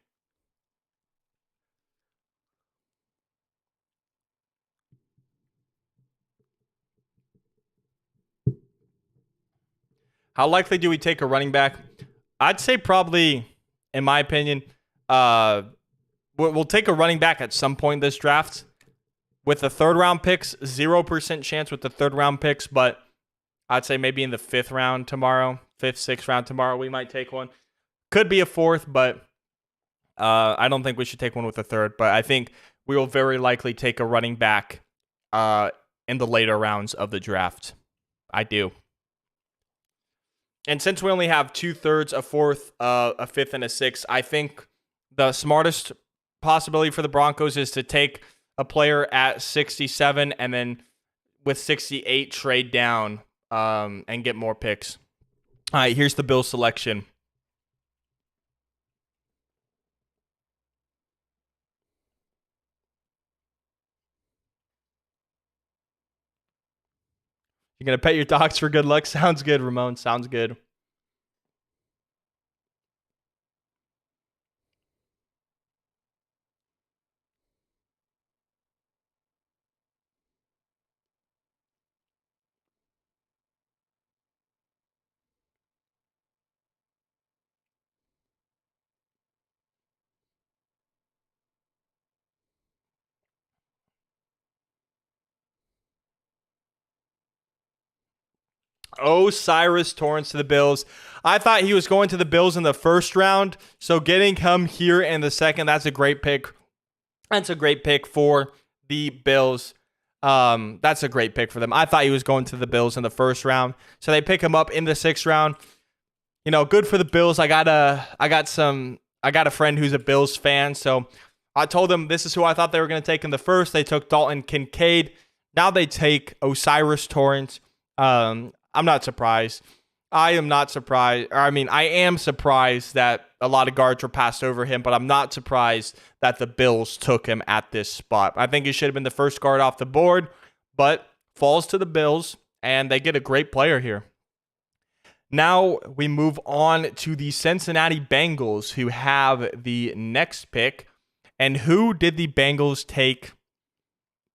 How likely do we take a running back? I'd say probably, in my opinion, we'll take a running back at some point in this draft. With the 3rd round picks, 0% chance with the 3rd round picks, but I'd say maybe in the 5th round tomorrow, 5th, 6th round tomorrow, we might take one. Could be a 4th, but I don't think we should take one with the 3rd. But I think we will very likely take a running back in the later rounds of the draft. I do. And since we only have 2/3, a 4th, a 5th, and a 6th, I think the smartest possibility for the Broncos is to take a player at 67 and then with 68 trade down and get more picks. All right, here's the Bills selection. You're going to pet your dogs for good luck? Sounds good, Ramon. Sounds good. O'Cyrus Torrence to the Bills. I thought he was going to the Bills in the first round, so getting him here in the second, that's a great pick. That's a great pick for the Bills. That's a great pick for them. I thought he was going to the Bills in the first round, so they pick him up in the sixth round. You know, good for the Bills. I got a friend who's a Bills fan, so I told them this is who I thought they were going to take in the first. They took Dalton Kincaid. Now they take O'Cyrus Torrence. I'm not surprised. I am surprised that a lot of guards were passed over him, but I'm not surprised that the Bills took him at this spot. I think he should have been the first guard off the board, but falls to the Bills, and they get a great player here. Now we move on to the Cincinnati Bengals, who have the next pick. And who did the Bengals take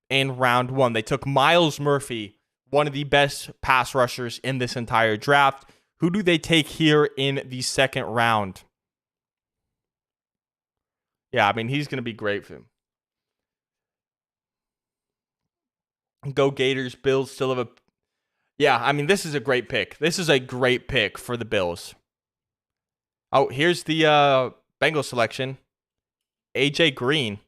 in round one? They took Myles Murphy, one of the best pass rushers in this entire draft. Who do they take here in the second round? Yeah, I mean, he's going to be great for him. Go Gators. Bills still have a... Yeah, I mean, this is a great pick. This is a great pick for the Bills. Oh, here's the Bengals selection. AJ Green.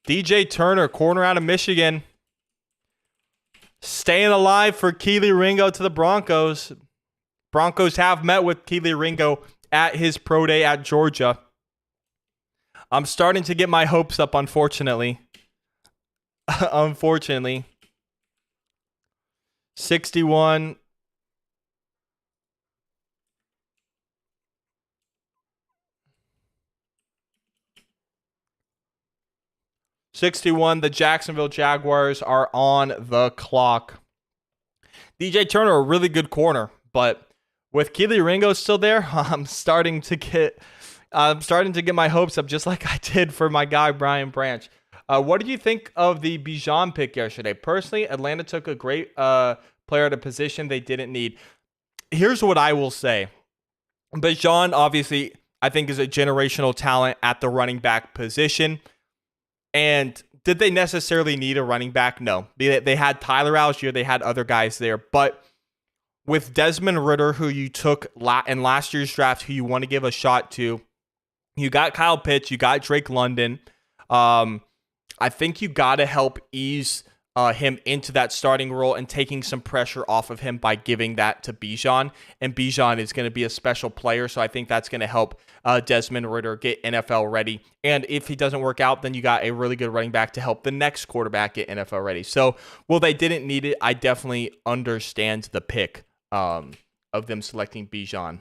DJ Turner, corner out of Michigan. Staying alive for Kelee Ringo to the Broncos. Broncos have met with Kelee Ringo at his pro day at Georgia. I'm starting to get my hopes up, unfortunately. 61. The Jacksonville Jaguars are on the clock. DJ Turner, a really good corner, but with Kelee Ringo still there, I'm starting to get my hopes up, just like I did for my guy Brian Branch. What did you think of the Bijan pick yesterday? Personally, Atlanta took a great player at a position they didn't need. Here's what I will say. Bijan, obviously, I think is a generational talent at the running back position. And did they necessarily need a running back? No. They had Tyler Algier. They had other guys there. But with Desmond Ridder, who you took in last year's draft, who you want to give a shot to, you got Kyle Pitts, you got Drake London. I think you got to help ease him into that starting role and taking some pressure off of him by giving that to Bijan. And Bijan is going to be a special player, so I think that's going to help Desmond Ridder get NFL ready. And if he doesn't work out, then you got a really good running back to help the next quarterback get NFL ready. So, well, they didn't need it. I definitely understand the pick of them selecting Bijan.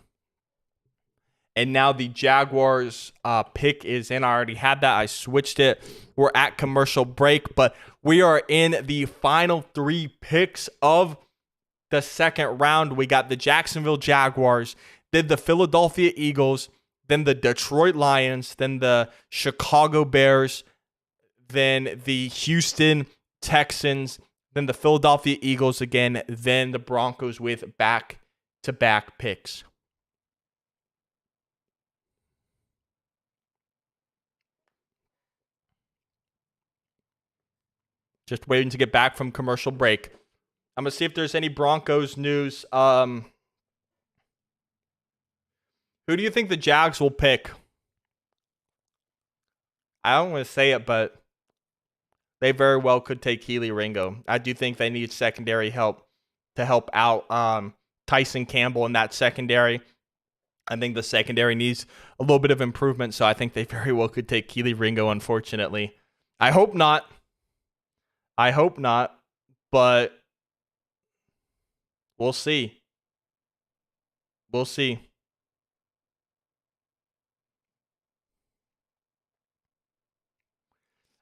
And now the Jaguars pick is in. I already had that. I switched it. We're at commercial break, but we are in the final three picks of the second round. We got the Jacksonville Jaguars, then the Philadelphia Eagles, then the Detroit Lions, then the Chicago Bears, then the Houston Texans, then the Philadelphia Eagles again, then the Broncos with back-to-back picks. Just waiting to get back from commercial break. I'm going to see if there's any Broncos news. Who do you think the Jags will pick? I don't want to say it, but they very well could take Kelee Ringo. I do think they need secondary help to help out Tyson Campbell in that secondary. I think the secondary needs a little bit of improvement, so I think they very well could take Kelee Ringo, unfortunately. I hope not, but we'll see. We'll see.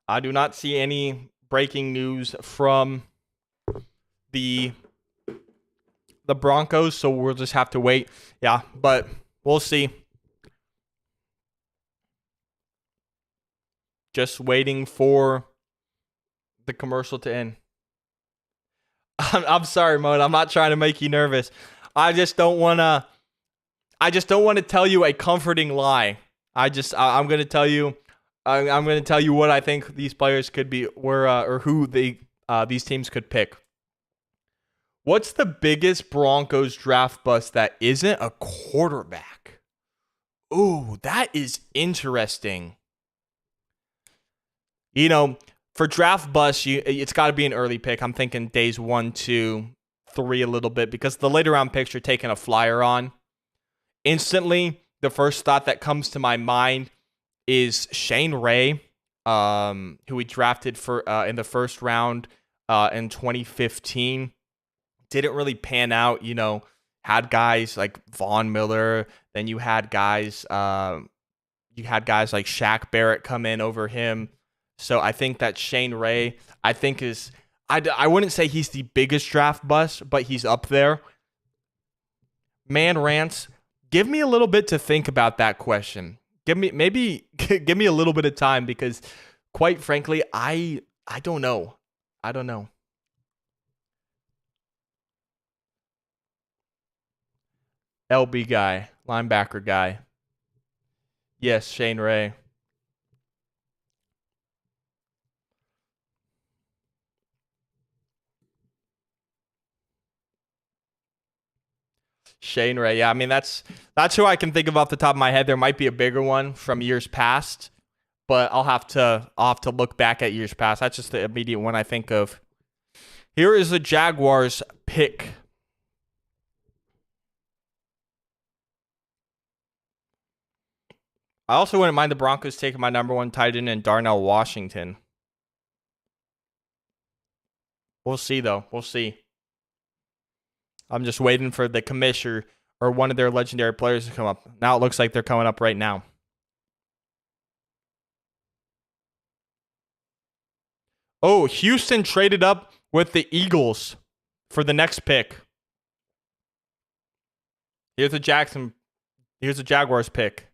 I do not see any breaking news from the Broncos, so we'll just have to wait. Yeah, but we'll see. Just waiting for the commercial to end. I'm sorry, Moan. I'm not trying to make you nervous. I just don't want to tell you a comforting lie. I'm going to tell you I'm going to tell you what I think these players could be or who these teams could pick. What's the biggest Broncos draft bust that isn't a quarterback? Ooh, that is interesting. You know, for draft bust, it's got to be an early pick. I'm thinking days 1, 2, 3 a little bit, because the later round picks you're taking a flyer on. Instantly, the first thought that comes to my mind is Shane Ray, who we drafted for in the first round in 2015. Didn't really pan out, had guys like Von Miller, then you had guys like Shaq Barrett come in over him. So I think that Shane Ray, I wouldn't say he's the biggest draft bust, but he's up there. Man Rants, give me a little bit to think about that question. Give me a little bit of time, because quite frankly, I don't know. LB guy, linebacker guy. Yes, Shane Ray. Shane Ray, yeah. I mean, that's who I can think of off the top of my head. There might be a bigger one from years past, but I'll have to look back at years past. That's just the immediate one I think of. Here is the Jaguars pick. I also wouldn't mind the Broncos taking my number 1 tight end and Darnell Washington. We'll see, though. We'll see. I'm just waiting for the commissioner or one of their legendary players to come up. Now it looks like they're coming up right now. Oh, Houston traded up with the Eagles for the next pick. Here's a Jaguars pick.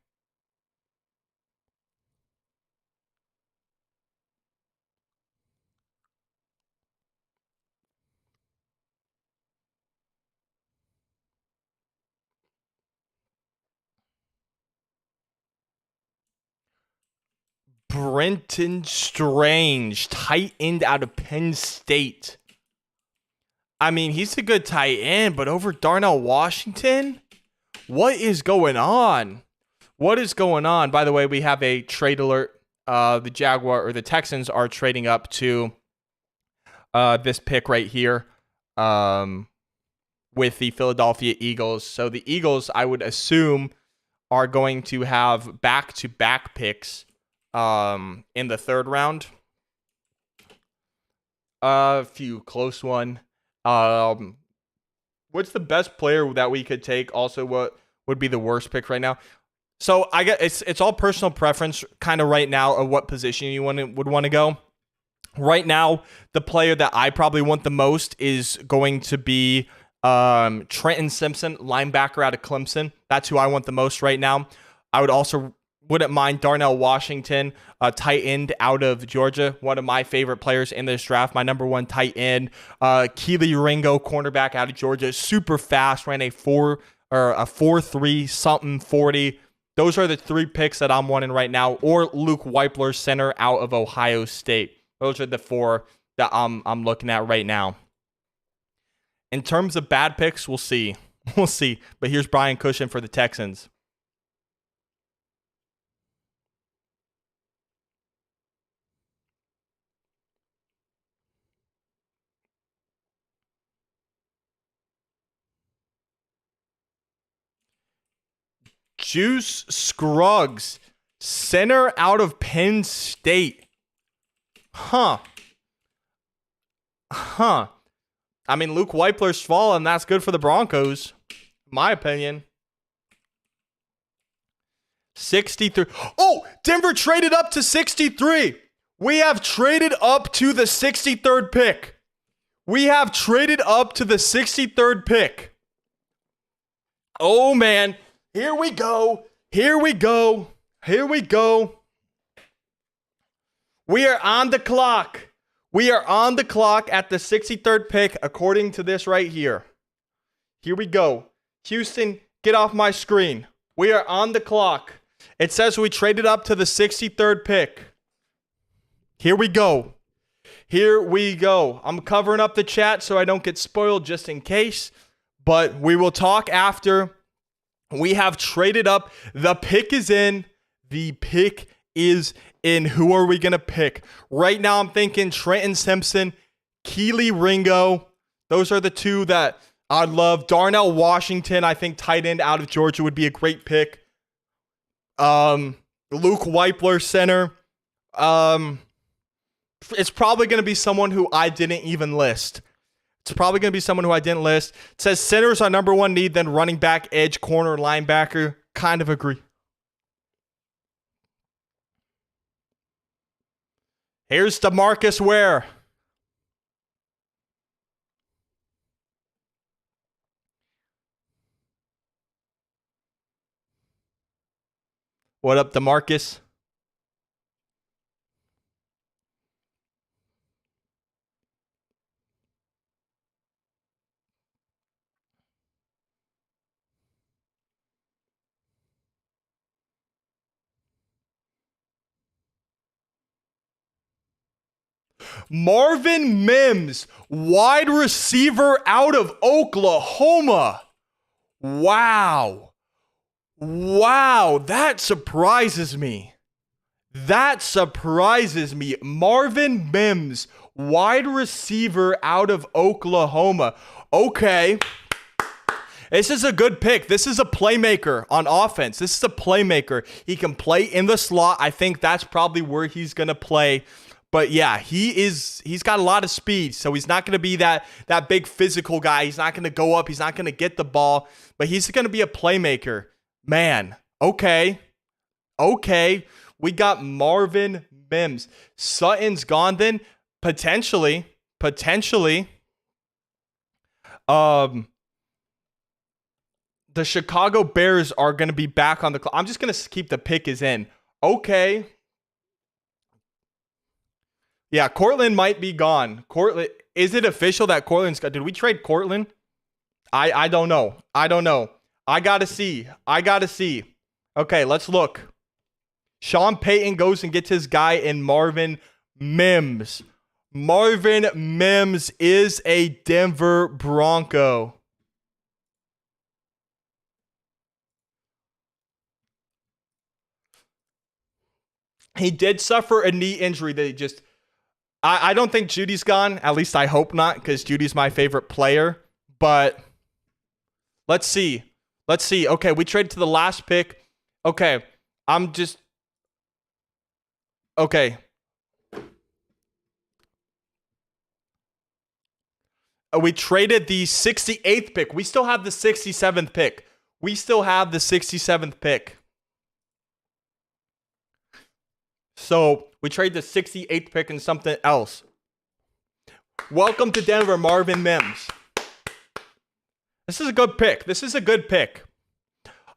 Brenton Strange, tight end out of Penn State. I mean, he's a good tight end, but over Darnell Washington? What is going on? By the way, we have a trade alert. The Texans are trading up to this pick right here with the Philadelphia Eagles. So the Eagles, I would assume, are going to have back-to-back picks in the third round. A few close one. What's the best player that we could take? Also, what would be the worst pick right now? So I guess it's all personal preference kind of right now of what position you would want to go. Right now, the player that I probably want the most is going to be Trenton Simpson, linebacker out of Clemson. That's who I want the most right now. I wouldn't mind Darnell Washington, a tight end out of Georgia, one of my favorite players in this draft, my number 1 tight end. Keely Ringo, cornerback out of Georgia, super fast, ran a 4.3 something 40. Those are the 3 picks that I'm wanting right now. Or Luke Weipler, center out of Ohio State. Those are the 4 that I'm looking at right now. In terms of bad picks, we'll see. But here's Brian Cushing for the Texans. Juice Scruggs, center out of Penn State. Huh. I mean, Luke Weipler's fallen. That's good for the Broncos, in my opinion. 63. Oh, Denver traded up to 63. We have traded up to the 63rd pick. We have traded up to the 63rd pick. Oh, man. Here we go. Here we go. Here we go. We are on the clock. We are on the clock at the 63rd pick, according to this right here. Here we go. Houston, get off my screen. We are on the clock. It says we traded up to the 63rd pick. Here we go. Here we go. I'm covering up the chat so I don't get spoiled just in case. But we will talk after. We have traded up. The pick is in. The pick is in. Who are we going to pick? Right now I'm thinking Trenton Simpson, Kelee Ringo. Those are the two that I'd love. Darnell Washington, I think tight end out of Georgia would be a great pick. Luke Weipler, center. It's probably going to be someone who I didn't even list. It says centers are number one need, then running back, edge, corner, linebacker. Kind of agree. Here's DeMarcus Ware. What up, DeMarcus? Marvin Mims, wide receiver out of Oklahoma. Wow, that surprises me. Marvin Mims, wide receiver out of Oklahoma. Okay. This is a good pick. This is a playmaker on offense. He can play in the slot. I think that's probably where he's going to play. But yeah, he's got a lot of speed, so he's not going to be that big physical guy. He's not going to go up. He's not going to get the ball, but he's going to be a playmaker. Man, okay. We got Marvin Mims. Sutton's gone then. Potentially. The Chicago Bears are going to be back on the clock. I'm just going to keep the pick is in. Okay. Yeah, Cortland might be gone. Is it official that Cortland's gone? Did we trade Cortland? I don't know. I gotta see. Okay, let's look. Sean Payton goes and gets his guy in Marvin Mims. Marvin Mims is a Denver Bronco. He did suffer a knee injury that he just... I don't think Judy's gone. At least I hope not, because Judy's my favorite player. But let's see. Okay, we traded to the last pick. Okay, Okay. We traded the 68th pick. We still have the 67th pick. So we trade the 68th pick and something else. Welcome to Denver, Marvin Mims. This is a good pick.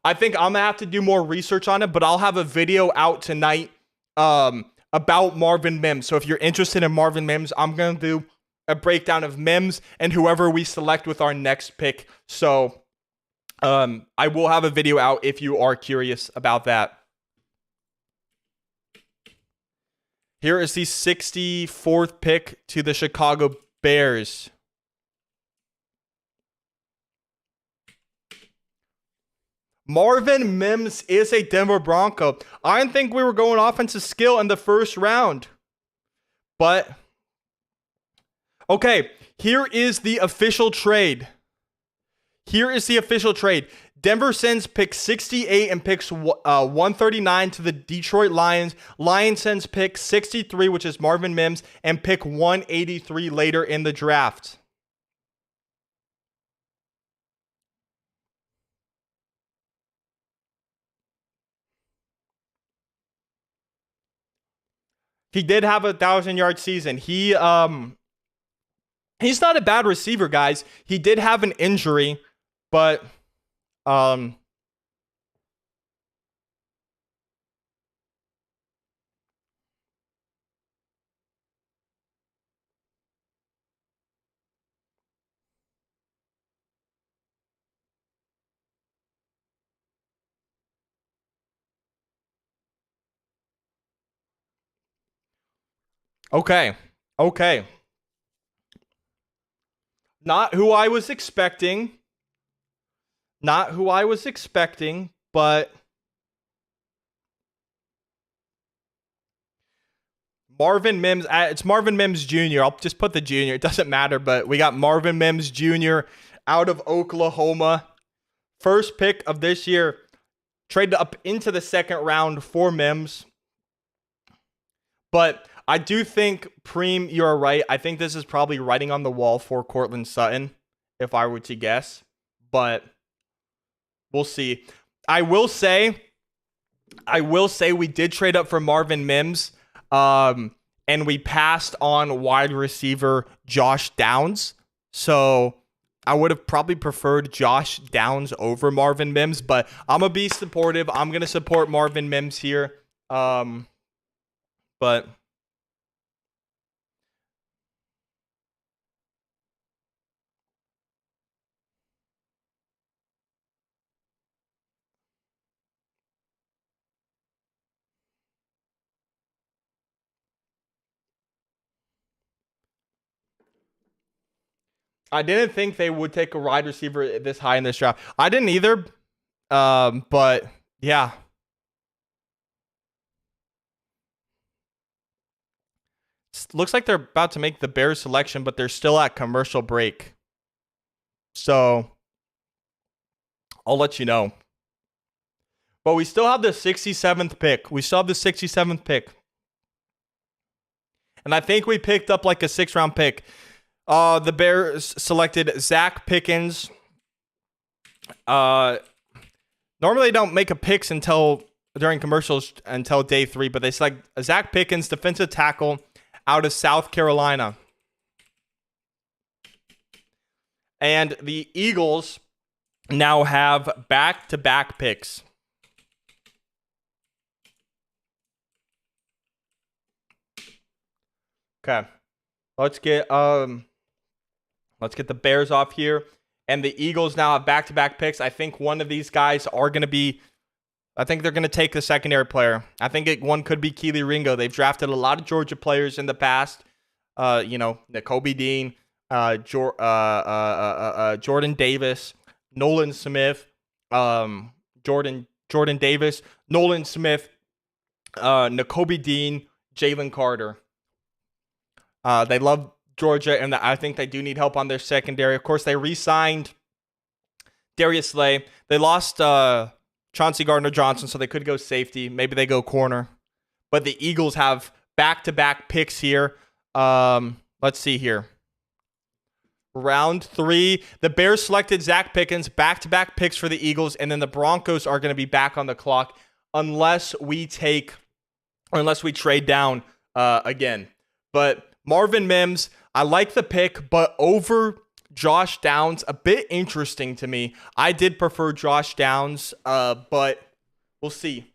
I think I'm going to have to do more research on it, but I'll have a video out tonight about Marvin Mims. So if you're interested in Marvin Mims, I'm going to do a breakdown of Mims and whoever we select with our next pick. So I will have a video out if you are curious about that. Here is the 64th pick to the Chicago Bears. Marvin Mims is a Denver Bronco. I didn't think we were going offensive skill in the first round. But, okay, here is the official trade. Denver sends pick 68 and picks 139 to the Detroit Lions. Lions sends pick 63, which is Marvin Mims, and pick 183 later in the draft. He did have a 1,000-yard season. He's not a bad receiver, guys. He did have an injury, but okay. Okay. Not who I was expecting. Not who I was expecting, but Marvin Mims. It's Marvin Mims Jr. I'll just put the junior. It doesn't matter, but we got Marvin Mims Jr. out of Oklahoma. First pick of this year. Traded up into the second round for Mims. But I do think, Preem, you're right. I think this is probably writing on the wall for Courtland Sutton, if I were to guess. But we'll see. I will say we did trade up for Marvin Mims, and we passed on wide receiver Josh Downs. So I would have probably preferred Josh Downs over Marvin Mims, but I'm going to be supportive. I'm going to support Marvin Mims here. But I didn't think they would take a wide receiver this high in this draft. I didn't either. But yeah. Looks like they're about to make the Bears selection, but they're still at commercial break. So I'll let you know. But we still have the 67th pick. And I think we picked up like a 6th-round pick. The Bears selected Zach Pickens. Normally they don't make a picks during commercials until day 3, but they select Zach Pickens, defensive tackle out of South Carolina. And the Eagles now have back-to-back picks. Okay. Let's get the Bears off here. And the Eagles now have back-to-back picks. I think one of these guys are going to be... I think they're going to take the secondary player. I think one could be Kelee Ringo. They've drafted a lot of Georgia players in the past. Nakobe Dean, Jordan Davis, Nolan Smith, Jordan Davis, Nolan Smith, Nakobe Dean, Jalen Carter. They love Georgia, and I think they do need help on their secondary. Of course, they re-signed Darius Slay. They lost Chauncey Gardner-Johnson, so they could go safety. Maybe they go corner. But the Eagles have back-to-back picks here. Let's see here. Round 3, the Bears selected Zach Pickens, back-to-back picks for the Eagles, and then the Broncos are going to be back on the clock unless we trade down again. But Marvin Mims, I like the pick, but over Josh Downs, a bit interesting to me. I did prefer Josh Downs, but we'll see.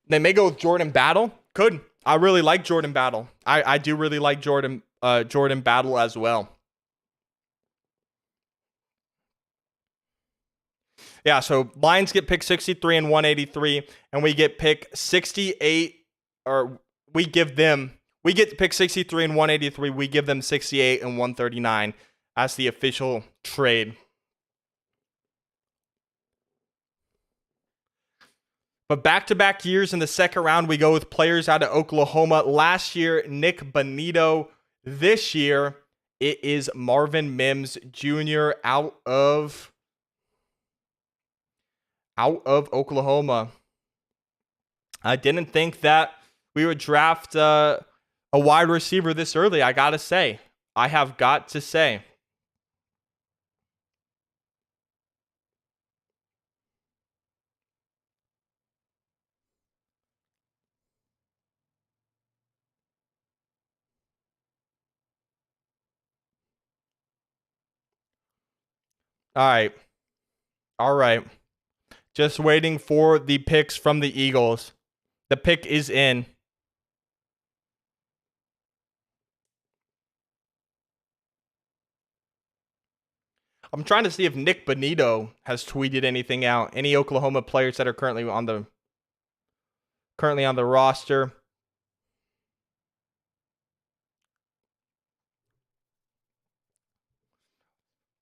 They may go with Jordan Battle. Could. I really like Jordan Battle. I do really like Jordan Battle as well. Yeah, so Lions get pick 63 and 183, and we get pick 68, or we get pick 63 and 183. We give them 68 and 139 as the official trade. But back-to-back years in the second round, we go with players out of Oklahoma. Last year, Nick Bonito. This year, it is Marvin Mims Jr. out of Oklahoma. I didn't think that we would draft a wide receiver this early, I got to say. I have got to say. All right. All right. Just waiting for the picks from the Eagles. The pick is in. I'm trying to see if Nick Bonito has tweeted anything out. Any Oklahoma players that are currently on the roster.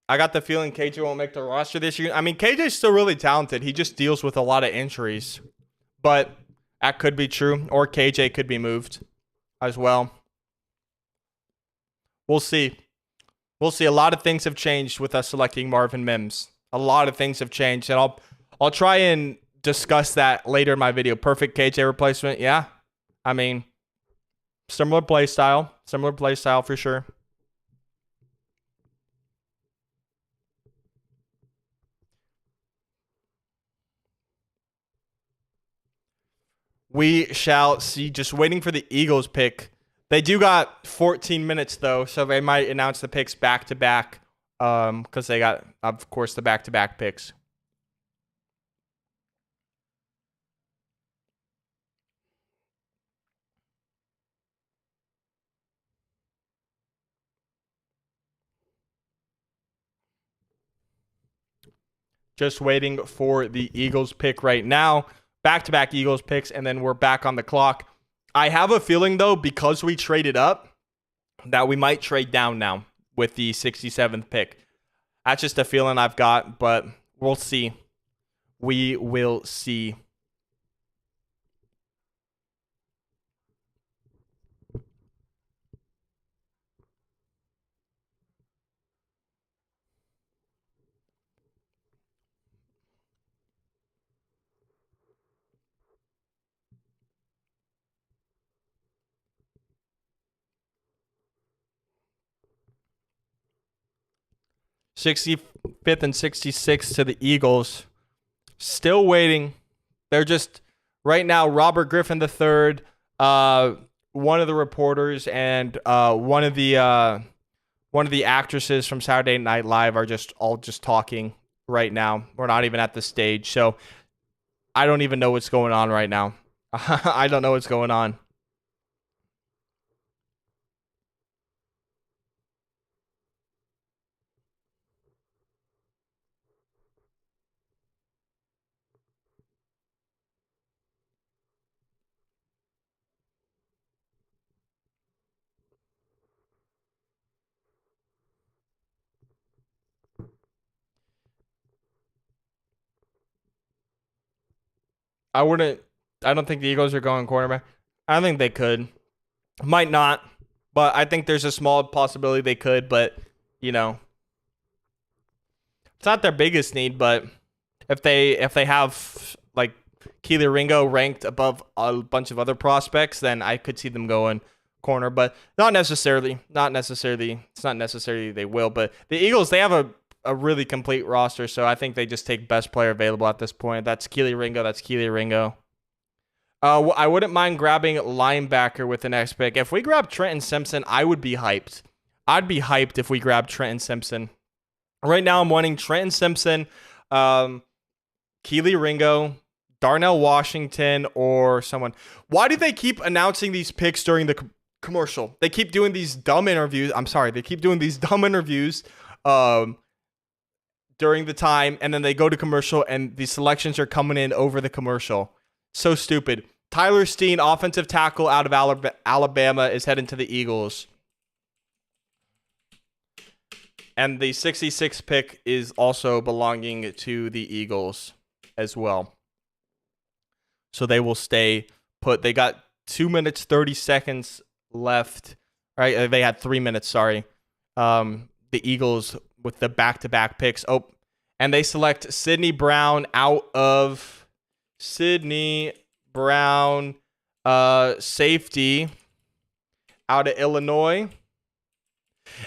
I got the feeling KJ won't make the roster this year. I mean, KJ's still really talented. He just deals with a lot of injuries. But that could be true. Or KJ could be moved as well. We'll see. We'll see. A lot of things have changed with us selecting Marvin Mims. A lot of things have changed. And I'll try and discuss that later in my video. Perfect KJ replacement. Yeah. I mean, similar play style. Similar play style for sure. We shall see. Just waiting for the Eagles pick. They do got 14 minutes, though, so they might announce the picks back-to-back because they got, of course, the back-to-back picks. Just waiting for the Eagles pick right now. Back-to-back Eagles picks, and then we're back on the clock. I have a feeling, though, because we traded up, that we might trade down now with the 67th pick. That's just a feeling I've got, but we'll see. We will see. '65th and 66th to the Eagles. Still waiting. They're just right now. Robert Griffin III, one of the reporters, and one of the actresses from Saturday Night Live are just talking right now. We're not even at the stage, so I don't even know what's going on right now. I don't know what's going on. I don't think the Eagles are going quarterback. I think they could. Might not, but I think there's a small possibility they could, but you know, it's not their biggest need, but if they have like Keely Ringo ranked above a bunch of other prospects, then I could see them going corner, but not necessarily. Not necessarily. It's not necessarily they will, but the Eagles, they have a really complete roster, so I think they just take best player available at this point. That's Keely Ringo. I wouldn't mind grabbing linebacker with the next pick. If we grab Trenton Simpson, I would be hyped. I'd be hyped if we grab Trenton Simpson. Right now, I'm wanting Trenton Simpson, Keely Ringo, Darnell Washington, or someone. Why do they keep announcing these picks during the commercial? They keep doing these dumb interviews. I'm sorry. They keep doing these dumb interviews during the time, and then they go to commercial, and the selections are coming in over the commercial. So stupid. Tyler Steen, offensive tackle out of Alabama, is heading to the Eagles. And the 66th pick is also belonging to the Eagles as well. So they will stay put. They got 2 minutes, 30 seconds left. Right? They had 3 minutes, sorry. The Eagles with the back-to-back picks. Oh, and they select Sidney Brown out of Sidney Brown, safety out of Illinois.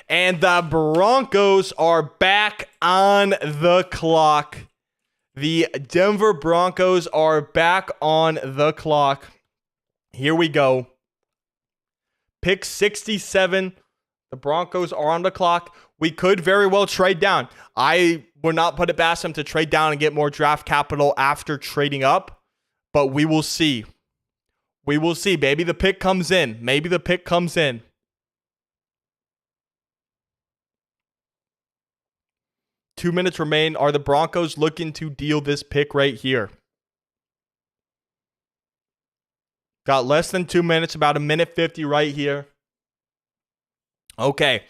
And the Broncos are back on the clock. The Denver Broncos are back on the clock. Here we go. Pick 67 The Broncos are on the clock. We could very well trade down. I would not put it past them to trade down and get more draft capital after trading up, but we will see. We will see. Maybe the pick comes in. Maybe the pick comes in. Two minutes remain. Are the Broncos looking to deal this pick right here? Got less than 2 minutes, about a minute 50 right here. Okay.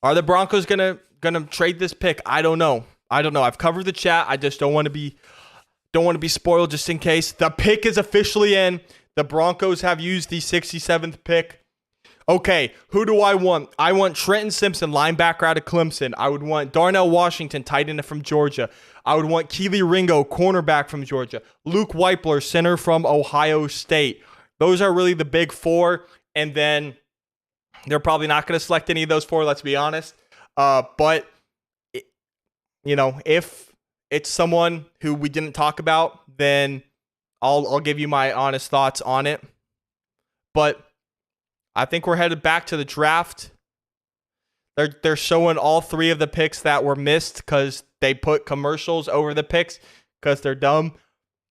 Are the Broncos gonna trade this pick? I don't know. I've covered the chat. I just don't want to be spoiled just in case. The pick is officially in. The Broncos have used the 67th pick. Okay, who do I want? I want Trenton Simpson, linebacker out of Clemson. I would want Darnell Washington, tight end from Georgia. I would want Keely Ringo, cornerback from Georgia. Luke Weipler, center from Ohio State. Those are really the big four. And then they're probably not going to select any of those four, let's be honest. But, if it's someone who we didn't talk about, then I'll give you my honest thoughts on it. But I think we're headed back to the draft. They're showing all three of the picks that were missed because they put commercials over the picks because they're dumb.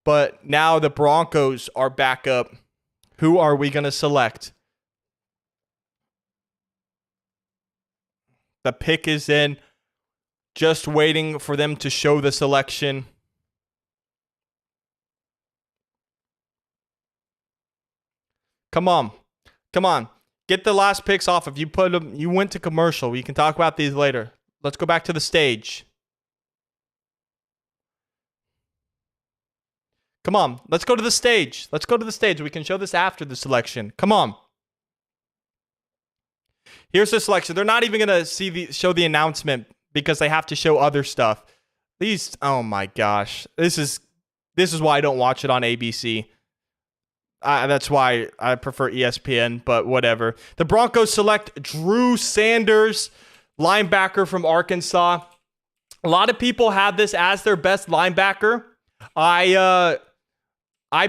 But now the Broncos are back up. Who are we going to select? The pick is in. Just waiting for them to show the selection. Come on. Get the last picks off. If you put them, you went to commercial. We can talk about these later. Let's go back to the stage. Come on. Let's go to the stage. We can show this after the selection. Come on. Here's the selection. They're not even going to show the announcement because they have to show other stuff. Oh my gosh. This is why I don't watch it on ABC. That's why I prefer ESPN, but whatever. The Broncos select Drew Sanders, linebacker from Arkansas. A lot of people had this as their best linebacker. I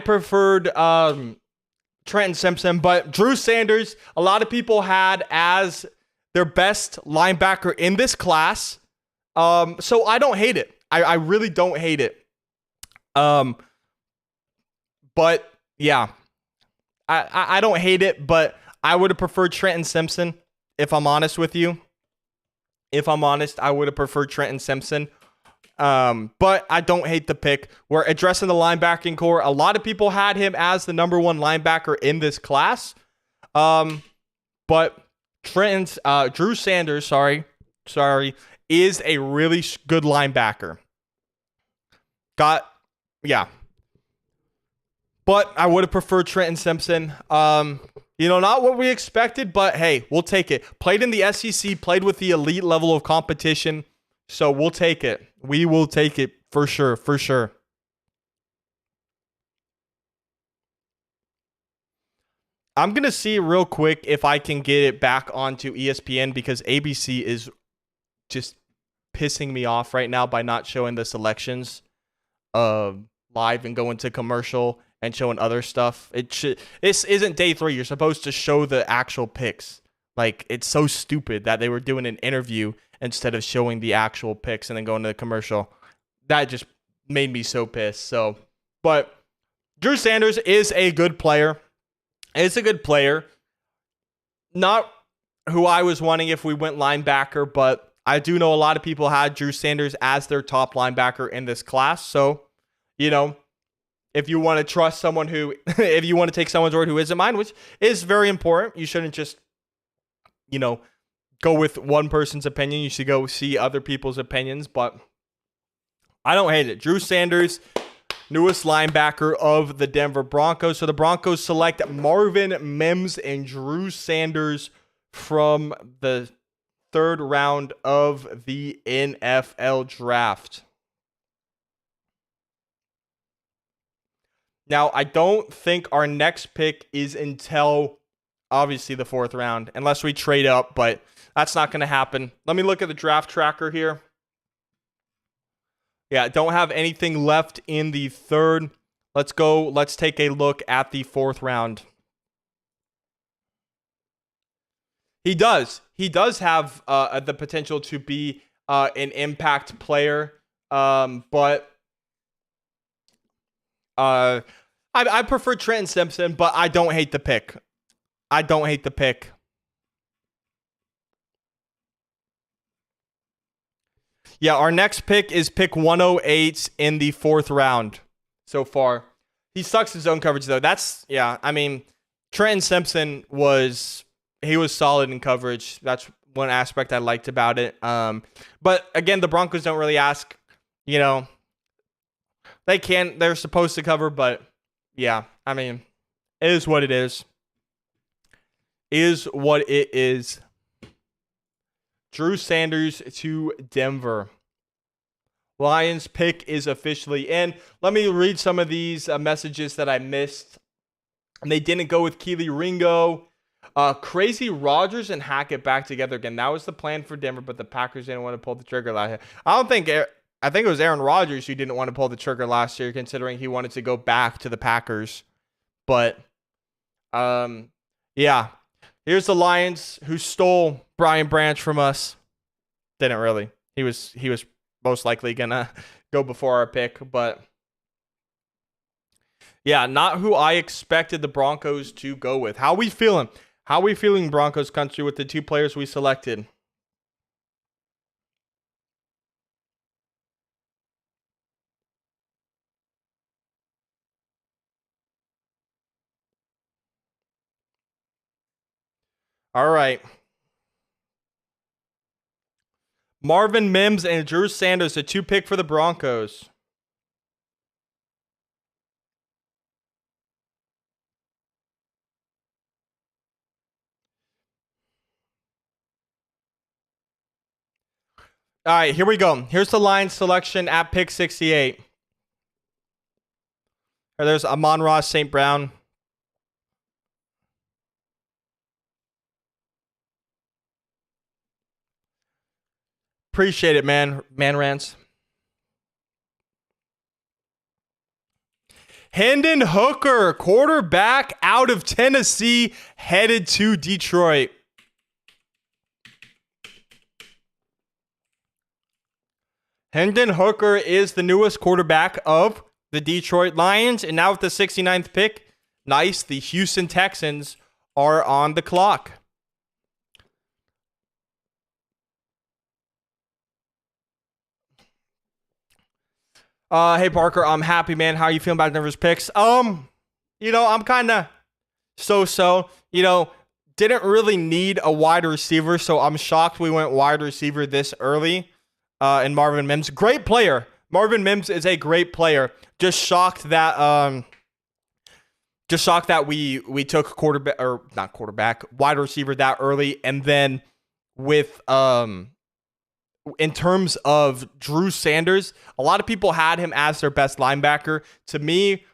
preferred Trenton Simpson, but Drew Sanders, a lot of people had as their best linebacker in this class. So I don't hate it. I really don't hate it. But yeah. I don't hate it, but I would have preferred Trenton Simpson, if I'm honest with you. I would have preferred Trenton Simpson. But I don't hate the pick. We're addressing the linebacking core. A lot of people had him as the number one linebacker in this class. But Drew Sanders, sorry, is a really good linebacker. But I would have preferred Trenton Simpson. Not what we expected, but hey, we'll take it. Played in the SEC, played with the elite level of competition. So we'll take it. We will take it for sure. I'm going to see real quick if I can get it back onto ESPN because ABC is just pissing me off right now by not showing the selections live and going to commercial and showing other stuff. This isn't day 3. You're supposed to show the actual picks. Like, it's so stupid that they were doing an interview instead of showing the actual picks and then going to the commercial. That just made me so pissed. But Drew Sanders is a good player. Not who I was wanting if we went linebacker, but I do know a lot of people had Drew Sanders as their top linebacker in this class. So, if you want to trust someone if you want to take someone's word who isn't mine, which is very important, you shouldn't just, go with one person's opinion. You should go see other people's opinions, but I don't hate it. Drew Sanders, newest linebacker of the Denver Broncos. So the Broncos select Marvin Mims and Drew Sanders from the 3rd round of the NFL draft. Now, I don't think our next pick is until, obviously, the 4th round, unless we trade up, but that's not going to happen. Let me look at the draft tracker here. Yeah, don't have anything left in the 3rd. Let's go. Let's take a look at the 4th round. He does. He does have the potential to be an impact player. But I prefer Trenton Simpson, but I don't hate the pick. I don't hate the pick. Yeah, our next pick is pick 108 in the 4th round so far. He sucks his zone coverage though. That's yeah. I mean, Trenton Simpson he was solid in coverage. That's one aspect I liked about it. But again, the Broncos don't really ask. You know, they're supposed to cover, but yeah. I mean, it is what it is. Is what it is. Drew Sanders to Denver. Lions pick is officially in. Let me read some of these messages that I missed. And they didn't go with Keely Ringo. Crazy Rodgers and Hackett back together again. That was the plan for Denver, but the Packers didn't want to pull the trigger last year. I think it was Aaron Rodgers who didn't want to pull the trigger last year, considering he wanted to go back to the Packers. But, yeah. Here's the Lions who stole Brian Branch from us. Didn't really. He was most likely gonna go before our pick, but yeah, not who I expected the Broncos to go with. How we feeling? How we feeling, Broncos country, with the 2 players we selected? All right. Marvin Mims and Drew Sanders, the 2 pick for the Broncos. All right, here we go. Here's the Lions selection at pick 68. There's Amon-Ra St. Brown. Appreciate it, man. Man rants. Hendon Hooker, quarterback out of Tennessee, headed to Detroit. Hendon Hooker is the newest quarterback of the Detroit Lions. And now with the 69th pick, nice, the Houston Texans are on the clock. Hey Parker, I'm happy, man. How are you feeling about Denver's picks? I'm kind of so. Didn't really need a wide receiver, so I'm shocked we went wide receiver this early. And Marvin Mims, great player. Marvin Mims is a great player. Just shocked that we took wide receiver that early, and then with in terms of Drew Sanders, a lot of people had him as their best linebacker. To me,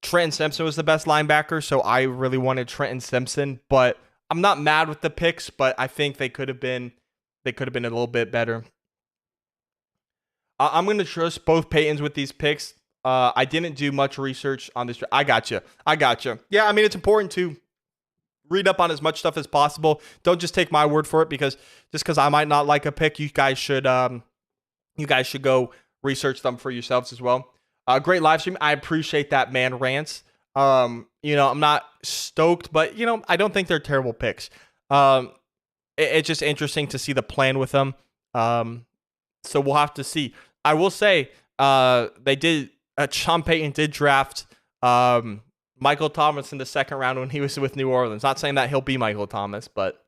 Trenton Simpson was the best linebacker, so I really wanted Trenton Simpson. But I'm not mad with the picks, but I think they could have been a little bit better. I'm going to trust both Paytons with these picks. I didn't do much research on this. I got you. Yeah, I mean, it's important to read up on as much stuff as possible. Don't just take my word for it, because I might not like a pick, you guys should go research them for yourselves as well. Great live stream. I appreciate that, man. Rants. I'm not stoked, but I don't think they're terrible picks. It's just interesting to see the plan with them. So we'll have to see. I will say, Sean Payton did draft Michael Thomas in the 2nd round when he was with New Orleans. Not saying that he'll be Michael Thomas, but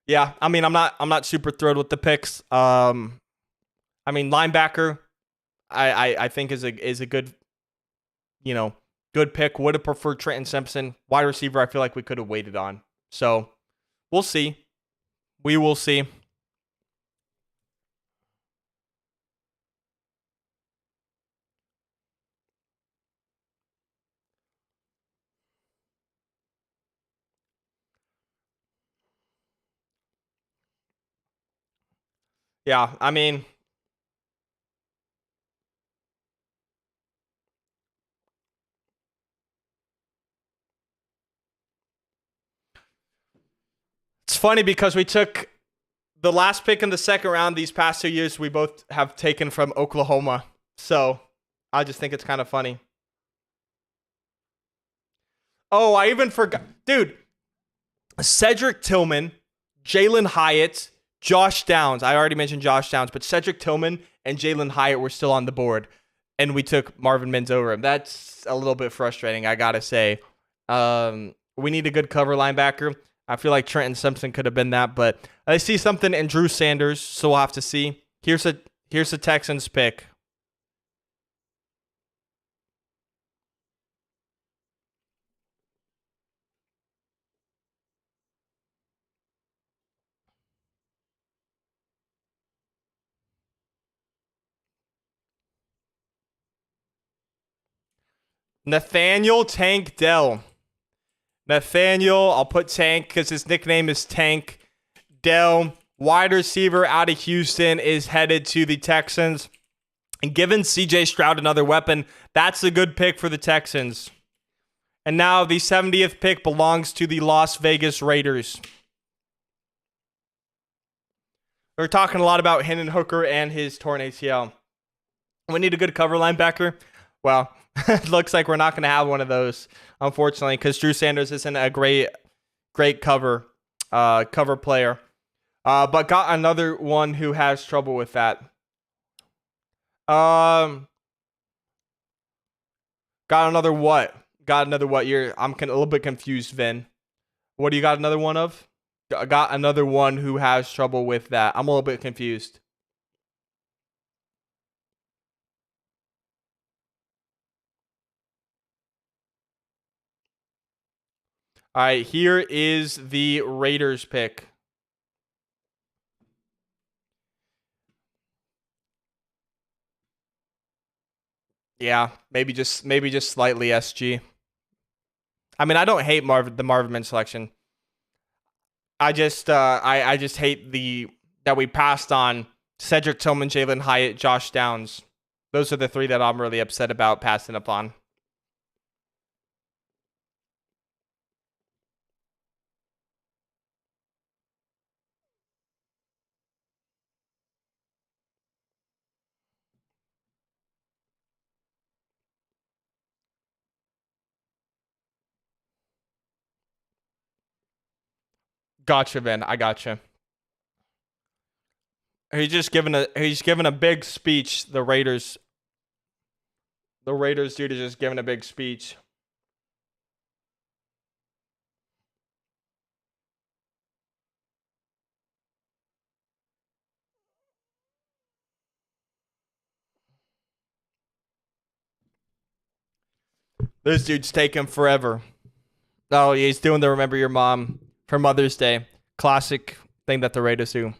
yeah, I mean, I'm not super thrilled with the picks. I mean, linebacker, I think is a good, good pick. Would have preferred Trenton Simpson. Wide receiver, I feel like we could have waited on. So we'll see. We will see. Yeah, I mean, funny because we took the last pick in the second round these past 2 years. We both have taken from Oklahoma. So I just think it's kind of funny. Oh, I even forgot. Dude, Cedric Tillman, Jalen Hyatt, Josh Downs. I already mentioned Josh Downs, but Cedric Tillman and Jalen Hyatt were still on the board. And we took Marvin Mims over him. That's a little bit frustrating, I got to say. We need a good cover linebacker. I feel like Trenton Simpson could have been that, but I see something in Drew Sanders, so we'll have to see. Here's a Texans pick. Nathaniel Tank Dell. Nathaniel, I'll put Tank because his nickname is Tank. Dell, wide receiver out of Houston, is headed to the Texans. And given CJ Stroud another weapon, that's a good pick for the Texans. And now the 70th pick belongs to the Las Vegas Raiders. We're talking a lot about Hendon Hooker and his torn ACL. We need a good cover linebacker. Well, it looks like we're not going to have one of those, unfortunately, because Drew Sanders isn't a great cover player. But got another one who has trouble with that. Got another what? Got another what? I'm a little bit confused, Vin. What do you got another one of? Got another one who has trouble with that. I'm a little bit confused. All right, here is the Raiders pick. Yeah, maybe just slightly SG. I mean, I don't hate the Marvin Mims selection. I just hate that we passed on Cedric Tillman, Jalen Hyatt, Josh Downs. Those are the three that I'm really upset about passing up on. Gotcha, Vin. I gotcha. He's giving a big speech. The Raiders dude is just giving a big speech. This dude's taking forever. Oh, yeah, he's doing the Remember Your Mom for Mother's Day. Classic thing that the Raiders do.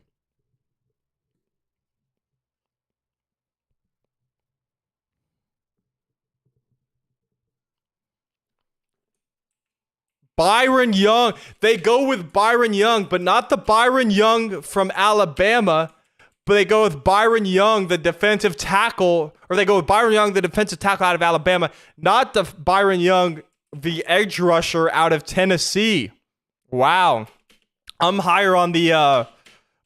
Byron Young. They go with Byron Young, but not the Byron Young from Alabama, but they go with Byron Young, the defensive tackle, or they go with Byron Young, the defensive tackle out of Alabama, not the Byron Young, the edge rusher out of Tennessee. Wow. I'm higher on the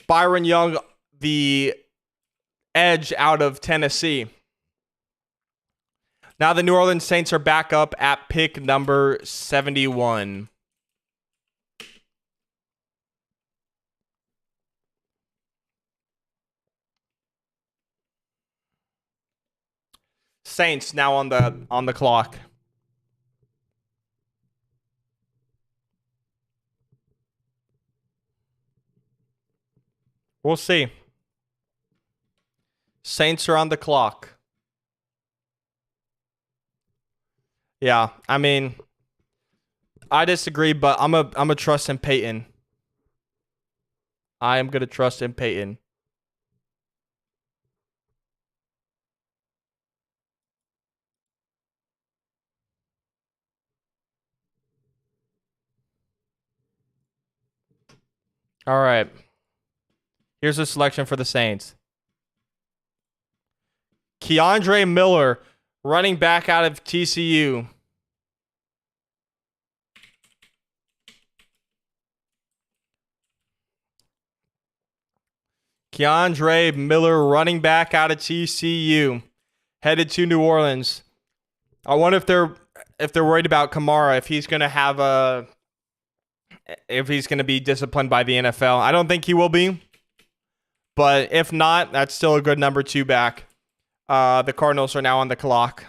Byron Young, the edge out of Tennessee. Now the New Orleans Saints are back up at pick number 71. Saints now on the clock. We'll see. Saints are on the clock. Yeah, I mean, I disagree, but I'm a trust in Peyton. I am gonna trust in Peyton. All right. Here's a selection for the Saints. Keandre Miller, running back out of TCU. Keandre Miller, running back out of TCU, headed to New Orleans. I wonder if they're worried about Kamara, if he's gonna be disciplined by the NFL. I don't think he will be, but if not, that's still a good number 2 back. The Cardinals are now on the clock.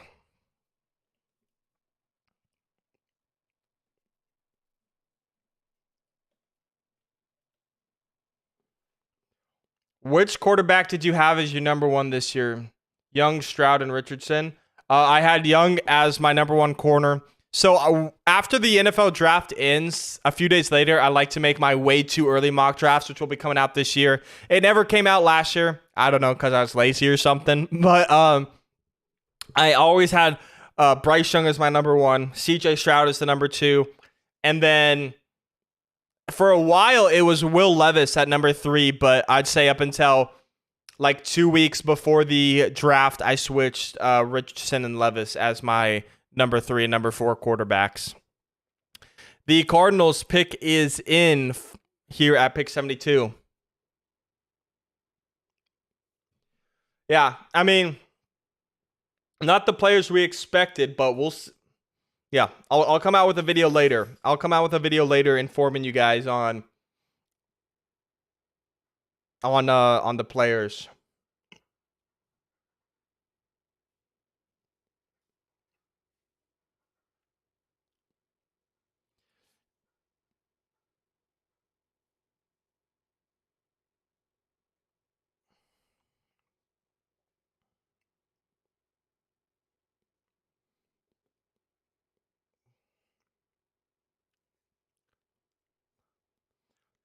Which quarterback did you have as your number 1 this year? Young, Stroud, and Richardson. I had Young as my number 1 corner. So after the NFL draft ends, a few days later, I like to make my way too early mock drafts, which will be coming out this year. It never came out last year. I don't know, because I was lazy or something. But I always had Bryce Young as my number 1. CJ Stroud as the number 2. And then for a while, it was Will Levis at number 3, but I'd say up until like 2 weeks before the draft, I switched Richardson and Levis as my number 3 and number 4 quarterbacks. The Cardinals pick is in here at pick 72. Yeah, I mean, not the players we expected, but we'll see. Yeah, I'll come out with a video later. I'll come out with a video later informing you guys on the players.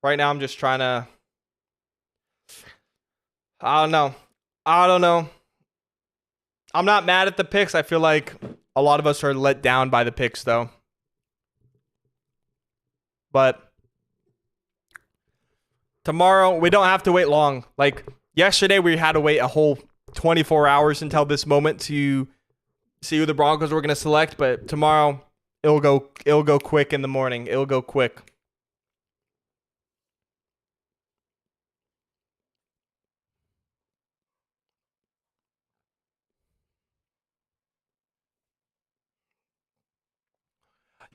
Right now, I'm just trying to. I don't know. I'm not mad at the picks. I feel like a lot of us are let down by the picks, though. But tomorrow, we don't have to wait long. Like yesterday, we had to wait a whole 24 hours until this moment to see who the Broncos were going to select. But tomorrow, it'll go quick in the morning. It'll go quick.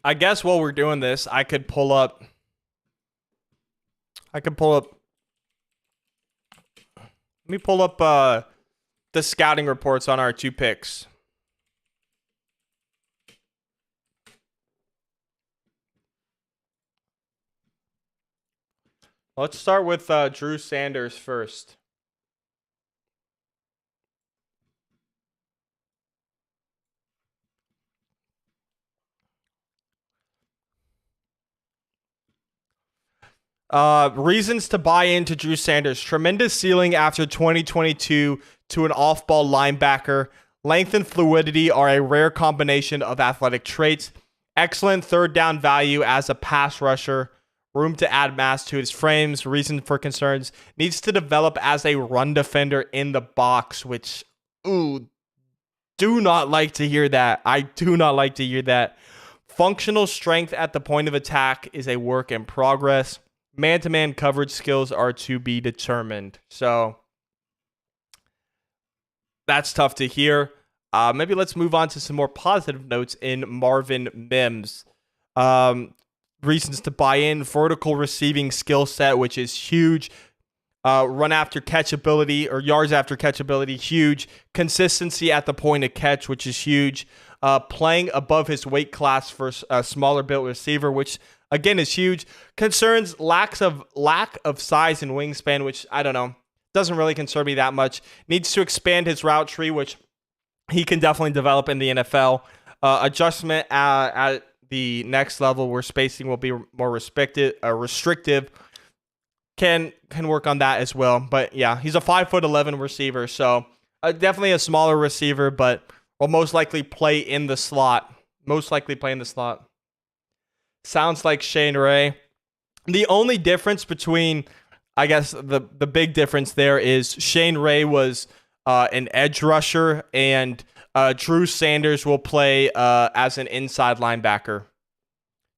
I guess while we're doing this, I could pull up. Let me pull up the scouting reports on our 2 picks. Let's start with Drew Sanders first. Reasons to buy into Drew Sanders. Tremendous ceiling after 2022 to an off-ball linebacker. Length and fluidity are a rare combination of athletic traits. Excellent third down value as a pass rusher. Room to add mass to his frames. Reason for concerns. Needs to develop as a run defender in the box, which, do not like to hear that. I do not like to hear that. Functional strength at the point of attack is a work in progress. Man-to-man coverage skills are to be determined. So that's tough to hear. Maybe let's move on to some more positive notes in Marvin Mims. Reasons to buy in: vertical receiving skill set, which is huge. Run after catch ability or yards after catch ability, huge. Consistency at the point of catch, which is huge. Playing above his weight class for a smaller built receiver, which again is huge. Concerns: lack of size and wingspan, which I don't know, doesn't really concern me that much. Needs to expand his route tree, which he can definitely develop in the NFL. Adjustment at the next level where spacing will be more restrictive. Can work on that as well. But yeah, he's a 5'11" receiver, so definitely a smaller receiver, but will most likely play in the slot. Sounds like Shane Ray. The only difference between, I guess, the big difference there is Shane Ray was an edge rusher, and Drew Sanders will play as an inside linebacker.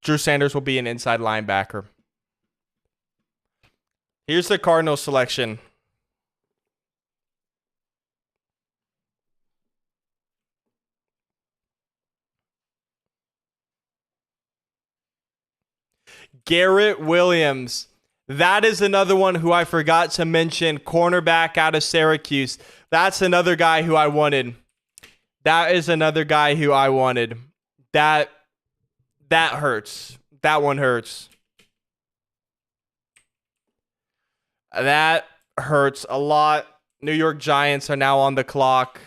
Drew Sanders will be an inside linebacker. Here's the Cardinals selection. Garrett Williams. That is another one who I forgot to mention. Cornerback out of Syracuse. That's another guy who I wanted. That is another guy who I wanted. That hurts. That one hurts. That hurts a lot. New York Giants are now on the clock.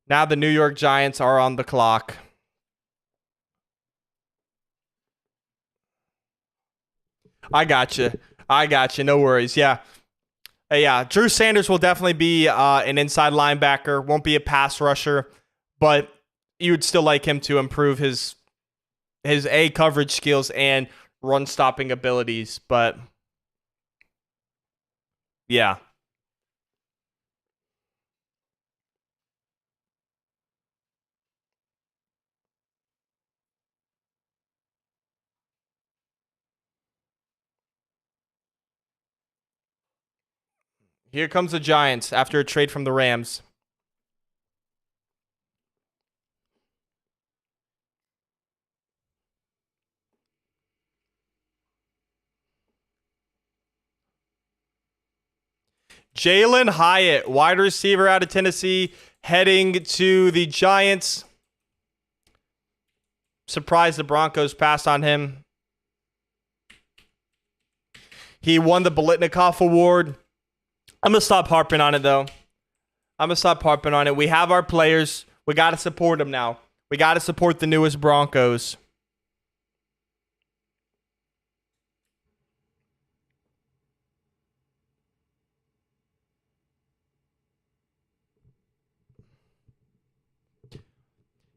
Now the New York Giants are on the clock. I got you. No worries. Yeah. Yeah. Drew Sanders will definitely be an inside linebacker. Won't be a pass rusher, but you would still like him to improve his A coverage skills and run stopping abilities. But yeah. Here comes the Giants after a trade from the Rams. Jalin Hyatt, wide receiver out of Tennessee, heading to the Giants. Surprised the Broncos passed on him. He won the Biletnikoff Award. I'm going to stop harping on it, though. We have our players. We got to support them now. We got to support the newest Broncos.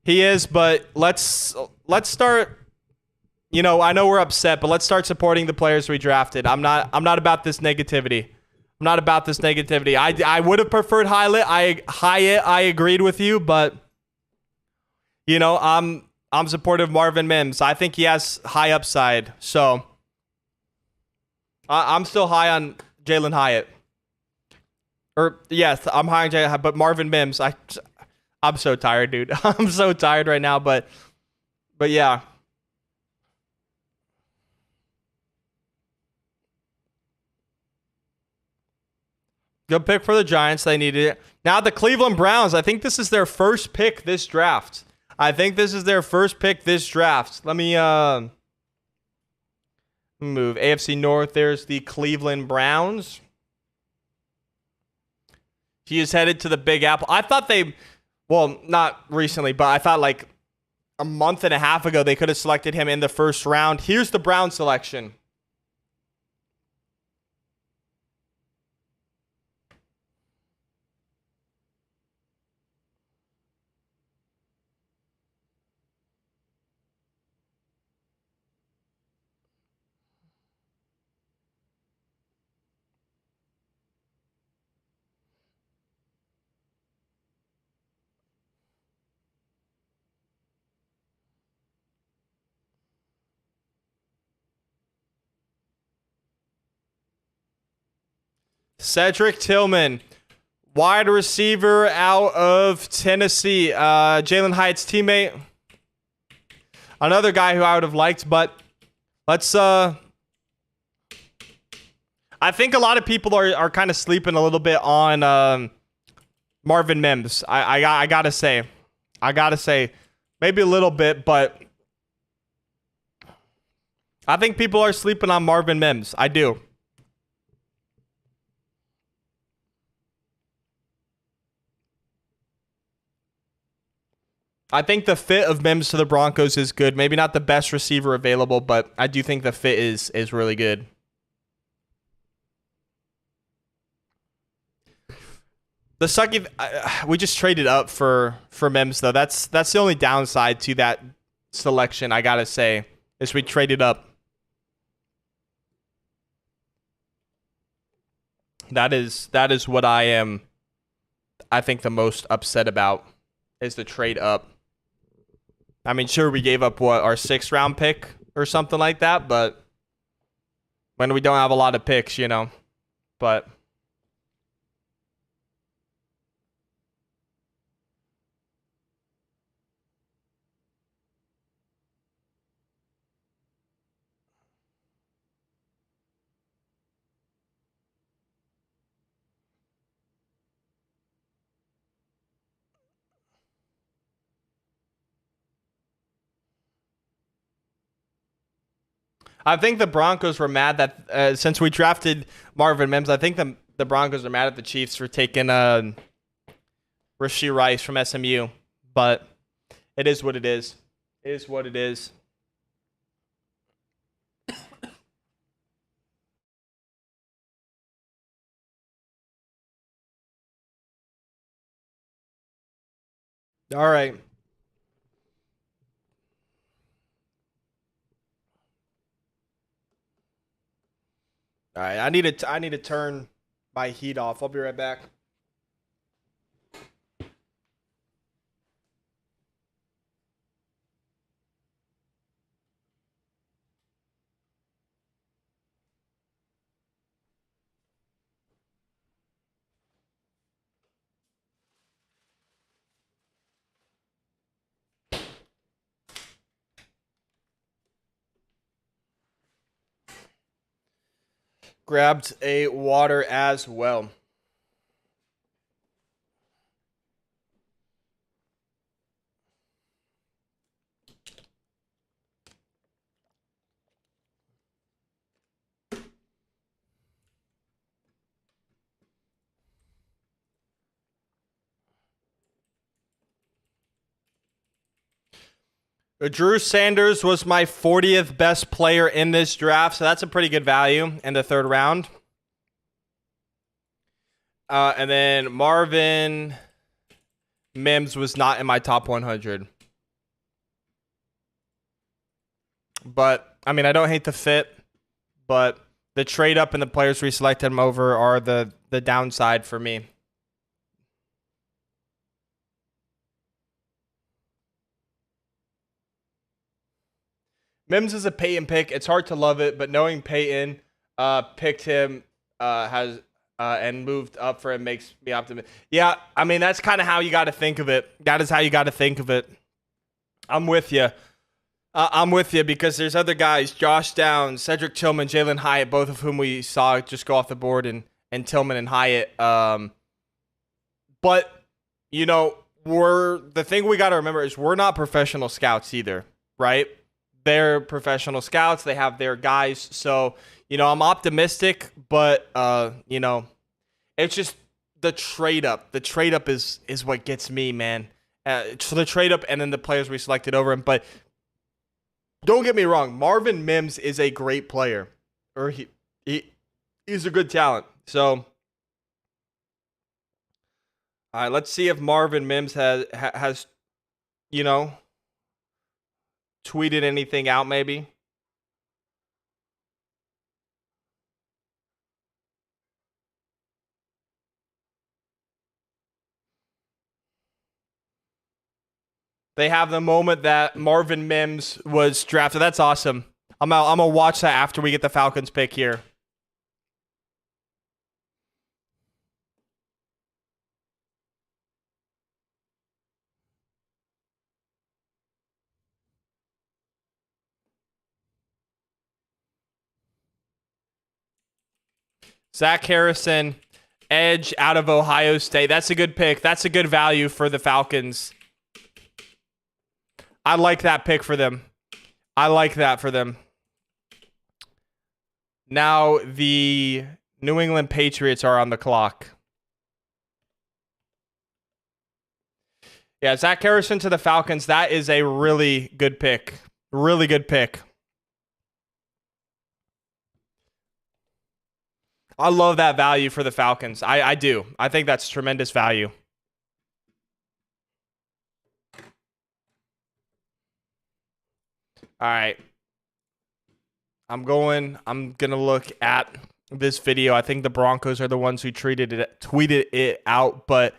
He is, but let's start. You know, I know we're upset, but let's start supporting the players we drafted. I'm not about this negativity. I would have preferred Hyatt. I agreed with you, but you know, I'm supportive of Marvin Mims. I think he has high upside. So I'm still high on Jalin Hyatt. Or yes, I'm high on Jalin Hyatt, but Marvin Mims, I'm so tired, dude. I'm so tired right now, but yeah. Good pick for the Giants. They needed it. Now the Cleveland Browns. I think this is their first pick this draft. Let me move. AFC North. There's the Cleveland Browns. He is headed to the Big Apple. I thought not recently, but I thought like a month and a half ago they could have selected him in the first round. Here's the Brown selection. Cedric Tillman, wide receiver out of Tennessee. Jalin Hyatt's teammate. Another guy who I would have liked, but let's I think a lot of people are kind of sleeping a little bit on Marvin Mims. I gotta say, maybe a little bit, but I think people are sleeping on Marvin Mims. I do. I think the fit of Mims to the Broncos is good. Maybe not the best receiver available, but I do think the fit is really good. The sucky, we just traded up for Mims though. That's the only downside to that selection. I gotta say, is we traded up. That is what I think the most upset about is the trade up. I mean, sure, we gave up our 6th round pick or something like that, but when we don't have a lot of picks, you know. But I think the Broncos were mad that since we drafted Marvin Mims, I think the Broncos are mad at the Chiefs for taking Rashee Rice from SMU. But it is what it is. It is what it is. All right. All right. I need to turn my heat off. I'll be right back. Grabbed a water as well. Drew Sanders was my 40th best player in this draft, so that's a pretty good value in the third round. And then Marvin Mims was not in my top 100. But, I mean, I don't hate the fit, but the trade up and the players we selected him over are the downside for me. Mims is a Peyton pick. It's hard to love it, but knowing Peyton picked him and moved up for him makes me optimistic. Yeah, I mean, that's kind of how you got to think of it. That is how you got to think of it. I'm with you. I'm with you because there's other guys, Josh Downs, Cedric Tillman, Jalen Hyatt, both of whom we saw just go off the board, and Tillman and Hyatt. But, you know, the thing we got to remember is we're not professional scouts either, right? They're professional scouts. They have their guys. So, you know, I'm optimistic, but, you know, it's just the trade up. The trade up is what gets me, man. So the trade up and then the players we selected over him. But don't get me wrong. Marvin Mims is a great player. Or he's a good talent. So, all right, let's see if Marvin Mims has you know, tweeted anything out maybe. They have the moment that Marvin Mims was drafted. That's awesome. I'm gonna watch that after we get the Falcons pick here. Zach Harrison, edge out of Ohio State. That's a good pick. That's a good value for the Falcons. I like that pick for them. I like that for them. Now the New England Patriots are on the clock. Yeah, Zach Harrison to the Falcons. That is a really good pick. Really good pick. I love that value for the Falcons. I do. I think that's tremendous value. All right. I'm going to look at this video. I think the Broncos are the ones who tweeted it out, but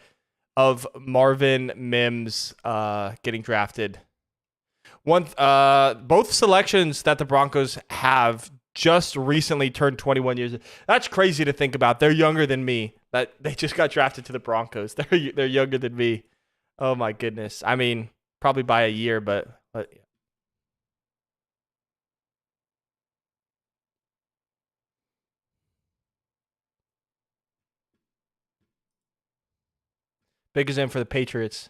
of Marvin Mims getting drafted. Both selections that the Broncos have just recently turned 21 years. That's crazy to think about. They're younger than me. That they just got drafted to the Broncos. They're younger than me. Oh my goodness. I mean, probably by a year, but big is in for the Patriots.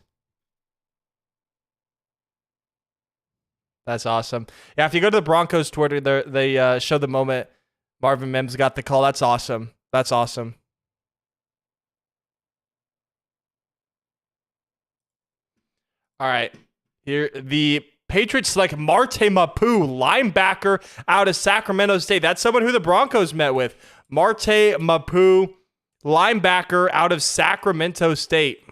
That's awesome. Yeah, if you go to the Broncos Twitter, they show the moment Marvin Mims got the call. That's awesome. That's awesome. All right. Here, the Patriots select Marte Mapu, linebacker out of Sacramento State. That's someone who the Broncos met with. Marte Mapu, linebacker out of Sacramento State.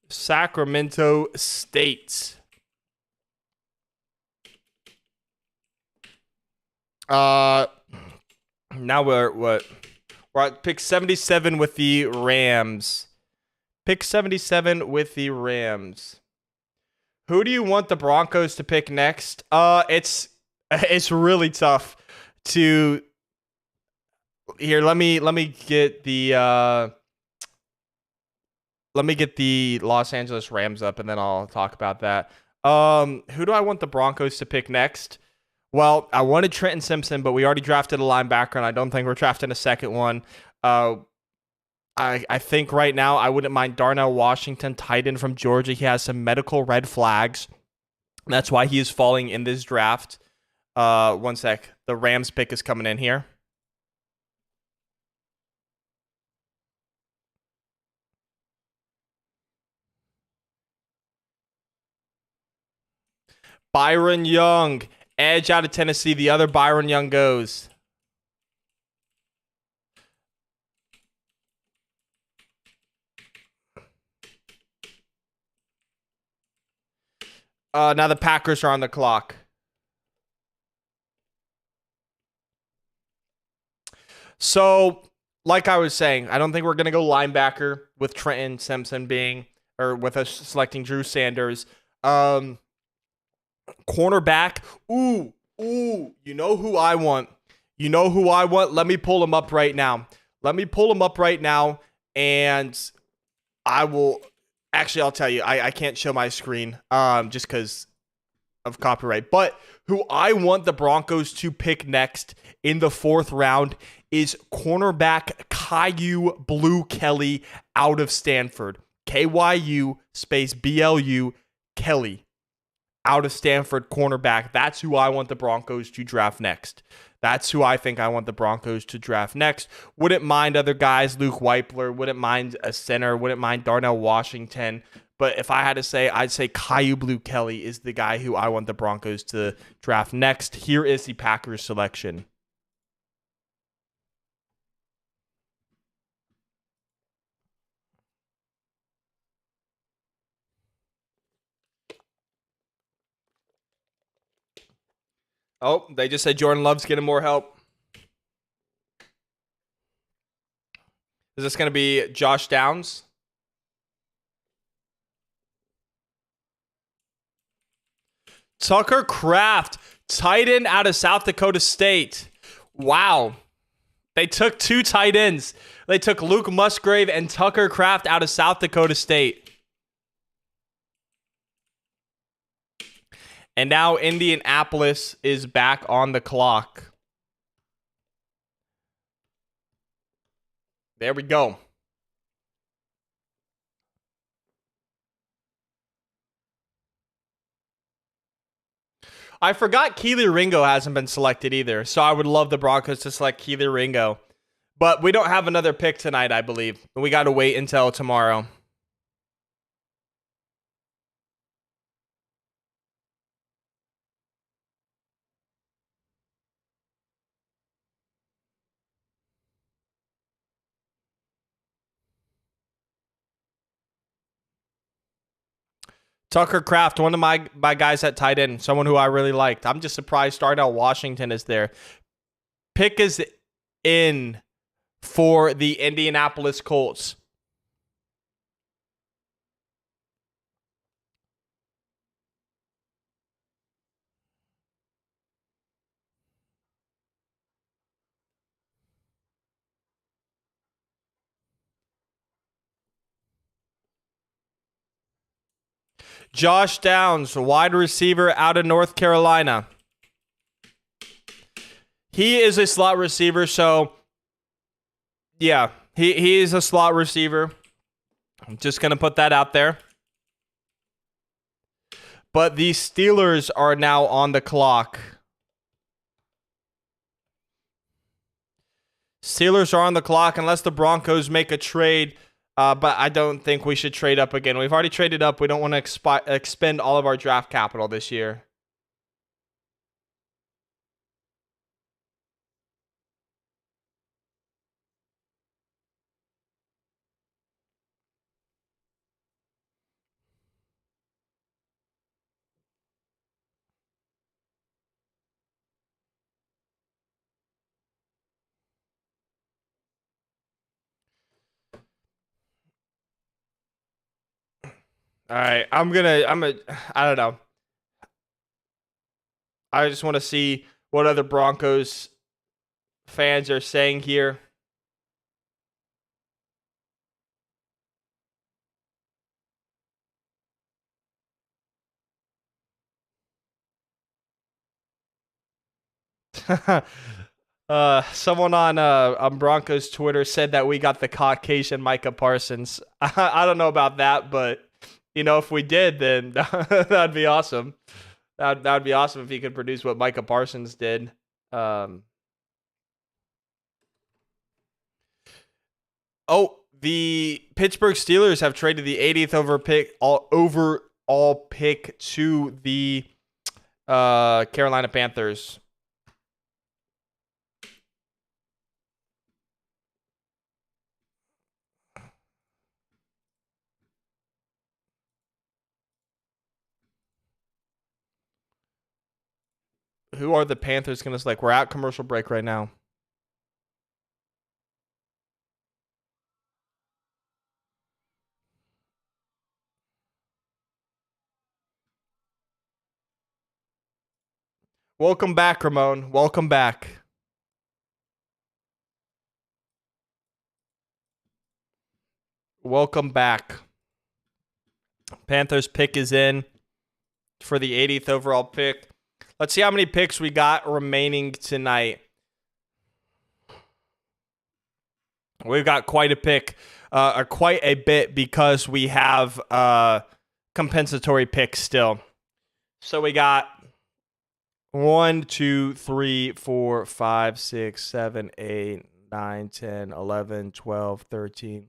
Sacramento State. Now we're at pick 77 with the Rams. Pick 77 with the Rams. Who do you want the Broncos to pick next? It's really tough to. Here, let me get the Los Angeles Rams up, and then I'll talk about that. Who do I want the Broncos to pick next? Well, I wanted Trenton Simpson, but we already drafted a linebacker, and I don't think we're drafting a second one. I think right now I wouldn't mind Darnell Washington, tight end from Georgia. He has some medical red flags. That's why he is falling in this draft. One sec. The Rams pick is coming in here. Byron Young, edge out of Tennessee. The other Byron Young goes. Now the Packers are on the clock. So, like I was saying, I don't think we're going to go linebacker with Trenton Simpson with us selecting Drew Sanders. Cornerback. Ooh, you know who I want. Let me pull him up right now. And I will. Actually, I'll tell you, I can't show my screen just because of copyright. But who I want the Broncos to pick next in the 4th round is cornerback Kyu Blue Kelly out of Stanford. KYU space BLU Kelly out of Stanford, cornerback. That's who I want the Broncos to draft next. That's who I think I want the Broncos to draft next. Wouldn't mind other guys, Luke Weipler. Wouldn't mind a center. Wouldn't mind Darnell Washington. But if I had to say, I'd say Kyu Blue Kelly is the guy who I want the Broncos to draft next. Here is the Packers selection. Oh, they just said Jordan Love's getting more help. Is this going to be Josh Downs? Tucker Kraft, tight end out of South Dakota State. Wow. They took 2 tight ends. They took Luke Musgrave and Tucker Kraft out of South Dakota State. And now Indianapolis is back on the clock. There we go. I forgot Keely Ringo hasn't been selected either, so I would love the Broncos to select Keely Ringo. But we don't have another pick tonight, I believe. We got to wait until tomorrow. Tucker Kraft, one of my guys at tight end, someone who I really liked. I'm just surprised Darnell Washington is there. Pick is in for the Indianapolis Colts. Josh Downs, wide receiver out of North Carolina. He is a slot receiver, so yeah, he is a slot receiver. I'm just going to put that out there. But the Steelers are now on the clock. Steelers are on the clock unless the Broncos make a trade. But I don't think we should trade up again. We've already traded up. We don't want to expend all of our draft capital this year. All right, I don't know. I just want to see what other Broncos fans are saying here. Someone on Broncos Twitter said that we got the Caucasian Micah Parsons. I don't know about that, but if we did, then that'd be awesome. That'd be awesome if he could produce what Micah Parsons did. The Pittsburgh Steelers have traded the 80th overall pick to the Carolina Panthers. Who are the Panthers going to select? We're at commercial break right now. Welcome back, Ramon. Welcome back. Welcome back. Panthers pick is in for the 80th overall pick. Let's see how many picks we got remaining tonight. We've got quite a pick, or quite a bit, because we have compensatory picks still. So we got 1, 2, 3, 4, 5, 6, 7, 8, 9, 10, 11, 12, 13.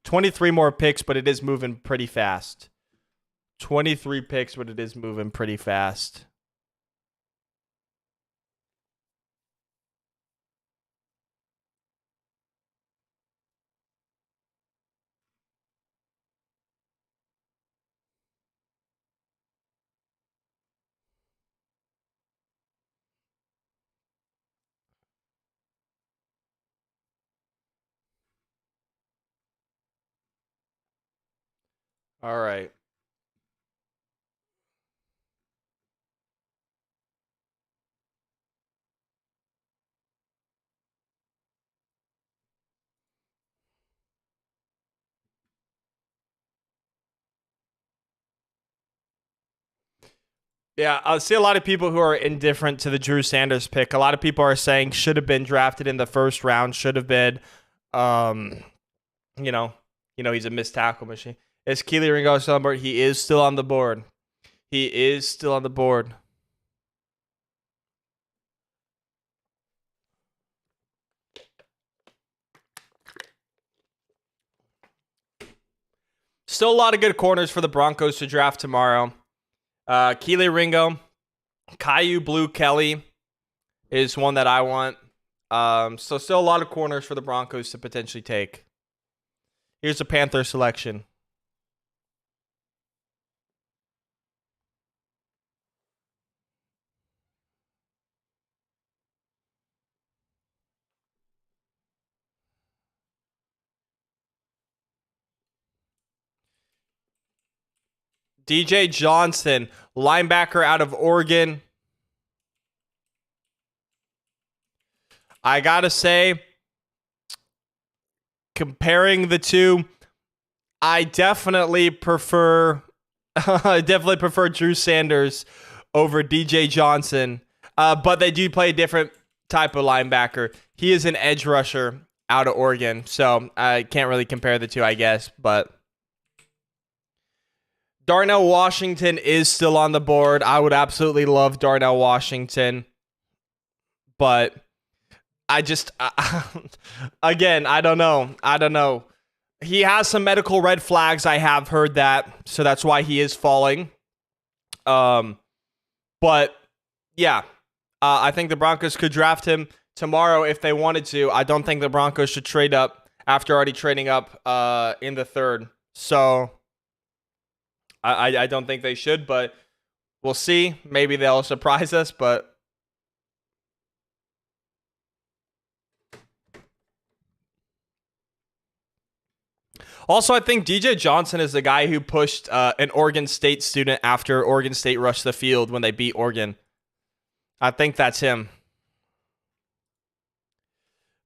23 more picks, but it is moving pretty fast. 23 picks, but it is moving pretty fast. All right. Yeah, I see a lot of people who are indifferent to the Drew Sanders pick. A lot of people are saying should have been drafted in the first round, should have been, he's a missed tackle machine. Is Kelee Ringo still on board? He is still on the board. He is still on the board. Still a lot of good corners for the Broncos to draft tomorrow. Kelee Ringo, Kyu Blu Kelly is one that I want. So still a lot of corners for the Broncos to potentially take. Here's a Panther selection. DJ Johnson, linebacker out of Oregon. I gotta say, comparing the two, I definitely prefer Drew Sanders over DJ Johnson. But they do play a different type of linebacker. He is an edge rusher. out of Oregon. So I can't really compare the two, I guess. But Darnell Washington is still on the board. I would absolutely love Darnell Washington. But I just, again, I don't know. He has some medical red flags. I have heard that. So that's why he is falling. But yeah, I think the Broncos could draft him tomorrow if they wanted to. I don't think the Broncos should trade up after already trading up in the third. So I don't think they should, but we'll see. Maybe they'll surprise us, but also, I think DJ Johnson is the guy who pushed an Oregon State student after Oregon State rushed the field when they beat Oregon. I think that's him.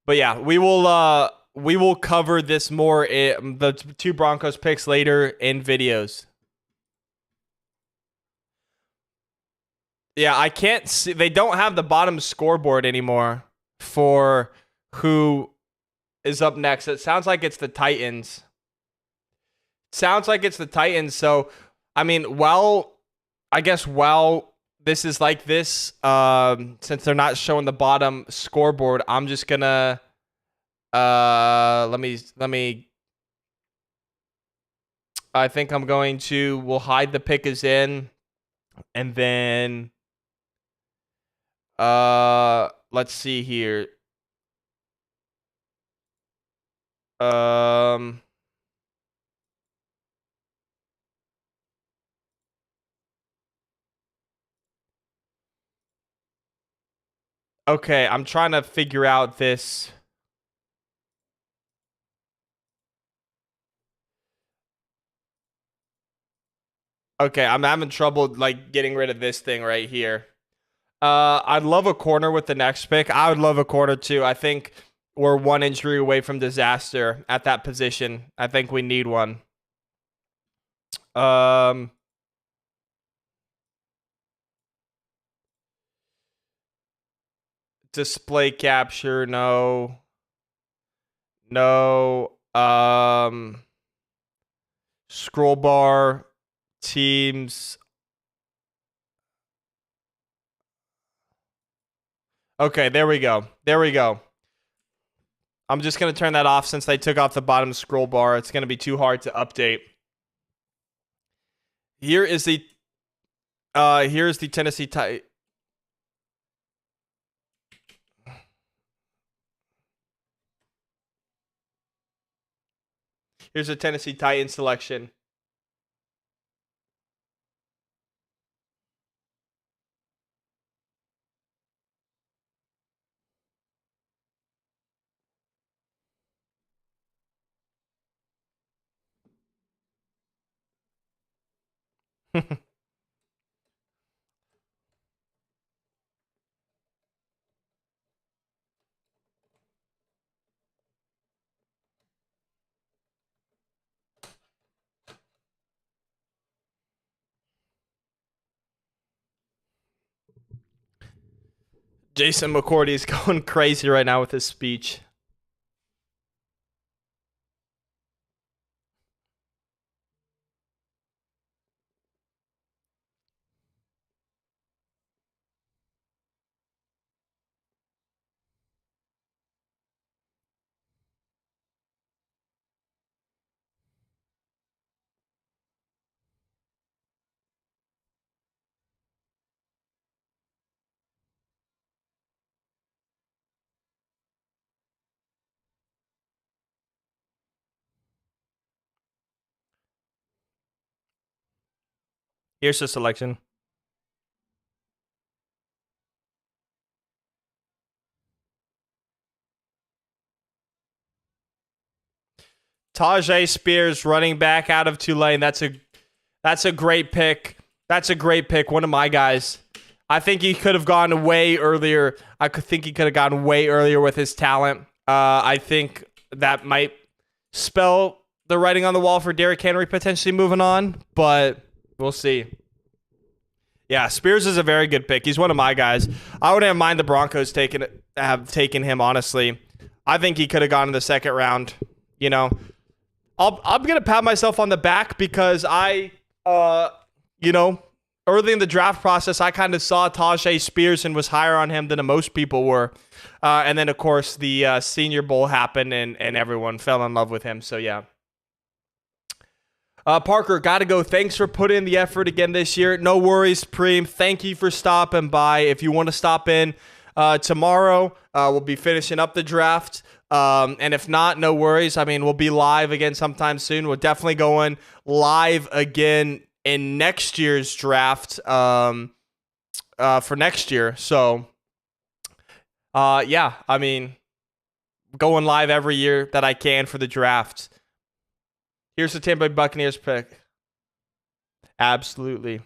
But yeah, we will cover this more, the two Broncos picks later in videos. Yeah, I can't see. They don't have the bottom scoreboard anymore for who is up next. It sounds like it's the Titans. So, I mean, I guess this is like this, since they're not showing the bottom scoreboard, I'm just gonna, let me, I think I'm going to, we'll hide the pick is in, and then, let's see here. Okay, I'm trying to figure out this. Okay, I'm having trouble like getting rid of this thing right here. I'd love a corner with the next pick. I would love a corner too. I think we're one injury away from disaster at that position. I think we need one. Display capture, no. Scroll bar, teams. Okay, there we go. I'm just going to turn that off since they took off the bottom scroll bar. It's going to be too hard to update. Here's the Tennessee Titans. Here's a Tennessee Titans selection. Jason McCourty is going crazy right now with his speech. Here's the selection. Tyjae Spears, running back out of Tulane. That's a great pick. One of my guys. I think he could have gone way earlier. Think he could have gone way earlier with his talent. I think that might spell the writing on the wall for Derrick Henry potentially moving on, but we'll see. Yeah, Spears is a very good pick. He's one of my guys. I wouldn't mind the Broncos have taken him, honestly. I think he could have gone in the second round. You know, I'm gonna pat myself on the back because early in the draft process, I kind of saw Tajay Spears and was higher on him than most people were. And then, of course, the Senior Bowl happened and everyone fell in love with him. So, yeah. Parker, got to go. Thanks for putting in the effort again this year. No worries, Preem. Thank you for stopping by. If you want to stop in tomorrow, we'll be finishing up the draft. And if not, no worries. I mean, we'll be live again sometime soon. We're definitely going live again in next year's draft for next year. So, yeah, I mean, going live every year that I can for the draft. Here's the Tampa Bay Buccaneers pick. Absolutely.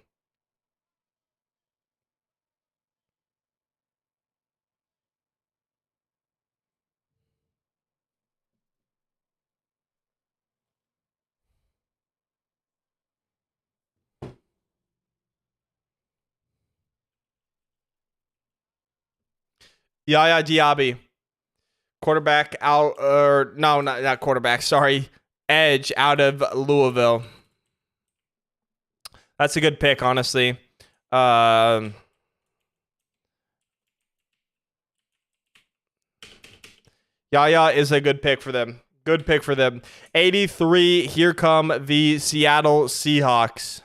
Yaya Diaby. Quarterback out, or no, not quarterback, sorry. Edge out of Louisville. That's a good pick, honestly. Yaya is a good pick for them. Good pick for them. 83, here come the Seattle Seahawks.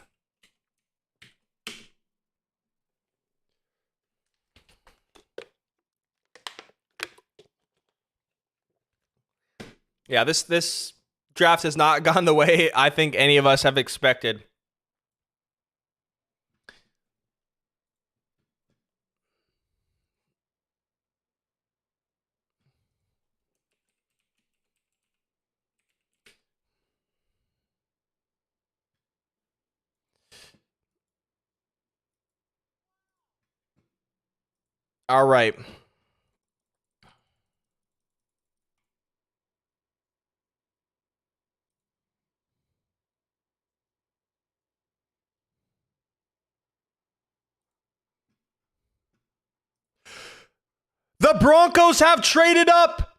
Yeah, this draft has not gone the way I think any of us have expected. All right. The Broncos have traded up.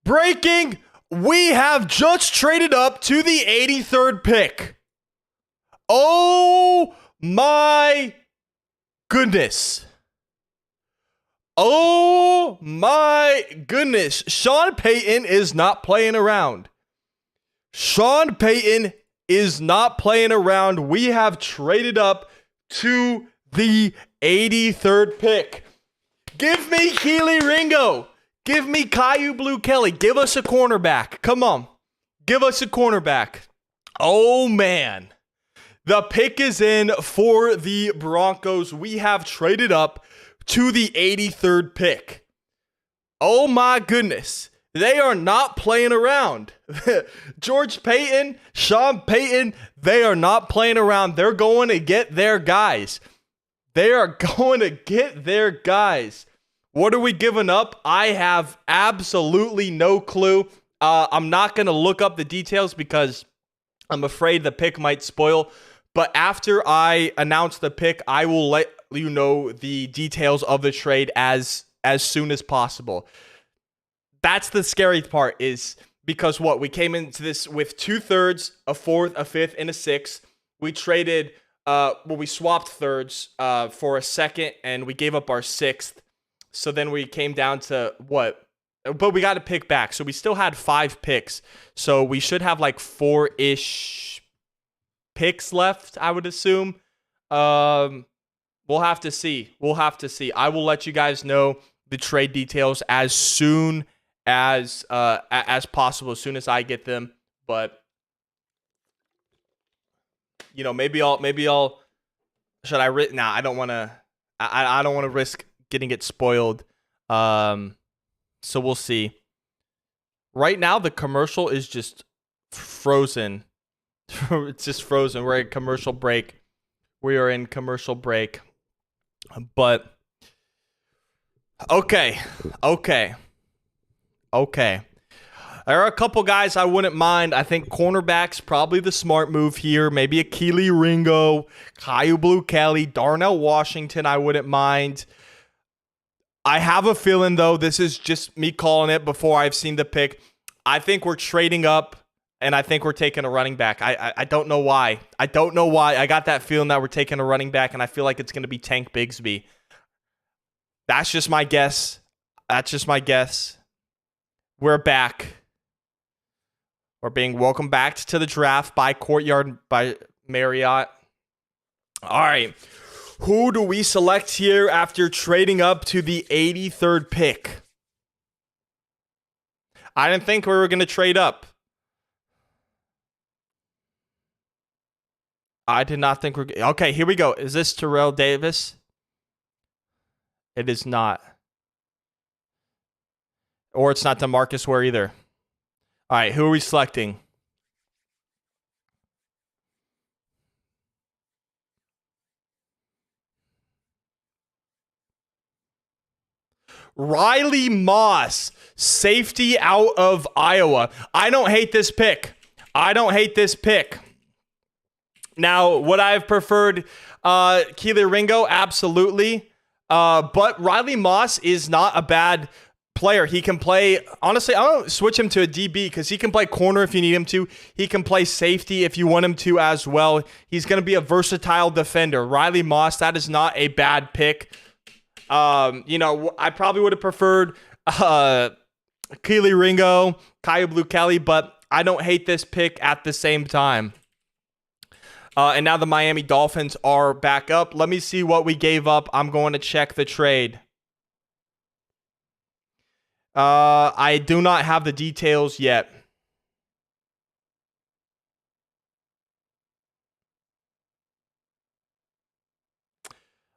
Breaking, we have just traded up to the 83rd pick. Oh my goodness. Oh my goodness. Sean Payton is not playing around. Sean Payton is not playing around. We have traded up to the 83rd pick. Give me Keely Ringo. Give me Caillou Blue Kelly. Give us a cornerback. Come on. Give us a cornerback. Oh, man. The pick is in for the Broncos. We have traded up to the 83rd pick. Oh, my goodness. They are not playing around. George Payton, Sean Payton, they are not playing around. They're going to get their guys. They are going to get their guys. What are we giving up? I have absolutely no clue. I'm not going to look up the details because I'm afraid the pick might spoil. But after I announce the pick, I will let you know the details of the trade as soon as possible. That's the scary part, is because we came into this with 2/3, a fourth, a fifth, and a sixth. We traded, we swapped thirds for a second, and we gave up our sixth. So then we came down to what? But we got to pick back. So we still had 5 picks. So we should have like 4-ish picks left, I would assume. We'll have to see. I will let you guys know the trade details as soon as possible, as soon as I get them. But maybe I'll should I I don't want to I don't want to risk getting it spoiled. So we'll see. Right now the commercial is just frozen. It's just frozen. We're in commercial break. We are in commercial break. But okay. There are a couple guys I wouldn't mind. I think cornerback's probably the smart move here. Maybe a Keely Ringo, Caillou Blue Kelly, Darnell Washington I wouldn't mind. I have a feeling, though, this is just me calling it before I've seen the pick. I think we're trading up, and I think we're taking a running back. I don't know why. I don't know why. I got that feeling that we're taking a running back, and I feel like it's going to be Tank Bigsby. That's just my guess. That's just my guess. We're back. We're being welcomed back to the draft by Courtyard by Marriott. All right. Who do we select here after trading up to the 83rd pick? I didn't think we were going to trade up. I did not think we're... Okay, here we go. Is this Terrell Davis? It is not. Or it's not DeMarcus Ware either. All right, who are we selecting? Riley Moss, safety out of Iowa. I don't hate this pick. Now, would I have preferred Kelee Ringo? Absolutely. But Riley Moss is not a bad player. He can play, honestly, I don't switch him to a DB because he can play corner if you need him to. He can play safety if you want him to as well. He's going to be a versatile defender. Riley Moss, that is not a bad pick. I probably would have preferred Kelee Ringo, Kyu Blu Kelly, but I don't hate this pick at the same time. And now the Miami Dolphins are back up. Let me see what we gave up. I'm going to check the trade. I do not have the details yet.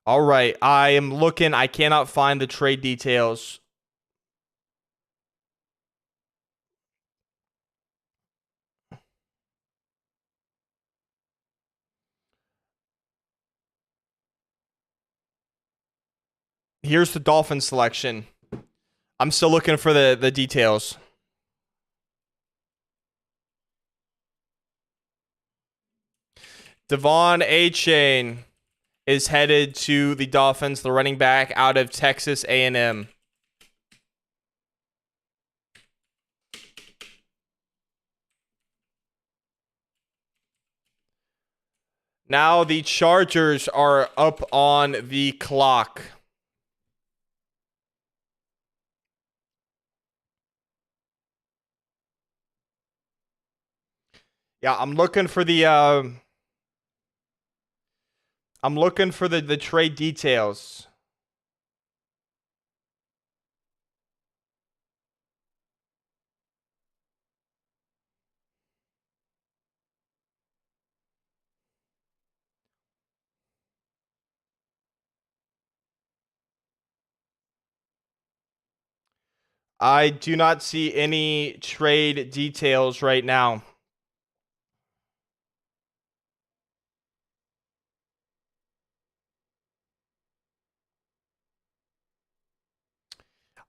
All right, I am looking. I cannot find the trade details. Here's the Dolphins selection. I'm still looking for the details. Devon Achane is headed to the Dolphins, the running back out of Texas A&M. Now the Chargers are up on the clock. Yeah, I'm looking for the trade details. I do not see any trade details right now.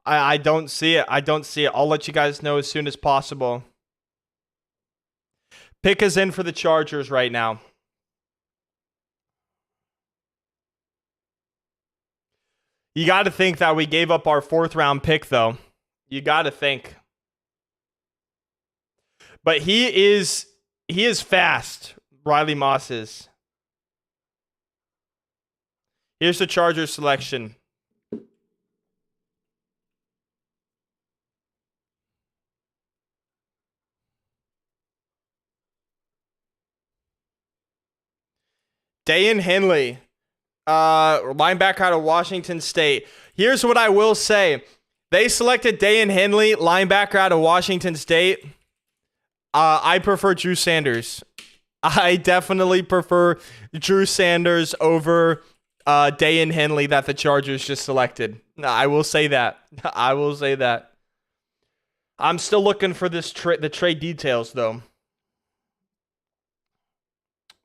I don't see it. I'll let you guys know as soon as possible. Pick is in for the Chargers right now. You got to think that we gave up our 4th round pick, though. You got to think. But he is fast. Riley Moss is. Here's the Chargers selection. Dayan Henley, linebacker out of Washington State. Here's what I will say. They selected Dayan Henley, linebacker out of Washington State. I prefer Drew Sanders. I definitely prefer Drew Sanders over Dayan Henley that the Chargers just selected. I will say that. I'm still looking for the trade details, though.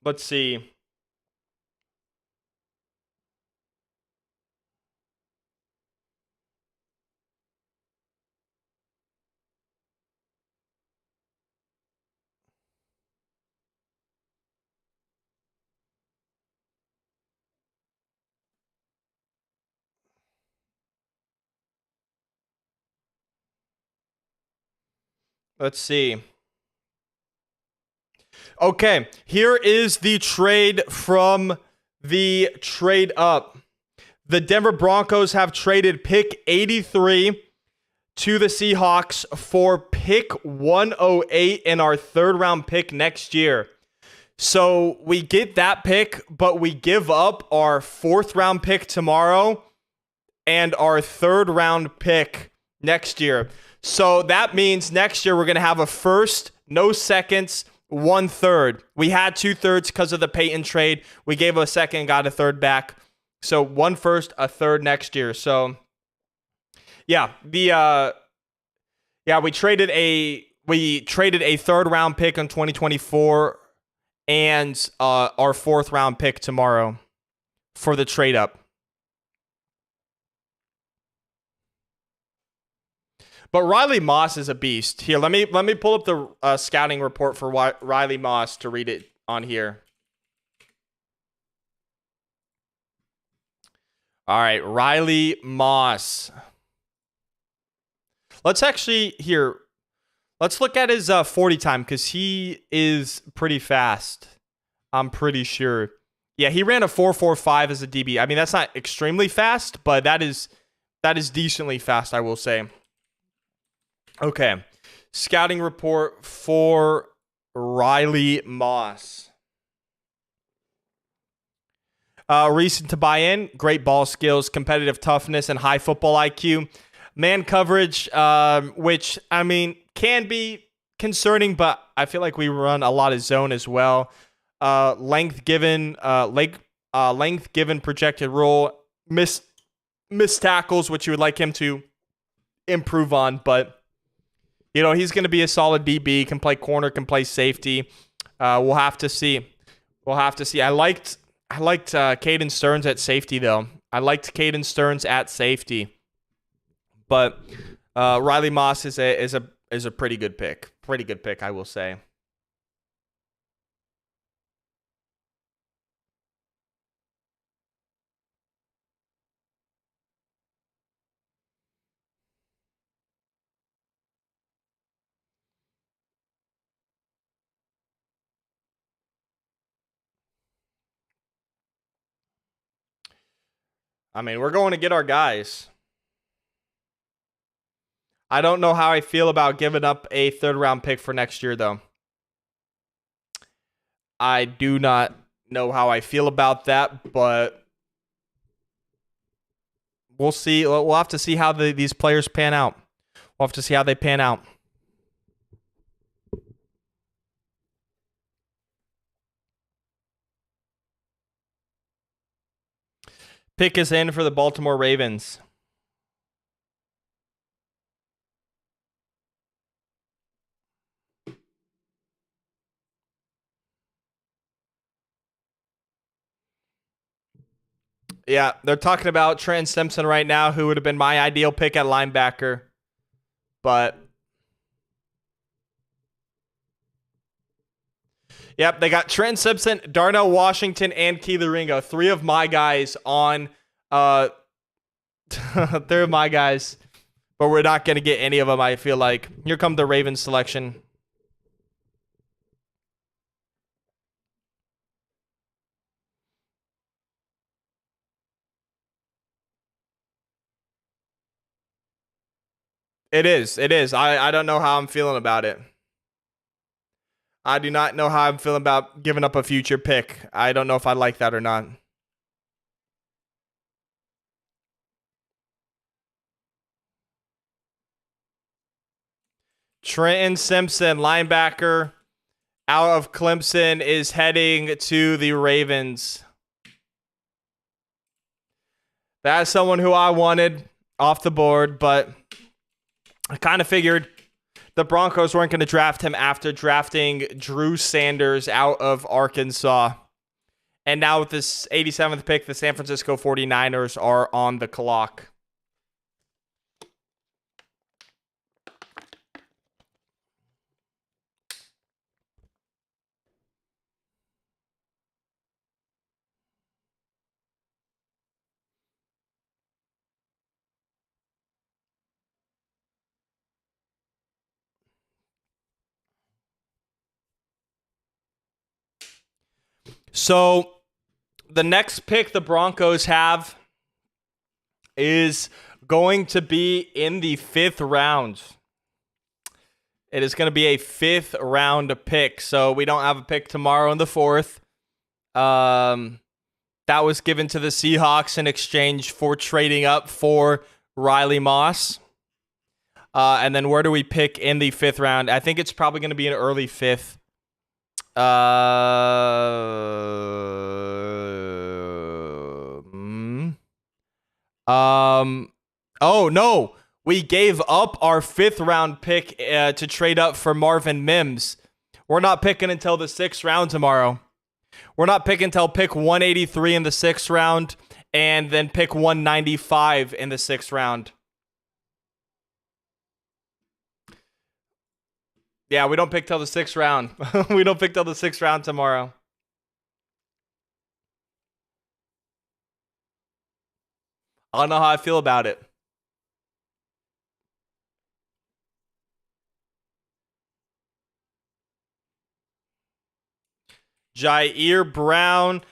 Let's see. Let's see. Okay, here is the trade from the trade up. The Denver Broncos have traded pick 83 to the Seahawks for pick 108 and our third round pick next year. So we get that pick, but we give up our fourth round pick tomorrow and our third round pick next year. So that means next year we're going to have a first, no seconds, 1/3. We had 2/3 because of the Peyton trade. We gave a second, got a third back. So 1 first, a third next year. So yeah, we traded a third round pick in 2024 and our fourth round pick tomorrow for the trade up. But Riley Moss is a beast. Here, let me pull up the scouting report for Riley Moss to read it on here. All right, Riley Moss. Let's look at his 40 time because he is pretty fast. I'm pretty sure. Yeah, he ran a 4.45 as a DB. I mean, that's not extremely fast, but that is decently fast, I will say. Okay, scouting report for Riley Moss. Recent to buy in, great ball skills, competitive toughness, and high football IQ. Man coverage, which, I mean, can be concerning, but I feel like we run a lot of zone as well. Length given projected roll, missed tackles, which you would like him to improve on, but you know, he's going to be a solid DB, can play corner, can play safety. We'll have to see. I liked Caden Stearns at safety, though. But Riley Moss is a pretty good pick. I will say. I mean, we're going to get our guys. I don't know how I feel about giving up a third round pick for next year, though. I do not know how I feel about that, but we'll see. We'll have to see how these players pan out. We'll have to see how they pan out. Pick is in for the Baltimore Ravens. Yeah, they're talking about Trent Simpson right now, who would have been my ideal pick at linebacker. But yep, they got Trent Simpson, Darnell Washington, and Keely Ringo. 3 of my guys on 3 of my guys. But we're not going to get any of them, I feel like. Here come the Ravens selection. It is. I don't know how I'm feeling about it. I do not know how I'm feeling about giving up a future pick. I don't know if I like that or not. Trenton Simpson, linebacker out of Clemson, is heading to the Ravens. That's someone who I wanted off the board, but I kind of figured the Broncos weren't going to draft him after drafting Drew Sanders out of Arkansas. And now with this 87th pick, the San Francisco 49ers are on the clock. So the next pick the Broncos have is going to be in the 5th round. It is going to be a 5th round pick. So we don't have a pick tomorrow in the 4th. That was given to the Seahawks in exchange for trading up for Riley Moss. And then where do we pick in the 5th round? I think it's probably going to be an early 5th. Oh, no. We gave up our 5th round pick to trade up for Marvin Mims. We're not picking until the 6th round tomorrow. We're not picking until pick 183 in the 6th round and then pick 195 in the 6th round. Yeah, we don't pick till the 6th round. We don't pick till the 6th round tomorrow. I don't know how I feel about it. Jair Brown,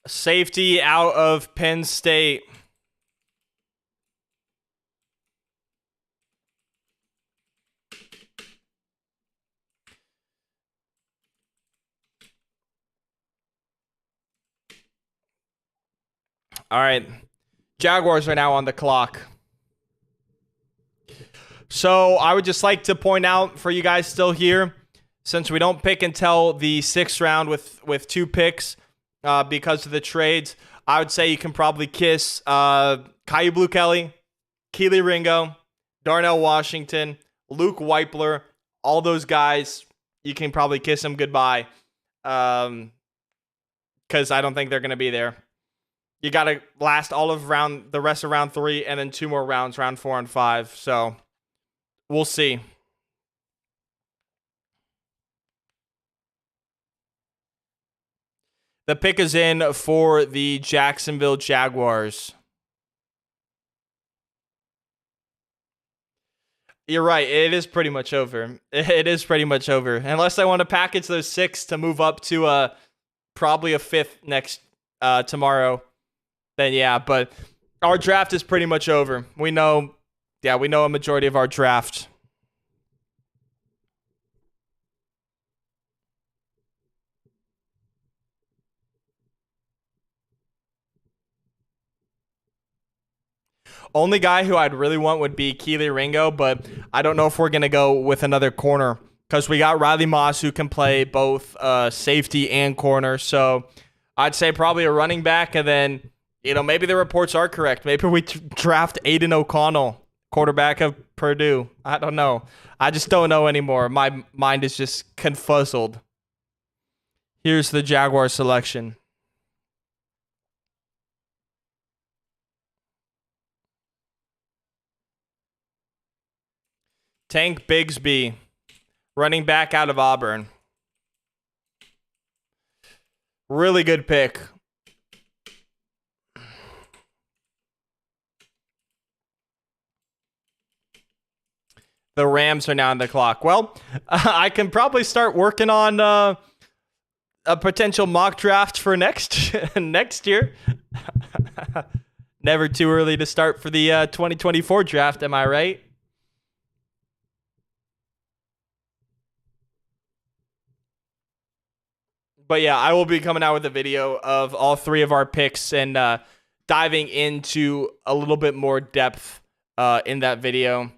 safety out of Penn State. All right. Jaguars are now on the clock. So I would just like to point out for you guys still here, since we don't pick until the 6th round with 2 picks because of the trades, I would say you can probably kiss Kyu Blue Kelly, Kelee Ringo, Darnell Washington, Luke Weipler, all those guys. You can probably kiss them goodbye because I don't think they're going to be there. You got to last all of the rest of round 3 and then 2 more rounds, round 4 and 5. So we'll see. The pick is in for the Jacksonville Jaguars. You're right. It is pretty much over. It is pretty much over. Unless I want to package those 6 to move up to probably a 5th next tomorrow. Then yeah, but our draft is pretty much over. We know a majority of our draft. Only guy who I'd really want would be Kelee Ringo, but I don't know if we're going to go with another corner because we got Riley Moss who can play both safety and corner. So I'd say probably a running back, and then, maybe the reports are correct. Maybe we draft Aiden O'Connell, quarterback of Purdue. I don't know. I just don't know anymore. My mind is just confuzzled. Here's the Jaguar selection. Tank Bigsby, running back out of Auburn. Really good pick. The Rams are now on the clock. Well, I can probably start working on a potential mock draft for next year. Never too early to start for the 2024 draft, am I right? But yeah, I will be coming out with a video of all 3 of our picks and diving into a little bit more depth in that video.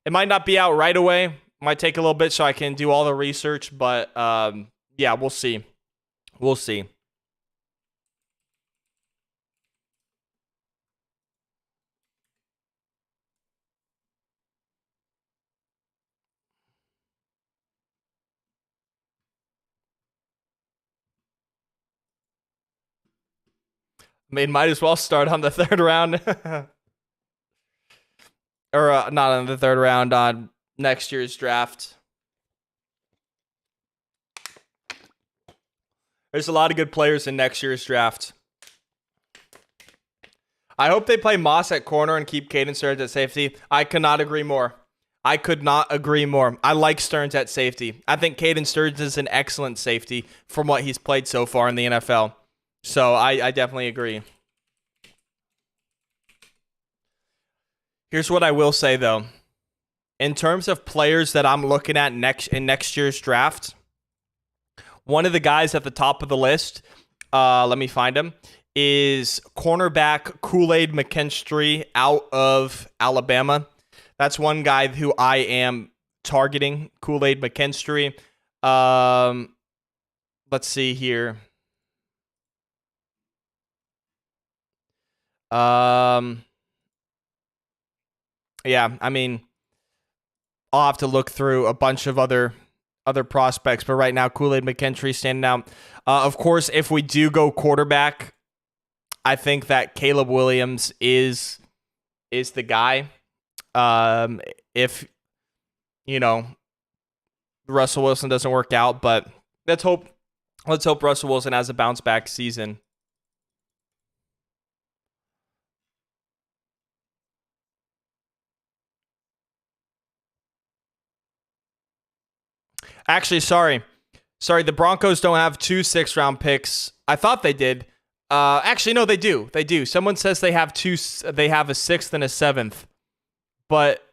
It might not be out right away. It might take a little bit so I can do all the research, but yeah, we'll see. We'll see. Might as well start on the 3rd round. Or not on the 3rd round, on next year's draft. There's a lot of good players in next year's draft. I hope they play Moss at corner and keep Caden Sturridge at safety. I cannot agree more. I could not agree more. I like Stearns at safety. I think Caden Stearns is an excellent safety from what he's played so far in the NFL. So I definitely agree. Here's what I will say though. In terms of players that I'm looking at next year's draft, one of the guys at the top of the list, let me find him, is cornerback Kool-Aid McKinstry out of Alabama. That's one guy who I am targeting, Kool-Aid McKinstry. Let's see here. Yeah, I mean, I'll have to look through a bunch of other prospects, but right now Kool-Aid McKinstry standing out. Of course, if we do go quarterback, I think that Caleb Williams is the guy. If Russell Wilson doesn't work out, but let's hope Russell Wilson has a bounce back season. Actually, sorry, the Broncos don't have 2 6th-round picks. I thought they did. Actually, no, they do. They do. Someone says they have two. They have a 6th and a 7th. But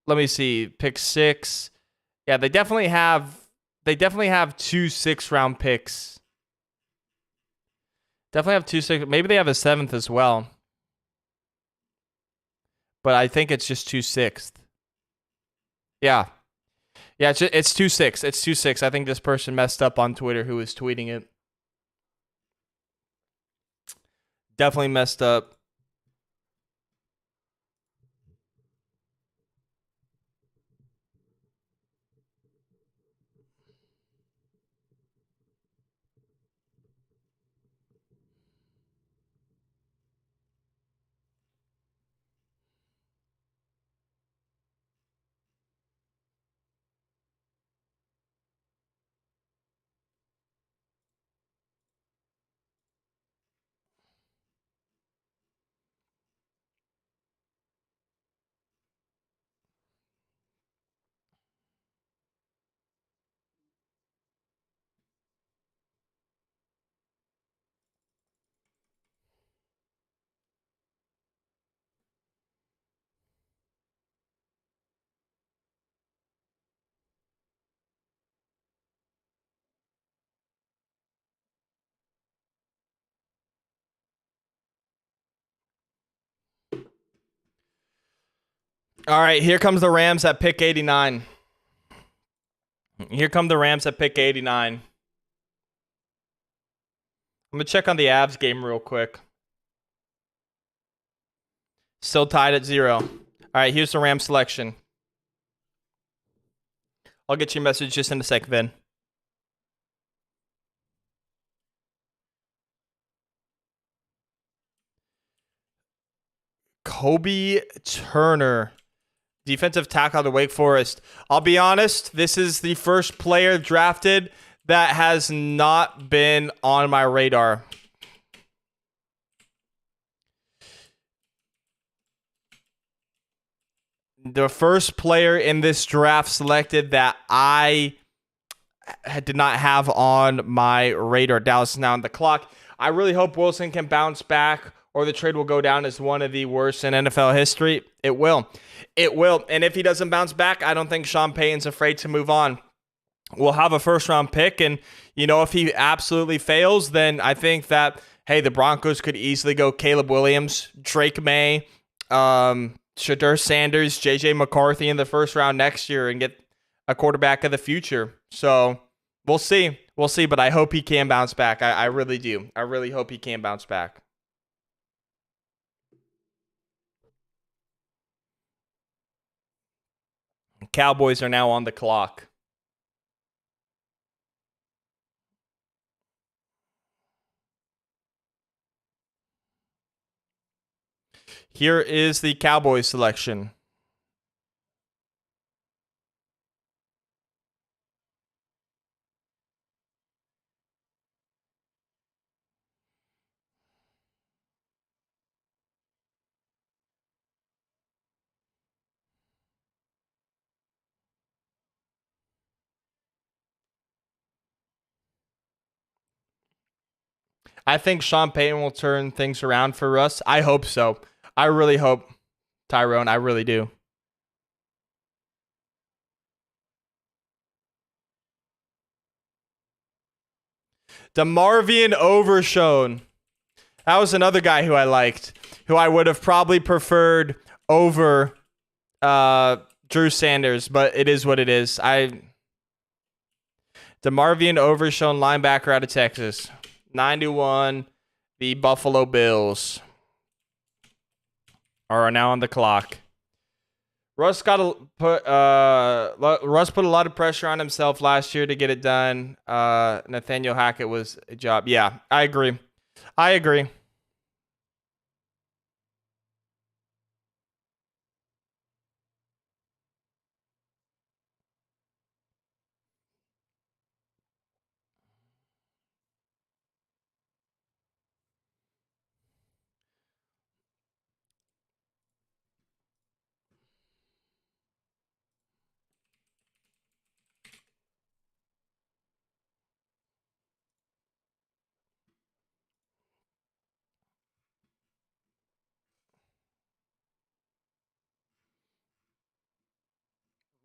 let me see. Pick 6. Yeah, they definitely have. They definitely have 2 6th-round picks. Definitely have 2 6. Maybe they have a 7th as well. But I think it's just 2 6th. Yeah. Yeah, it's 2 6. It's 2 6. I think this person messed up on Twitter who was tweeting it. Definitely messed up. All right, here comes the Rams at pick 89. Here come the Rams at pick 89. I'm going to check on the Avs game real quick. Still tied at 0. All right, here's the Rams selection. I'll get your message just in a sec, Vin. Kobe Turner, defensive tackle to Wake Forest. I'll be honest, this is the first player drafted that has not been on my radar. The first player in this draft selected that I did not have on my radar. Dallas is now on the clock. I really hope Wilson can bounce back, or the trade will go down as one of the worst in NFL history. It will. It will. And if he doesn't bounce back, I don't think Sean Payton's afraid to move on. We'll have a first-round pick, and, if he absolutely fails, then I think that, hey, the Broncos could easily go Caleb Williams, Drake May, Shadur Sanders, J.J. McCarthy in the first round next year and get a quarterback of the future. So we'll see. We'll see, but I hope he can bounce back. I really do. I really hope he can bounce back. Cowboys are now on the clock. Here is the Cowboys selection. I think Sean Payton will turn things around for Russ. I hope so. I really hope, Tyrone. I really do. DeMarvion Overshown. That was another guy who I liked, who I would have probably preferred over Drew Sanders, but it is what it is. DeMarvion Overshown, linebacker out of Texas. 91, the Buffalo Bills are now on the clock. Russ put a lot of pressure on himself last year to get it done. Nathaniel Hackett was a job. Yeah, I agree.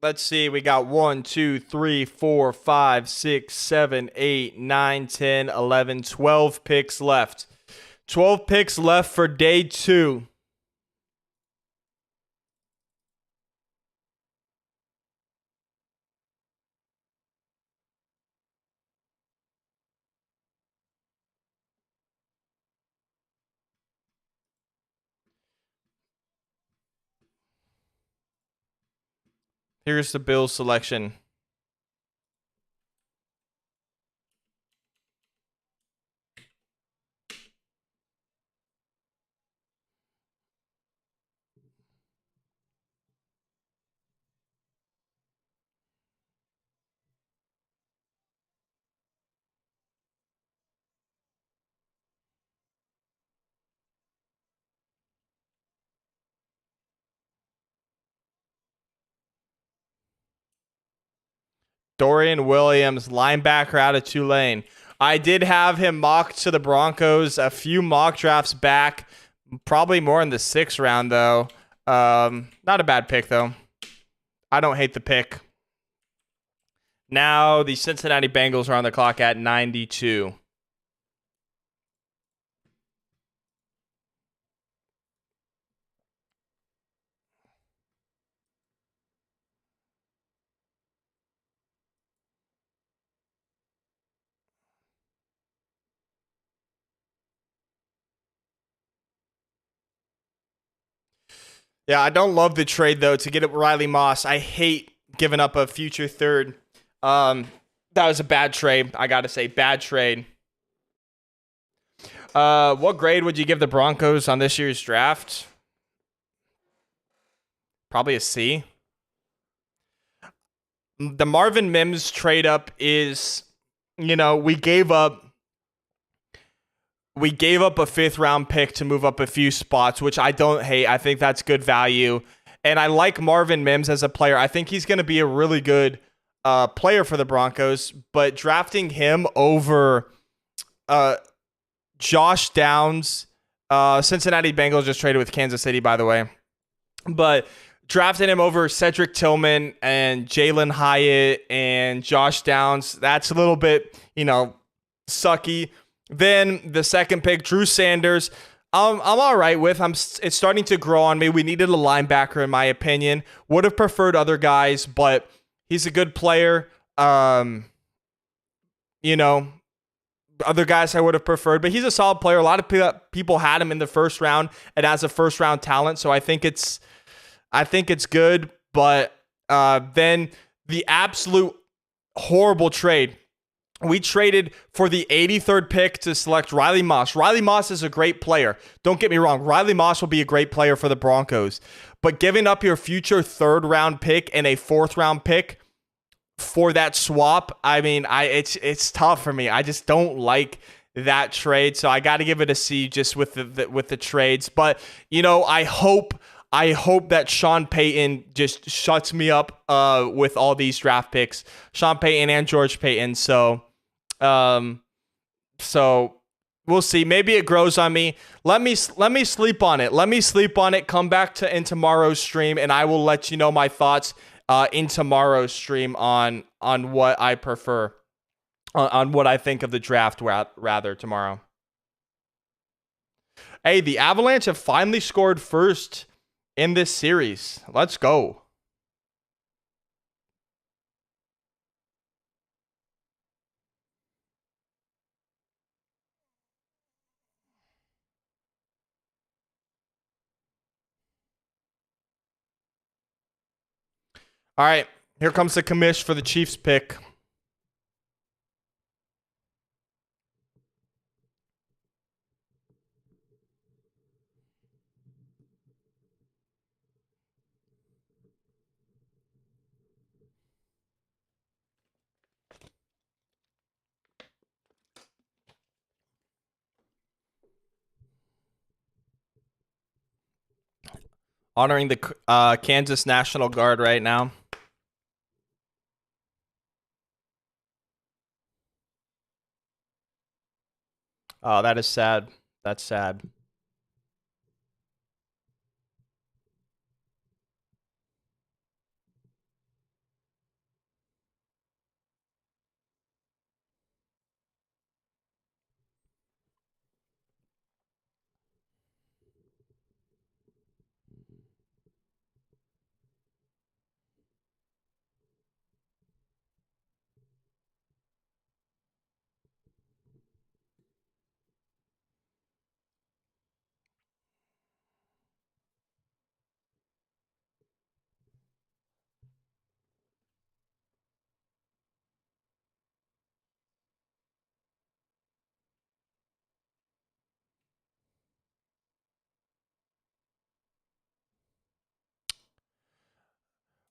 Let's see. We got 1, 2, 3, 4, 5, 6, 7, 8, 9, 10, 11, 12 picks left. 12 picks left for day 2. Here's the Bills selection. Dorian Williams, linebacker out of Tulane. I did have him mocked to the Broncos a few mock drafts back, probably more in the 6th round, though. Not a bad pick, though. I don't hate the pick. Now the Cincinnati Bengals are on the clock at 92. Yeah, I don't love the trade, though, to get Riley Moss. I hate giving up a future 3rd. That was a bad trade. I got to say, bad trade. What grade would you give the Broncos on this year's draft? Probably a C. The Marvin Mims trade up is, we gave up a 5th round pick to move up a few spots, which I don't hate. I think that's good value. And I like Marvin Mims as a player. I think he's going to be a really good player for the Broncos, but drafting him over Josh Downs, Cincinnati Bengals just traded with Kansas City, by the way, but drafting him over Cedric Tillman and Jalen Hyatt and Josh Downs, that's a little bit, sucky. Then the 2nd pick, Drew Sanders, I'm all right with. It's starting to grow on me. We needed a linebacker, in my opinion. Would have preferred other guys, but he's a good player. Other guys I would have preferred, but he's a solid player. A lot of people had him in the 1st round and as a 1st round talent, so I think it's good. But then the absolute horrible trade. We traded for the 83rd pick to select Riley Moss. Riley Moss is a great player. Don't get me wrong. Riley Moss will be a great player for the Broncos. But giving up your future 3rd round pick and a 4th round pick for that swap, I mean, it's tough for me. I just don't like that trade. So I got to give it a C just with the trades. But, I hope that Sean Payton just shuts me up with all these draft picks. Sean Payton and George Payton. So We'll see. Maybe it grows on me. Let me sleep on it. Let me sleep on it. Come back to in tomorrow's stream, and I will let you know my thoughts in tomorrow's stream on what I prefer, on what I think of the draft. Rather tomorrow. Hey, the Avalanche have finally scored first in this series. Let's go. All right, here comes the commish for the Chiefs pick. Honoring the Kansas National Guard right now. Oh, that is sad. That's sad.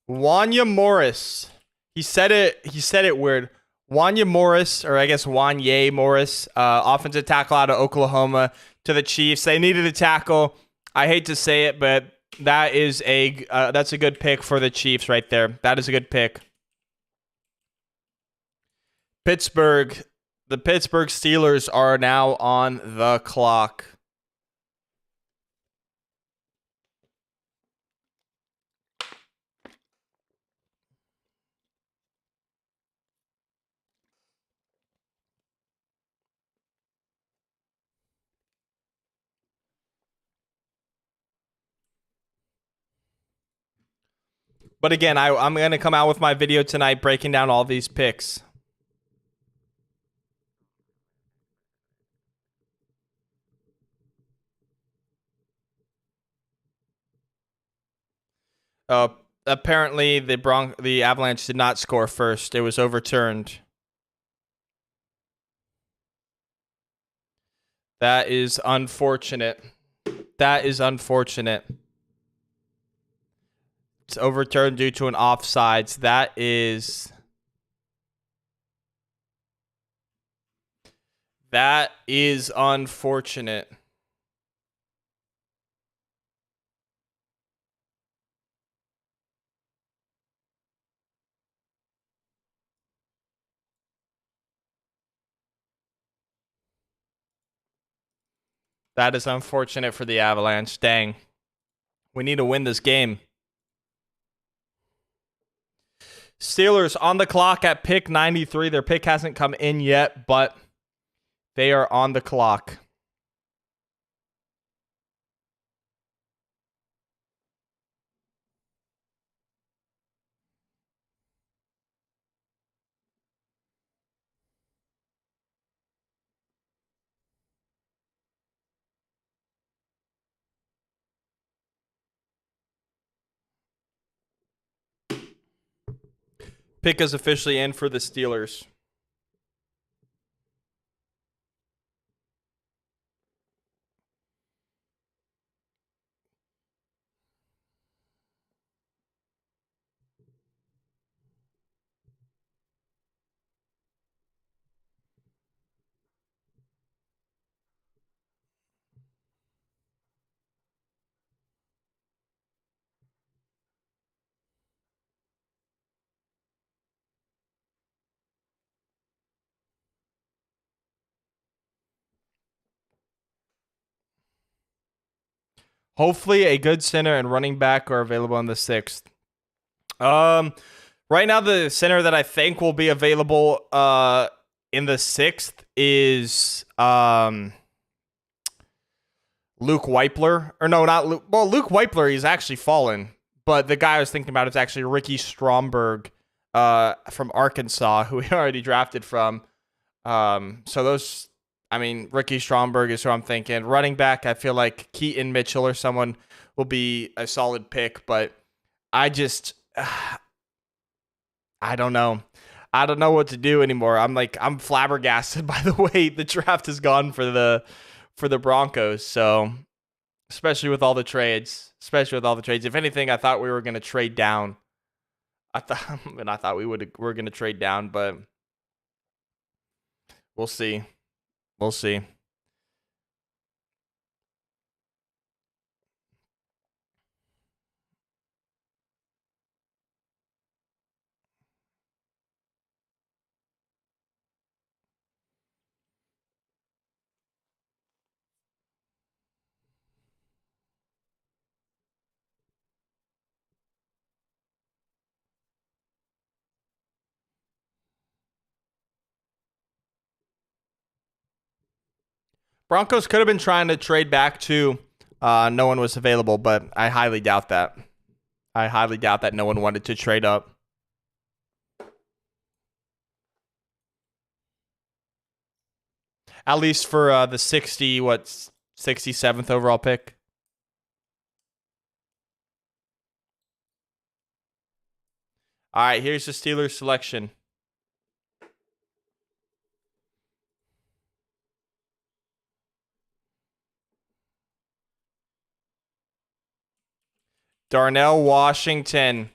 Wanya Morris. He said it weird. Wanya Morris, or I guess Wanye Morris, offensive tackle out of Oklahoma to the Chiefs. They needed a tackle. I hate to say it, but that's a good pick for the Chiefs right there. That is a good pick. Pittsburgh. The Pittsburgh Steelers are now on the clock. But again, I'm going to come out with my video tonight breaking down all these picks. Apparently, the Avalanche did not score first. It was overturned. That is unfortunate. That is unfortunate. It's overturned due to an offsides. That is unfortunate. That is unfortunate for the Avalanche. Dang. We need to win this game. Steelers on the clock at pick 93. Their pick hasn't come in yet, but they are on the clock. Pick is officially in for the Steelers. Hopefully, a good center and running back are available in the 6th. Right now, the center that I think will be available in the 6th is Luke Weipler. Or no, not Luke. Well, Luke Weipler, he's actually fallen. But the guy I was thinking about is actually Ricky Stromberg from Arkansas, who we already drafted from. So those, I mean, Ricky Stromberg is who I'm thinking. Running back, I feel like Keaton Mitchell or someone will be a solid pick, but I just, I don't know. I don't know what to do anymore. I'm flabbergasted by the way the draft has gone for the Broncos. So, especially with all the trades. If anything, I thought we were going to trade down. I thought we were going to trade down, but we'll see. We'll see. Broncos could have been trying to trade back to no one was available, but I highly doubt that. I highly doubt that no one wanted to trade up. At least for the 67th overall pick. All right, here's the Steelers selection. Darnell Washington,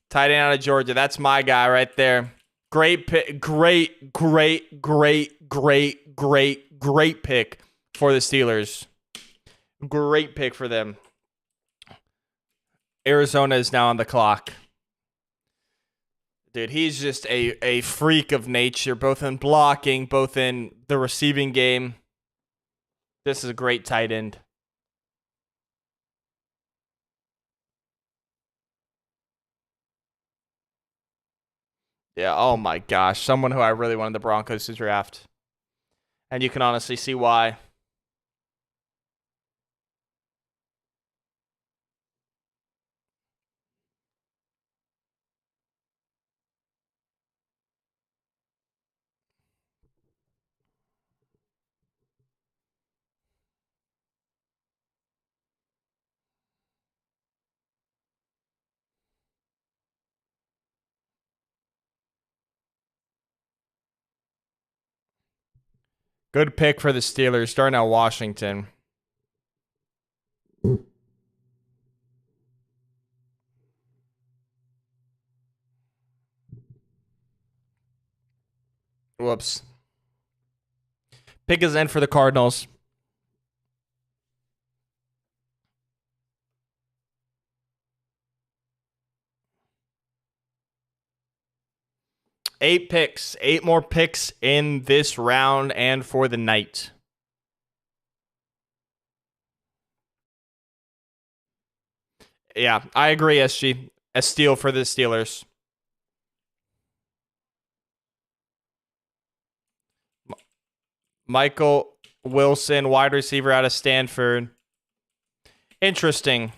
tight end out of Georgia. That's my guy right there. Great pick. Great pick for the Steelers. Great pick for them. Arizona is now on the clock. Dude, he's just a freak of nature, both in blocking, both in the receiving game. This is a great tight end. Yeah, oh my gosh. Someone who I really wanted the Broncos to draft. And you can honestly see why. Good pick for the Steelers. Darnell Washington. Whoops. Pick is in for the Cardinals. Eight more picks in this round and for the night. Yeah, I agree, SG. A steal for the Steelers. Michael Wilson, wide receiver out of Stanford. Interesting.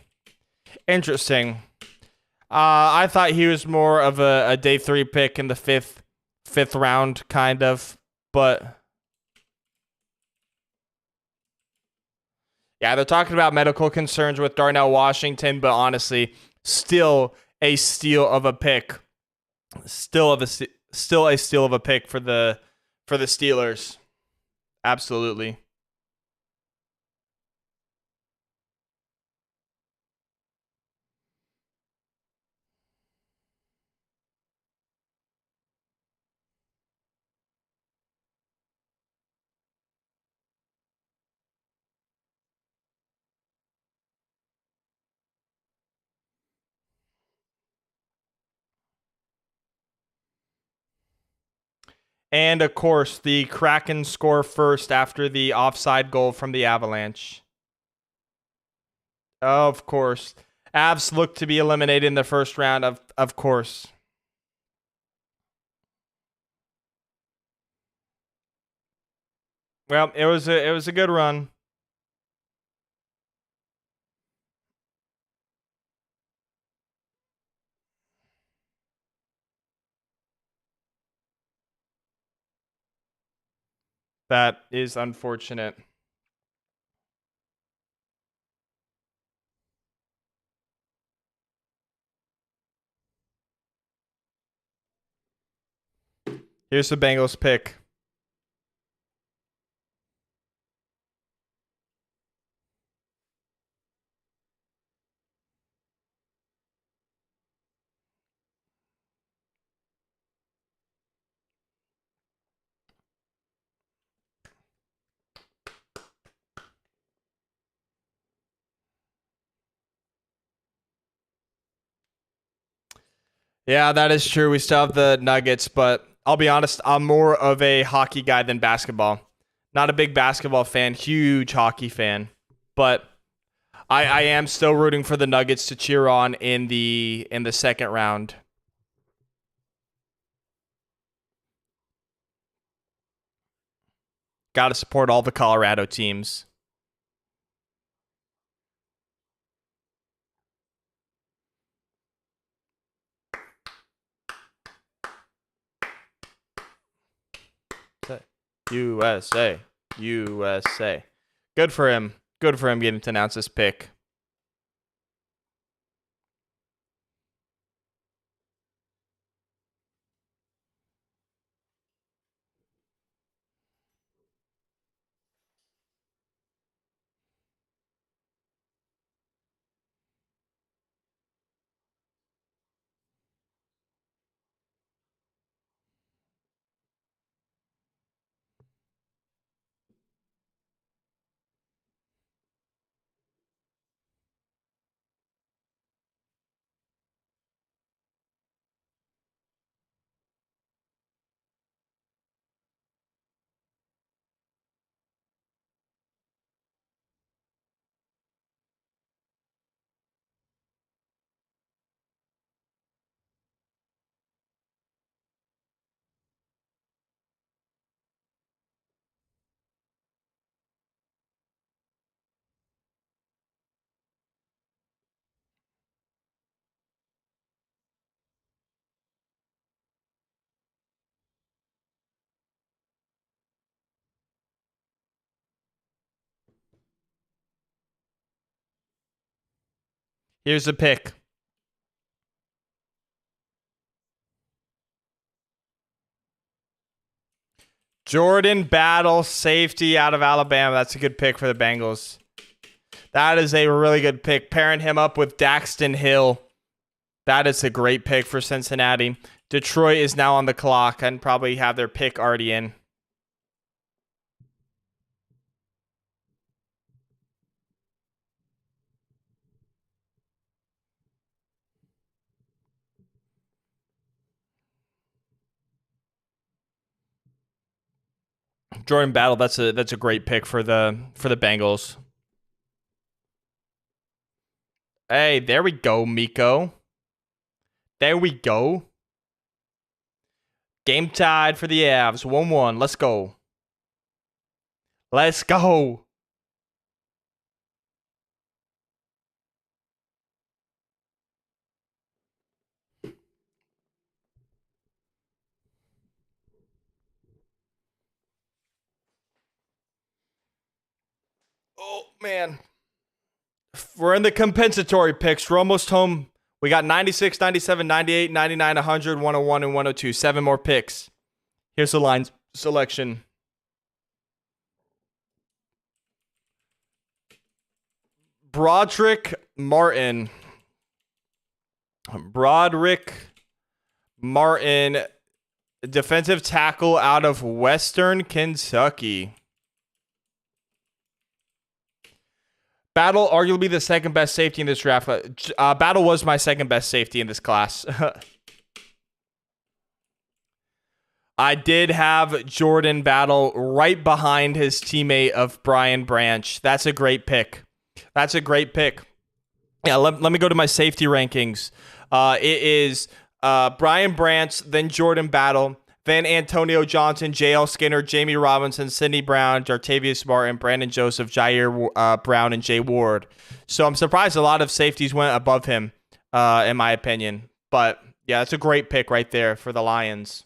I thought he was more of a day 3 pick in the fifth round, kind of, but yeah, they're talking about medical concerns with Darnell Washington, but honestly, still a steal of a pick. Still a steal of a pick for the Steelers. Absolutely. And of course, the Kraken score first after the offside goal from the Avalanche. Of course. Avs look to be eliminated in the first round, of course. Well, it was a good run. That is unfortunate. Here's the Bengals pick. Yeah, that is true. We still have the Nuggets, but I'll be honest, I'm more of a hockey guy than basketball. Not a big basketball fan, huge hockey fan. But I am still rooting for the Nuggets to cheer on in the second round. Got to support all the Colorado teams. USA. USA. Good for him. Good for him getting to announce this pick. Here's the pick. Jordan Battle, safety out of Alabama. That's a good pick for the Bengals. That is a really good pick. Pairing him up with Daxton Hill. That is a great pick for Cincinnati. Detroit is now on the clock and probably have their pick already in. Jordan Battle, that's a great pick for the Bengals. Hey, there we go, Miko. There we go. Game tied for the Avs. 1-1. Let's go. Let's go. Oh, man. We're in the compensatory picks. We're almost home. We got 96, 97, 98, 99, 100, 101, and 102. 7 more picks. Here's the line selection. Broderick Martin. Defensive tackle out of Western Kentucky. Battle, arguably the second best safety in this draft. Battle was my second best safety in this class. I did have Jordan Battle right behind his teammate of Brian Branch. That's a great pick. That's a great pick. Yeah, let me go to my safety rankings. It is Brian Branch, then Jordan Battle, then Antonio Johnson, J.L. Skinner, Jamie Robinson, Sidney Brown, Jartavius Martin, Brandon Joseph, Jair Brown, and Jay Ward. So I'm surprised a lot of safeties went above him, in my opinion. But yeah, that's a great pick right there for the Lions.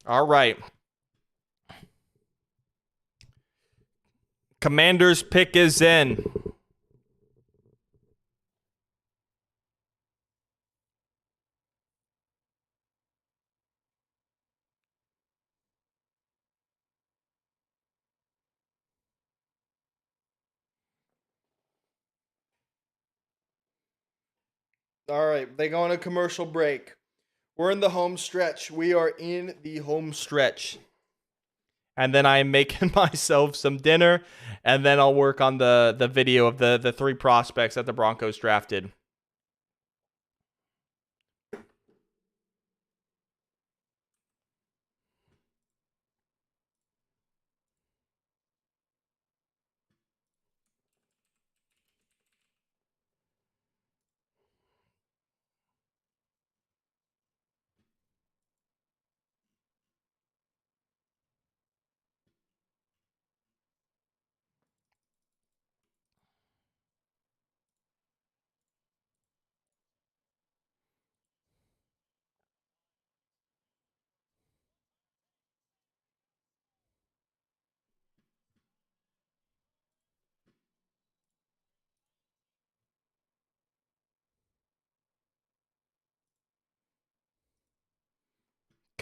All right. Commander's pick is in. All right, they go on a commercial break. We're in the home stretch. We are in the home stretch. And then I'm making myself some dinner, and then I'll work on the video of the three prospects that the Broncos drafted.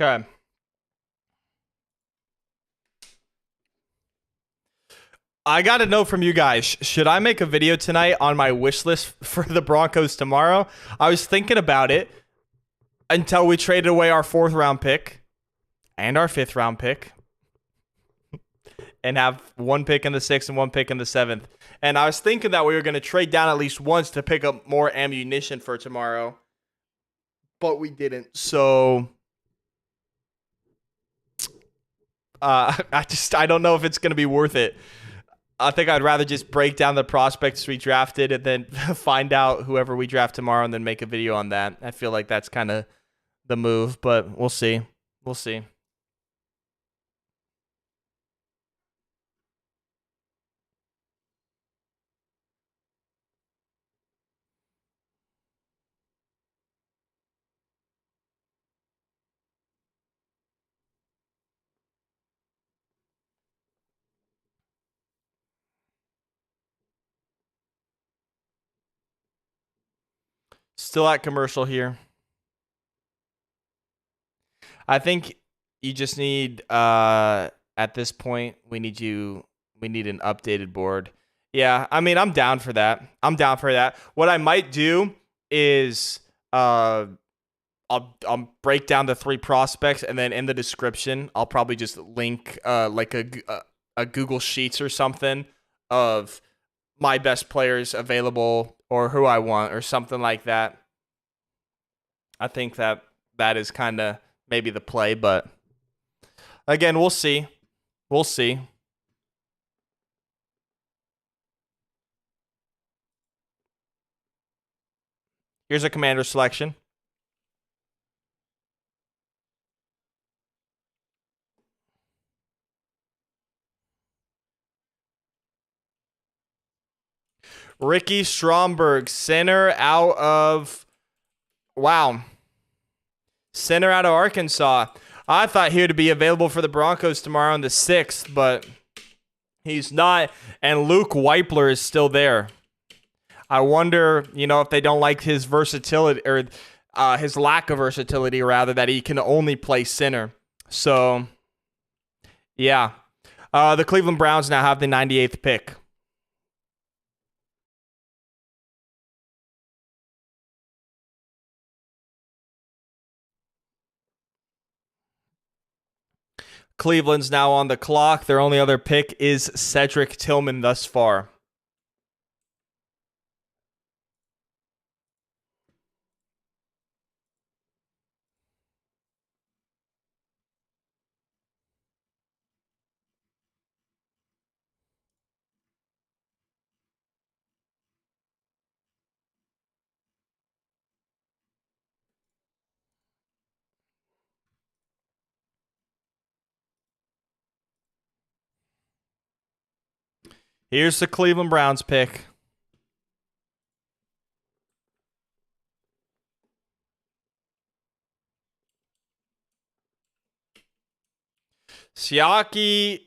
Okay. I got to know from you guys, should I make a video tonight on my wish list for the Broncos tomorrow? I was thinking about it until we traded away our 4th round pick and our 5th round pick and have 1 pick in the 6th and 1 pick in the 7th. And I was thinking that we were going to trade down at least once to pick up more ammunition for tomorrow, but we didn't. So I don't know if it's going to be worth it. I think I'd rather just break down the prospects we drafted and then find out whoever we draft tomorrow and then make a video on that. I feel like that's kind of the move, but we'll see. We'll see. Still at commercial here. I think you just need at this point we need an updated board. Yeah, I mean I'm down for that. What I might do is I'll break down the 3 prospects, and then in the description I'll probably just link like a Google Sheets or something of my best players available or who I want or something like that. I think that is kind of maybe the play, but again, we'll see. We'll see. Here's a commander selection. Ricky Stromberg, center out of Arkansas. I thought he would be available for the Broncos tomorrow on the 6th, but he's not. And Luke Weipler is still there. I wonder, if they don't like his versatility or his lack of versatility, rather, that he can only play center. So, yeah. The Cleveland Browns now have the 98th pick. Cleveland's now on the clock. Their only other pick is Cedric Tillman thus far. Here's the Cleveland Browns pick. Siaki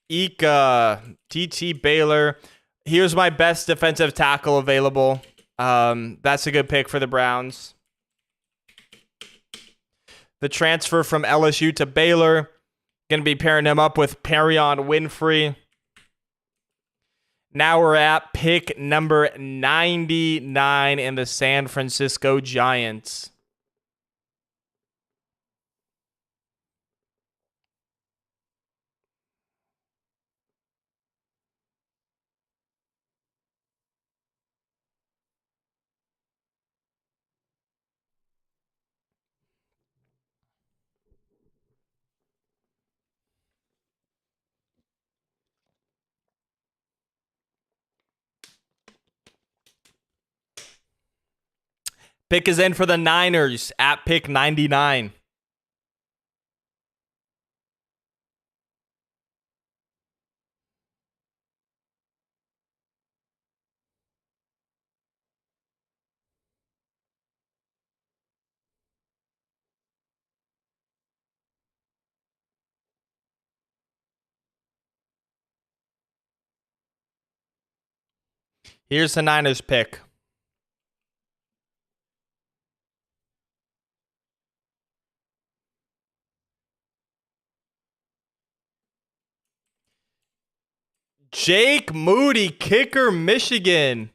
Ika, TT Baylor. Here's my best defensive tackle available. That's a good pick for the Browns. The transfer from LSU to Baylor. Going to be pairing him up with Perion Winfrey. Now we're at pick number 99 in the San Francisco Giants. Pick is in for the Niners at pick 99. Here's the Niners pick. Jake Moody, kicker, Michigan.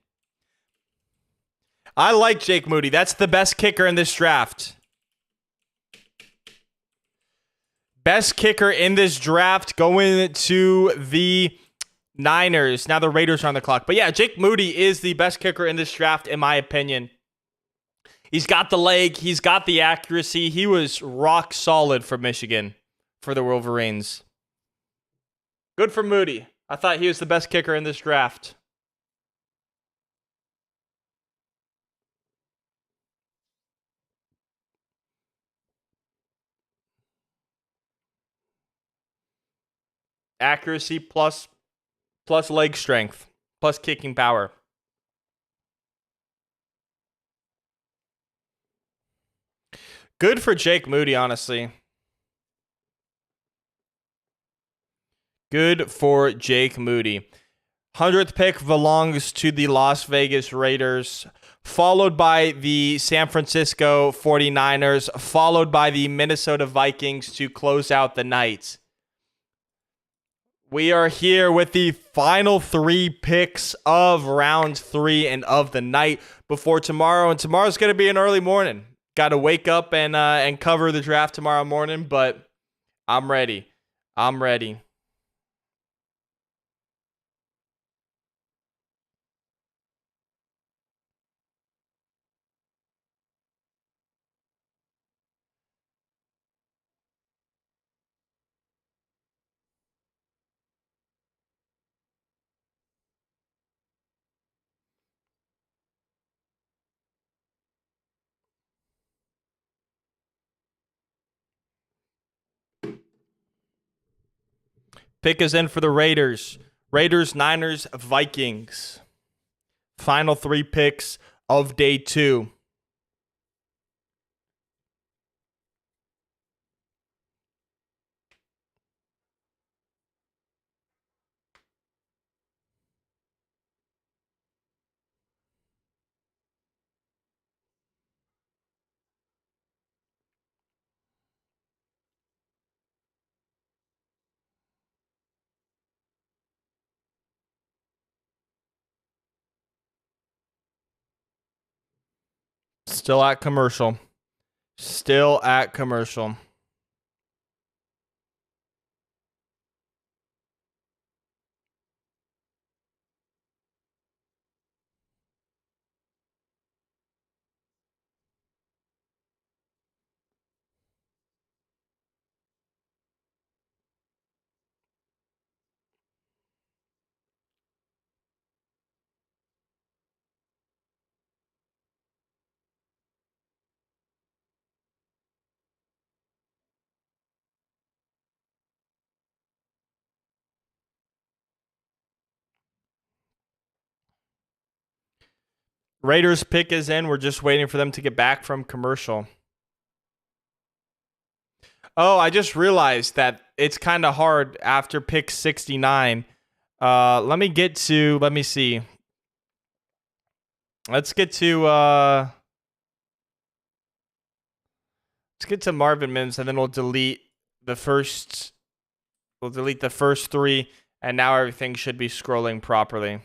I like Jake Moody. That's the best kicker in this draft. Best kicker in this draft going to the Niners. Now the Raiders are on the clock. But yeah, Jake Moody is the best kicker in this draft, in my opinion. He's got the leg. He's got the accuracy. He was rock solid for Michigan, for the Wolverines. Good for Moody. I thought he was the best kicker in this draft. Accuracy plus leg strength, plus kicking power. Good for Jake Moody, honestly. Good for Jake Moody. 100th pick belongs to the Las Vegas Raiders, followed by the San Francisco 49ers, followed by the Minnesota Vikings to close out the night. We are here with the final 3 picks of round 3 and of the night before tomorrow. And tomorrow's going to be an early morning. Got to wake up and cover the draft tomorrow morning, but I'm ready. I'm ready. Pick is in for the Raiders. Raiders, Niners, Vikings. Final 3 picks of day 2. Still at commercial. Still at commercial. Raiders pick is in. We're just waiting for them to get back from commercial. Oh, I just realized that it's kind of hard after pick 69. Let me see. Let's get to Marvin Mims, and then we'll delete the first 3, and now everything should be scrolling properly.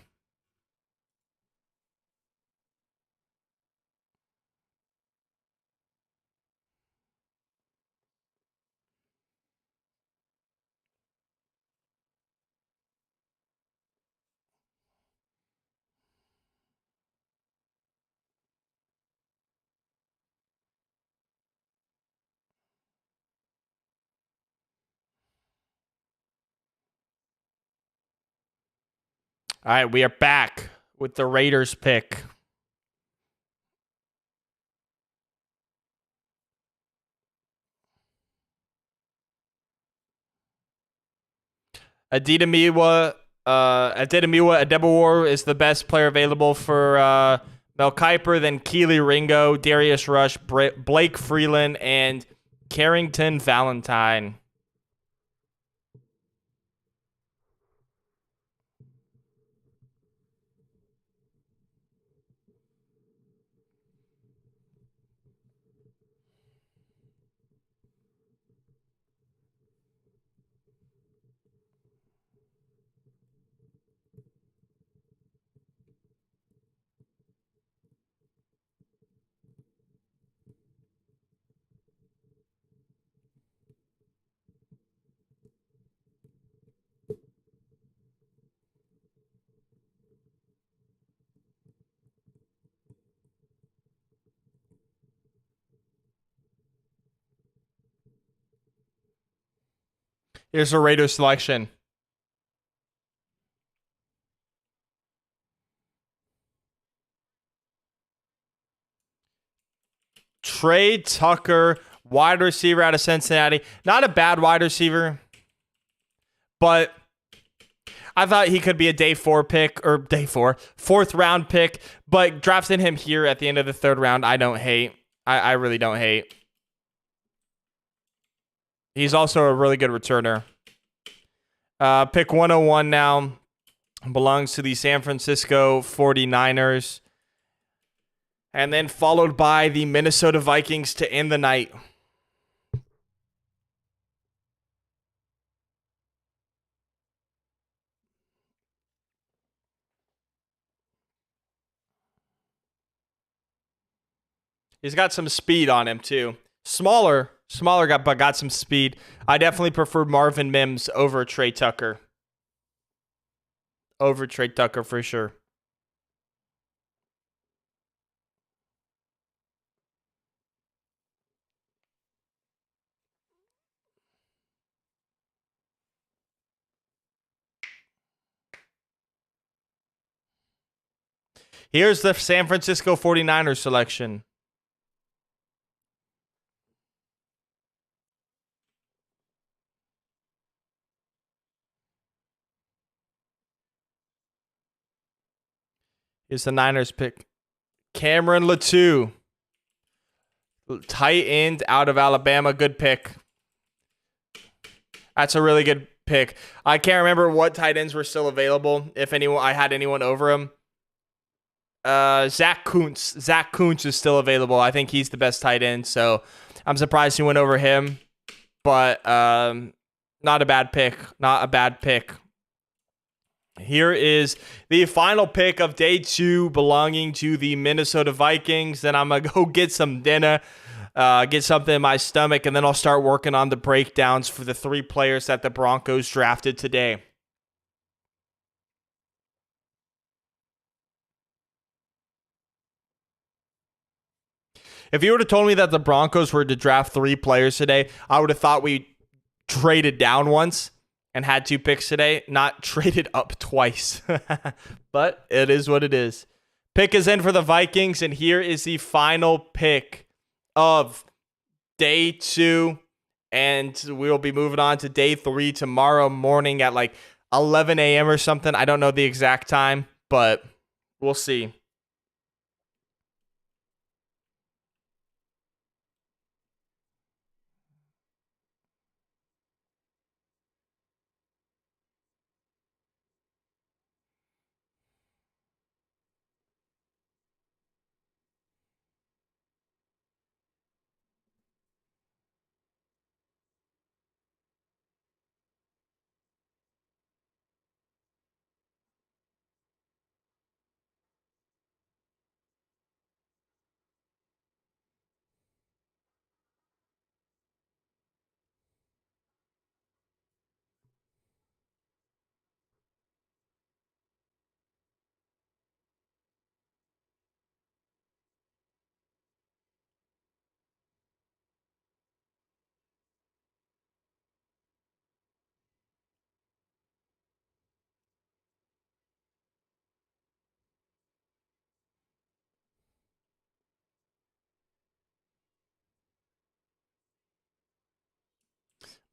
All right, we are back with the Raiders pick. Adetomiwa Adebawar is the best player available for Mel Kiper, then Keely Ringo, Darius Rush, Blake Freeland, and Carrington Valentine. Here's a Raiders selection. Trey Tucker, wide receiver out of Cincinnati. Not a bad wide receiver, but I thought he could be a fourth round pick, but drafting him here at the end of the 3rd round, I don't hate. I really don't hate. He's also a really good returner. Pick 101 now belongs to the San Francisco 49ers. And then followed by the Minnesota Vikings to end the night. He's got some speed on him too. Smaller but got some speed. I definitely prefer Marvin Mims over Trey Tucker. Over Trey Tucker for sure. Here's the San Francisco 49ers selection. Here's the Niners pick. Cameron Latou. Tight end out of Alabama. Good pick. That's a really good pick. I can't remember what tight ends were still available. If I had anyone over him. Zach Kuntz. Zach Kuntz is still available. I think he's the best tight end, so I'm surprised he went over him. But not a bad pick. Not a bad pick. Here is the final pick of day 2 belonging to the Minnesota Vikings. Then I'm going to go get some dinner, get something in my stomach, and then I'll start working on the breakdowns for the 3 players that the Broncos drafted today. If you would have told me that the Broncos were to draft 3 players today, I would have thought we traded down once and had 2 picks today, not traded up twice. But it is what it is. Pick is in for the Vikings, and here is the final pick of day 2. And we'll be moving on to day 3 tomorrow morning at like 11 a.m. or something. I don't know the exact time, but we'll see.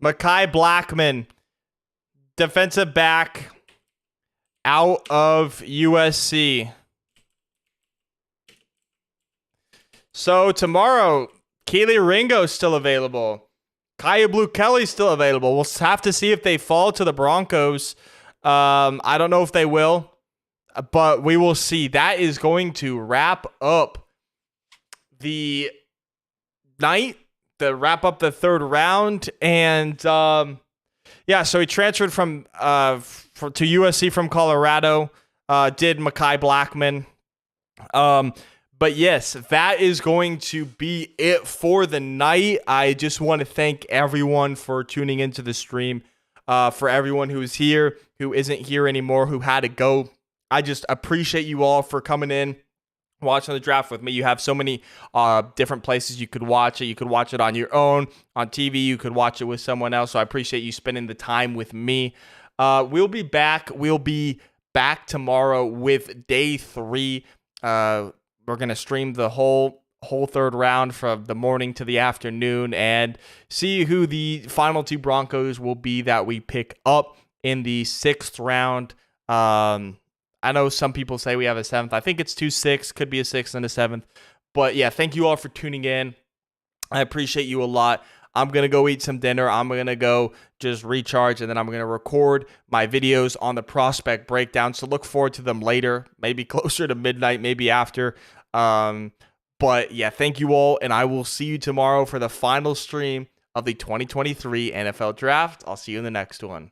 Mekhi Blackmon, defensive back out of USC. So tomorrow, Kelee Ringo's still available. Kaya Blue Kelly's still available. We'll have to see if they fall to the Broncos. I don't know if they will, but we will see. That is going to wrap up the night, wrap up the third round. And so he transferred from to USC from Colorado. Did Mekhi Blackmon. But yes, that is going to be it for the night. I just want to thank everyone for tuning into the stream. For everyone who's here, who isn't here anymore, who had to go. I just appreciate you all for coming in, watching the draft with me. You have so many different places you could watch it. You could watch it on your own, on TV. You could watch it with someone else. So I appreciate you spending the time with me. We'll be back. We'll be back tomorrow with day 3. We're going to stream the whole third round from the morning to the afternoon and see who the final 2 Broncos will be that we pick up in the 6th round. I know some people say we have a 7th. I think it's 2-6, could be a 6th and a 7th. But yeah, thank you all for tuning in. I appreciate you a lot. I'm going to go eat some dinner. I'm going to go just recharge, and then I'm going to record my videos on the prospect breakdown. So look forward to them later, maybe closer to midnight, maybe after. But yeah, thank you all, and I will see you tomorrow for the final stream of the 2023 NFL Draft. I'll see you in the next one.